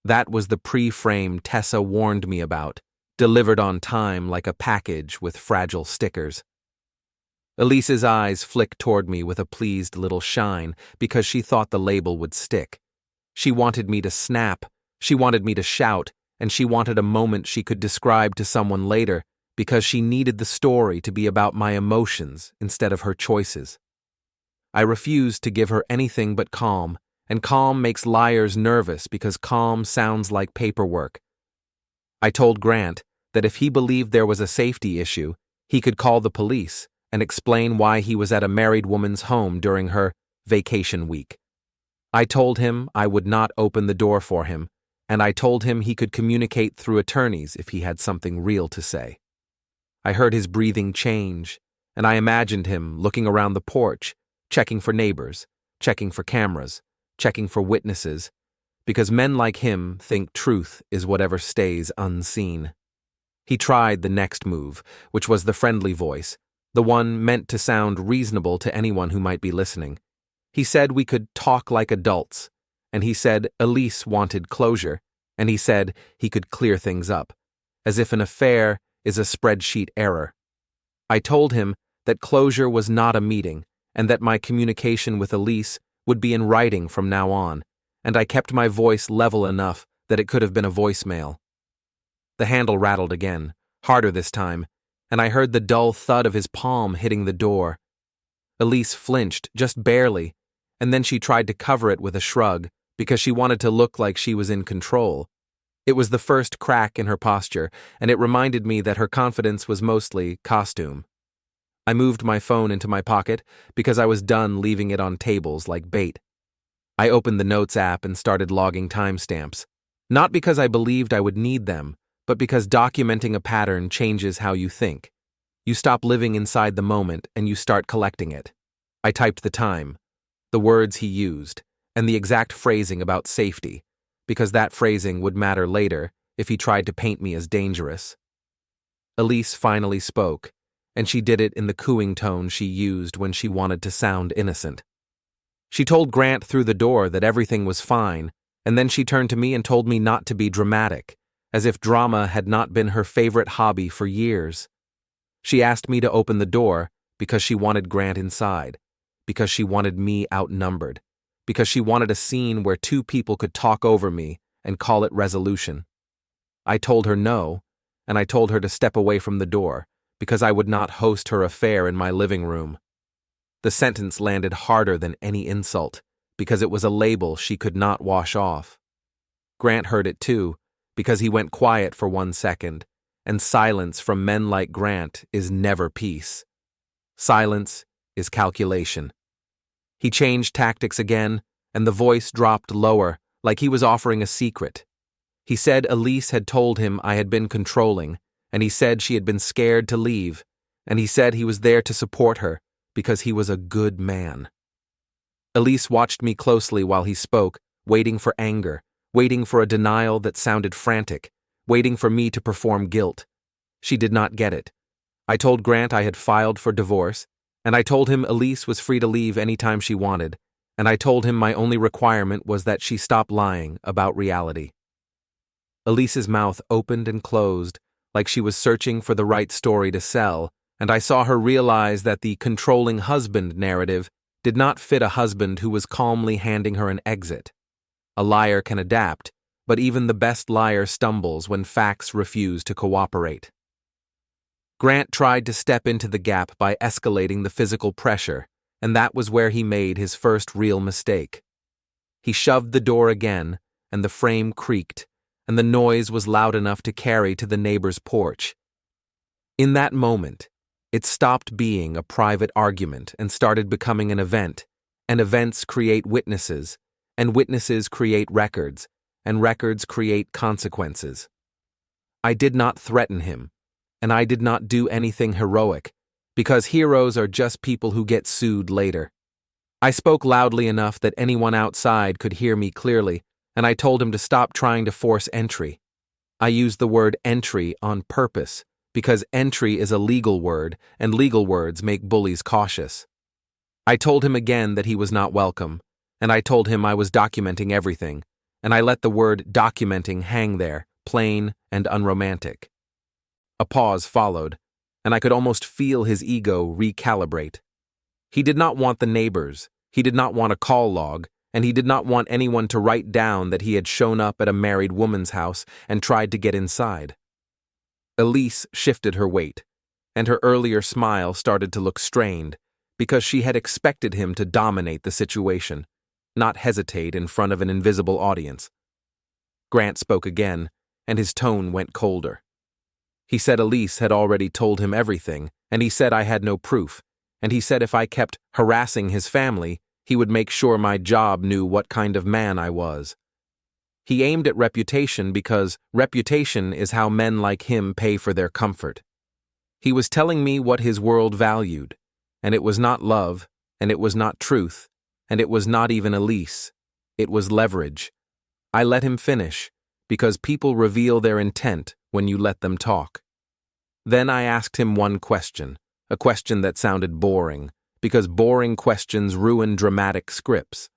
That was the pre-frame Tessa warned me about, delivered on time like a package with fragile stickers. Elise's eyes flicked toward me with a pleased little shine because she thought the label would stick. She wanted me to snap, she wanted me to shout, and she wanted a moment she could describe to someone later because she needed the story to be about my emotions instead of her choices. I refused to give her anything but calm, and calm makes liars nervous because calm sounds like paperwork. I told Grant that if he believed there was a safety issue, he could call the police and explain why he was at a married woman's home during her vacation week. I told him I would not open the door for him, and I told him he could communicate through attorneys if he had something real to say. I heard his breathing change, and I imagined him looking around the porch, checking for neighbors, checking for cameras, checking for witnesses, because men like him think truth is whatever stays unseen. He tried the next move, which was the friendly voice, the one meant to sound reasonable to anyone who might be listening. He said we could talk like adults, and he said Elise wanted closure, and he said he could clear things up, as if an affair is a spreadsheet error. I told him that closure was not a meeting, and that my communication with Elise would be in writing from now on, and I kept my voice level enough that it could have been a voicemail. The handle rattled again, harder this time, and I heard the dull thud of his palm hitting the door. Elise flinched, just barely, and then she tried to cover it with a shrug because she wanted to look like she was in control. It was the first crack in her posture, and it reminded me that her confidence was mostly costume. I moved my phone into my pocket because I was done leaving it on tables like bait. I opened the Notes app and started logging timestamps, not because I believed I would need them, but because documenting a pattern changes how you think. You stop living inside the moment and you start collecting it. I typed the time, the words he used, and the exact phrasing about safety, because that phrasing would matter later if he tried to paint me as dangerous. Elise finally spoke, and she did it in the cooing tone she used when she wanted to sound innocent. She told Grant through the door that everything was fine, and then she turned to me and told me not to be dramatic, as if drama had not been her favorite hobby for years. She asked me to open the door because she wanted Grant inside, because she wanted me outnumbered, because she wanted a scene where two people could talk over me and call it resolution. I told her no, and I told her to step away from the door, because I would not host her affair in my living room. The sentence landed harder than any insult, because it was a label she could not wash off. Grant heard it too, because he went quiet for 1 second, and silence from men like Grant is never peace. Silence is calculation. He changed tactics again, and the voice dropped lower, like he was offering a secret. He said Elise had told him I had been controlling, and he said she had been scared to leave, and he said he was there to support her because he was a good man. Elise watched me closely while he spoke, waiting for anger, waiting for a denial that sounded frantic, waiting for me to perform guilt. She did not get it. I told Grant I had filed for divorce, and I told him Elise was free to leave any time she wanted, and I told him my only requirement was that she stop lying about reality. Elise's mouth opened and closed, like she was searching for the right story to sell, and I saw her realize that the controlling husband narrative did not fit a husband who was calmly handing her an exit. A liar can adapt, but even the best liar stumbles when facts refuse to cooperate. Grant tried to step into the gap by escalating the physical pressure, and that was where he made his first real mistake. He shoved the door again, and the frame creaked, and the noise was loud enough to carry to the neighbor's porch. In that moment, it stopped being a private argument and started becoming an event, and events create witnesses, and witnesses create records, and records create consequences. I did not threaten him, and I did not do anything heroic, because heroes are just people who get sued later. I spoke loudly enough that anyone outside could hear me clearly, and I told him to stop trying to force entry. I used the word entry on purpose, because entry is a legal word, and legal words make bullies cautious. I told him again that he was not welcome, and I told him I was documenting everything, and I let the word documenting hang there, plain and unromantic. A pause followed, and I could almost feel his ego recalibrate. He did not want the neighbors, he did not want a call log, and he did not want anyone to write down that he had shown up at a married woman's house and tried to get inside. Elise shifted her weight, and her earlier smile started to look strained, because she had expected him to dominate the situation, not hesitate in front of an invisible audience. Grant spoke again, and his tone went colder. He said Elise had already told him everything, and he said I had no proof, and he said if I kept harassing his family, he would make sure my job knew what kind of man I was. He aimed at reputation because reputation is how men like him pay for their comfort. He was telling me what his world valued, and it was not love, and it was not truth, and it was not even Elise. It was leverage. I let him finish, because people reveal their intent when you let them talk. Then I asked him one question, a question that sounded boring, because boring questions ruin dramatic scripts.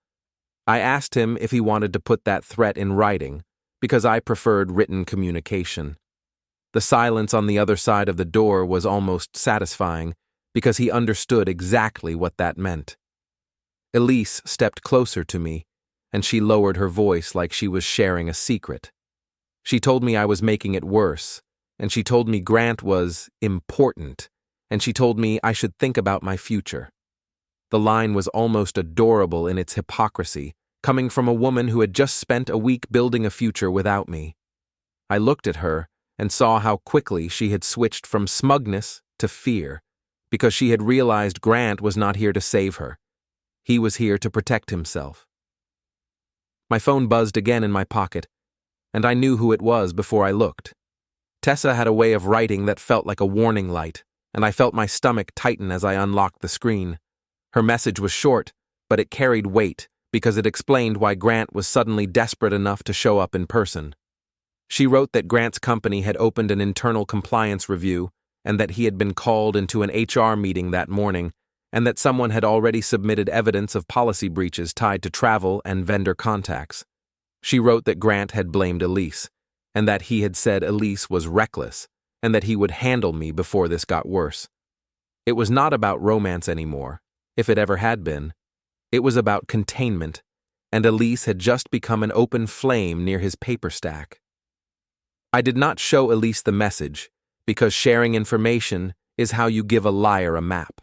I asked him if he wanted to put that threat in writing, because I preferred written communication. The silence on the other side of the door was almost satisfying, because he understood exactly what that meant. Elise stepped closer to me, and she lowered her voice like she was sharing a secret. She told me I was making it worse, and she told me Grant was important, and she told me I should think about my future. The line was almost adorable in its hypocrisy, coming from a woman who had just spent a week building a future without me. I looked at her and saw how quickly she had switched from smugness to fear, because she had realized Grant was not here to save her. He was here to protect himself. My phone buzzed again in my pocket, and I knew who it was before I looked. Tessa had a way of writing that felt like a warning light, and I felt my stomach tighten as I unlocked the screen. Her message was short, but it carried weight because it explained why Grant was suddenly desperate enough to show up in person. She wrote that Grant's company had opened an internal compliance review and that he had been called into an HR meeting that morning, and that someone had already submitted evidence of policy breaches tied to travel and vendor contacts. She wrote that Grant had blamed Elise, and that he had said Elise was reckless, and that he would handle me before this got worse. It was not about romance anymore, if it ever had been. It was about containment, and Elise had just become an open flame near his paper stack. I did not show Elise the message, because sharing information is how you give a liar a map.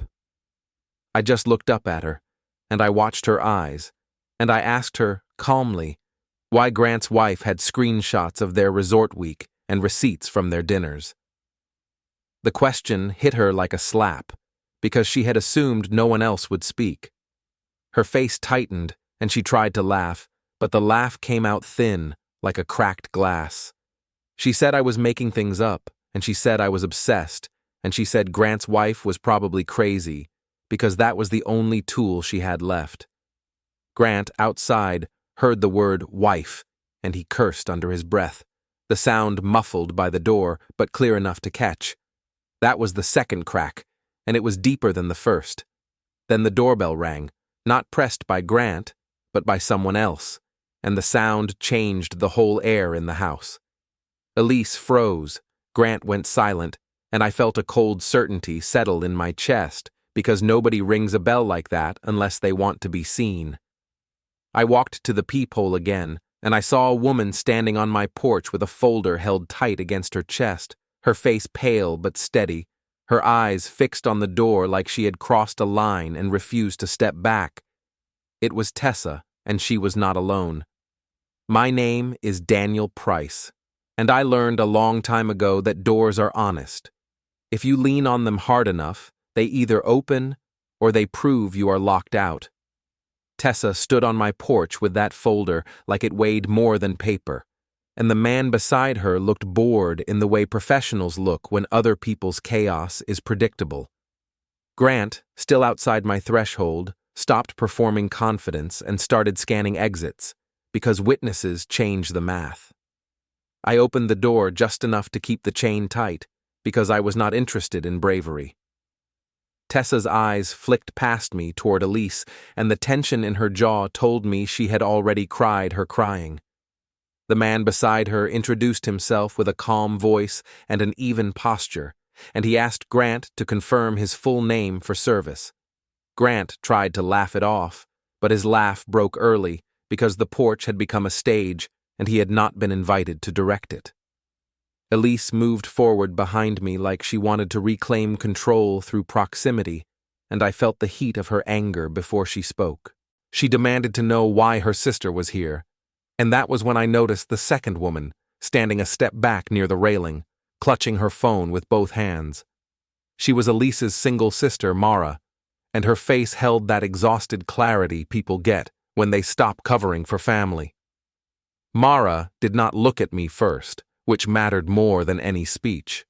I just looked up at her, and I watched her eyes, and I asked her, calmly, why Grant's wife had screenshots of their resort week and receipts from their dinners. The question hit her like a slap, because she had assumed no one else would speak. Her face tightened, and she tried to laugh, but the laugh came out thin, like a cracked glass. She said I was making things up, and she said I was obsessed, and she said Grant's wife was probably crazy, because that was the only tool she had left. Grant, outside, heard the word wife, and he cursed under his breath, the sound muffled by the door, but clear enough to catch. That was the second crack, and it was deeper than the first. Then the doorbell rang, not pressed by Grant, but by someone else, and the sound changed the whole air in the house. Elise froze, Grant went silent, and I felt a cold certainty settle in my chest, because nobody rings a bell like that unless they want to be seen. I walked to the peephole again, and I saw a woman standing on my porch with a folder held tight against her chest, her face pale but steady, her eyes fixed on the door like she had crossed a line and refused to step back. It was Tessa, and she was not alone. My name is Daniel Price, and I learned a long time ago that doors are honest. If you lean on them hard enough, they either open or they prove you are locked out. Tessa stood on my porch with that folder like it weighed more than paper, and the man beside her looked bored in the way professionals look when other people's chaos is predictable. Grant, still outside my threshold, stopped performing confidence and started scanning exits, because witnesses change the math. I opened the door just enough to keep the chain tight, because I was not interested in bravery. Tessa's eyes flicked past me toward Elise, and the tension in her jaw told me she had already cried her crying. The man beside her introduced himself with a calm voice and an even posture, and he asked Grant to confirm his full name for service. Grant tried to laugh it off, but his laugh broke early because the porch had become a stage and he had not been invited to direct it. Elise moved forward behind me like she wanted to reclaim control through proximity, and I felt the heat of her anger before she spoke. She demanded to know why her sister was here, and that was when I noticed the second woman, standing a step back near the railing, clutching her phone with both hands. She was Elise's single sister, Mara, and her face held that exhausted clarity people get when they stop covering for family. Mara did not look at me first, which mattered more than any speech.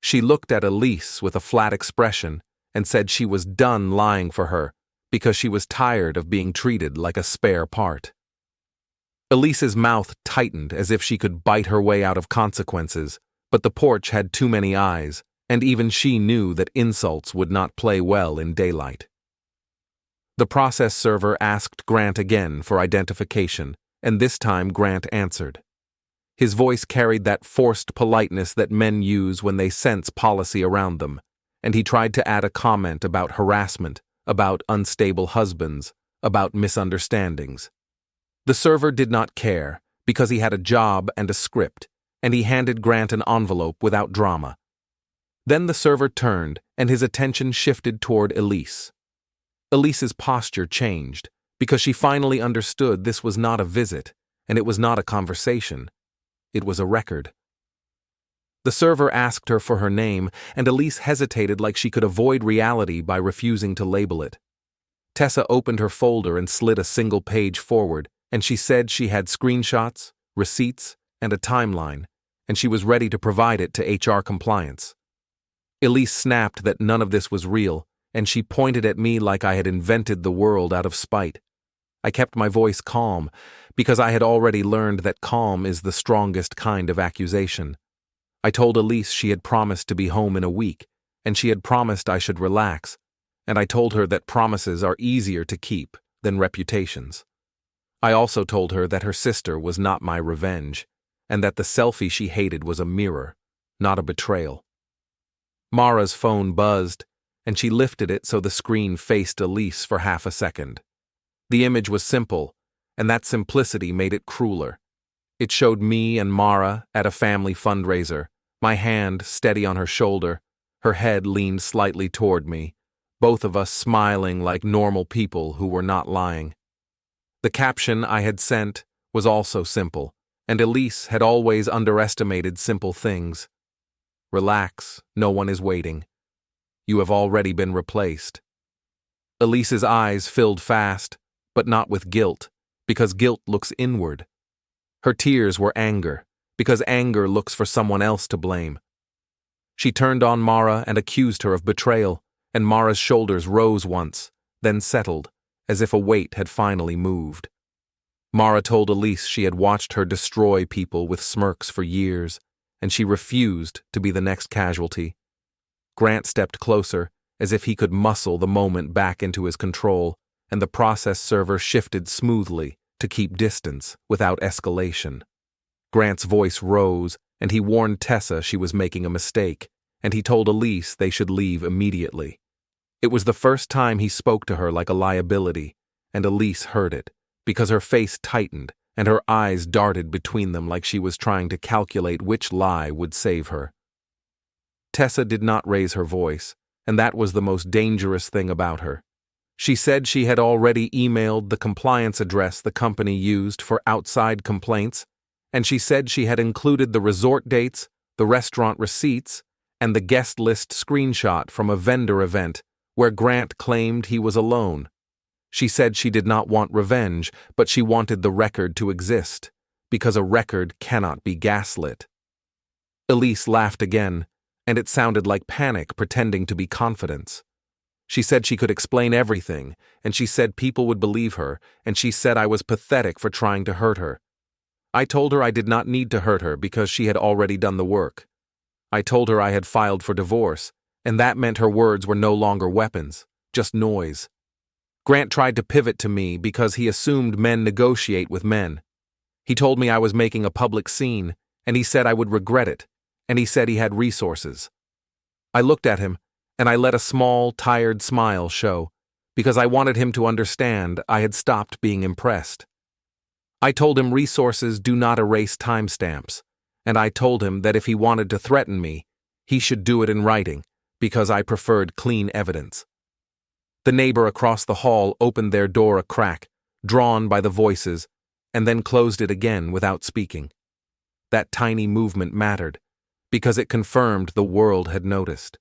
She looked at Elise with a flat expression and said she was done lying for her because she was tired of being treated like a spare part. Elise's mouth tightened as if she could bite her way out of consequences, but the porch had too many eyes, and even she knew that insults would not play well in daylight. The process server asked Grant again for identification, and this time Grant answered. His voice carried that forced politeness that men use when they sense policy around them, and he tried to add a comment about harassment, about unstable husbands, about misunderstandings. The server did not care, because he had a job and a script, and he handed Grant an envelope without drama. Then the server turned, and his attention shifted toward Elise. Elise's posture changed, because she finally understood this was not a visit, and it was not a conversation. It was a record. The server asked her for her name, and Elise hesitated like she could avoid reality by refusing to label it. Tessa opened her folder and slid a single page forward, and she said she had screenshots, receipts, and a timeline, and she was ready to provide it to HR compliance. Elise snapped that none of this was real, and she pointed at me like I had invented the world out of spite. I kept my voice calm, because I had already learned that calm is the strongest kind of accusation. I told Elise she had promised to be home in a week, and she had promised I should relax, and I told her that promises are easier to keep than reputations. I also told her that her sister was not my revenge, and that the selfie she hated was a mirror, not a betrayal. Mara's phone buzzed, and she lifted it so the screen faced Elise for half a second. The image was simple, and that simplicity made it crueler. It showed me and Mara at a family fundraiser, my hand steady on her shoulder, her head leaned slightly toward me, both of us smiling like normal people who were not lying. The caption I had sent was also simple, and Elise had always underestimated simple things. Relax, no one is waiting. You have already been replaced. Elise's eyes filled fast, but not with guilt, because guilt looks inward. Her tears were anger, because anger looks for someone else to blame. She turned on Mara and accused her of betrayal, and Mara's shoulders rose once, then settled, as if a weight had finally moved. Mara told Elise she had watched her destroy people with smirks for years, and she refused to be the next casualty. Grant stepped closer, as if he could muscle the moment back into his control, and the process server shifted smoothly to keep distance without escalation. Grant's voice rose, and he warned Tessa she was making a mistake, and he told Elise they should leave immediately. It was the first time he spoke to her like a liability, and Elise heard it, because her face tightened and her eyes darted between them like she was trying to calculate which lie would save her. Tessa did not raise her voice, and that was the most dangerous thing about her. She said she had already emailed the compliance address the company used for outside complaints, and she said she had included the resort dates, the restaurant receipts, and the guest list screenshot from a vendor event where Grant claimed he was alone. She said she did not want revenge, but she wanted the record to exist, because a record cannot be gaslit. Elise laughed again, and it sounded like panic pretending to be confidence. She said she could explain everything, and she said people would believe her, and she said I was pathetic for trying to hurt her. I told her I did not need to hurt her because she had already done the work. I told her I had filed for divorce, and that meant her words were no longer weapons, just noise. Grant tried to pivot to me because he assumed men negotiate with men. He told me I was making a public scene, and he said I would regret it, and he said he had resources. I looked at him, and I let a small, tired smile show, because I wanted him to understand I had stopped being impressed. I told him resources do not erase timestamps, and I told him that if he wanted to threaten me, he should do it in writing, because I preferred clean evidence. The neighbor across the hall opened their door a crack, drawn by the voices, and then closed it again without speaking. That tiny movement mattered, because it confirmed the world had noticed.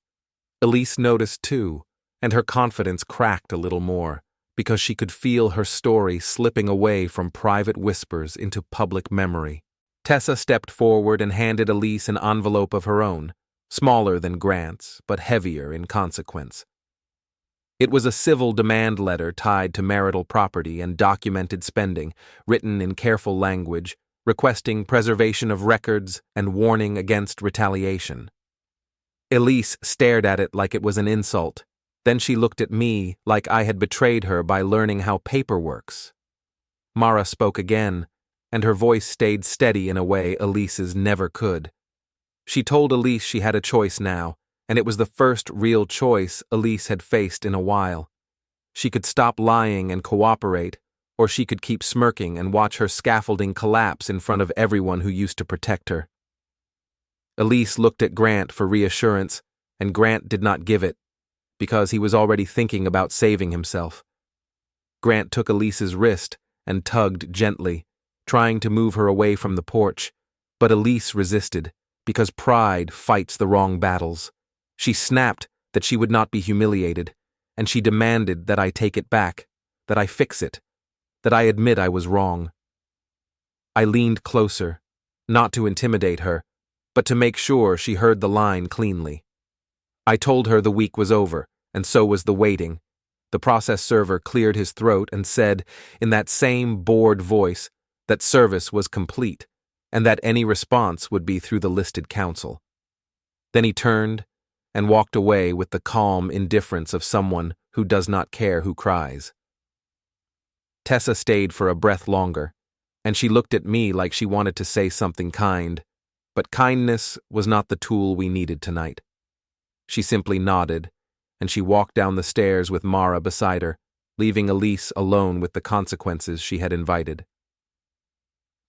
Elise noticed too, and her confidence cracked a little more, because she could feel her story slipping away from private whispers into public memory. Tessa stepped forward and handed Elise an envelope of her own, smaller than Grant's, but heavier in consequence. It was a civil demand letter tied to marital property and documented spending, written in careful language, requesting preservation of records and warning against retaliation. Elise stared at it like it was an insult. Then she looked at me like I had betrayed her by learning how paper works. Mara spoke again, and her voice stayed steady in a way Elise's never could. She told Elise she had a choice now, and it was the first real choice Elise had faced in a while. She could stop lying and cooperate, or she could keep smirking and watch her scaffolding collapse in front of everyone who used to protect her. Elise looked at Grant for reassurance, and Grant did not give it, because he was already thinking about saving himself. Grant took Elise's wrist and tugged gently, trying to move her away from the porch, but Elise resisted, because pride fights the wrong battles. She snapped that she would not be humiliated, and she demanded that I take it back, that I fix it, that I admit I was wrong. I leaned closer, not to intimidate her, but to make sure she heard the line cleanly. I told her the week was over, and so was the waiting. The process server cleared his throat and said, in that same bored voice, that service was complete, and that any response would be through the listed counsel. Then he turned and walked away with the calm indifference of someone who does not care who cries. Tessa stayed for a breath longer, and she looked at me like she wanted to say something kind, but kindness was not the tool we needed tonight. She simply nodded, and she walked down the stairs with Mara beside her, leaving Elise alone with the consequences she had invited.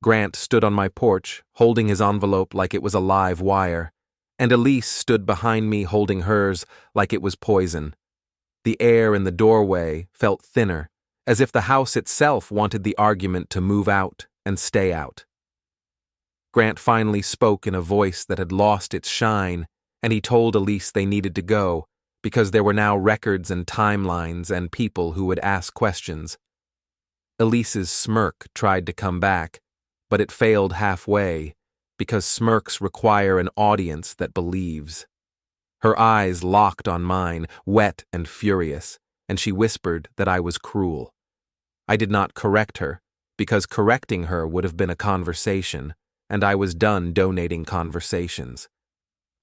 Grant stood on my porch, holding his envelope like it was a live wire, and Elise stood behind me holding hers like it was poison. The air in the doorway felt thinner, as if the house itself wanted the argument to move out and stay out. Grant finally spoke in a voice that had lost its shine, and he told Elise they needed to go, because there were now records and timelines and people who would ask questions. Elise's smirk tried to come back, but it failed halfway, because smirks require an audience that believes. Her eyes locked on mine, wet and furious, and she whispered that I was cruel. I did not correct her, because correcting her would have been a conversation, and I was done donating conversations.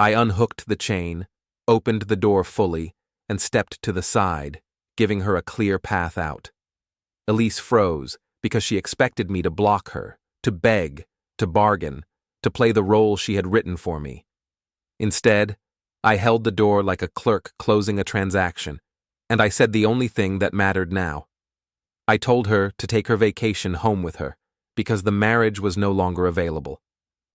I unhooked the chain, opened the door fully, and stepped to the side, giving her a clear path out. Elise froze, because she expected me to block her, to beg, to bargain, to play the role she had written for me. Instead, I held the door like a clerk closing a transaction, and I said the only thing that mattered now. I told her to take her vacation home with her, because the marriage was no longer available.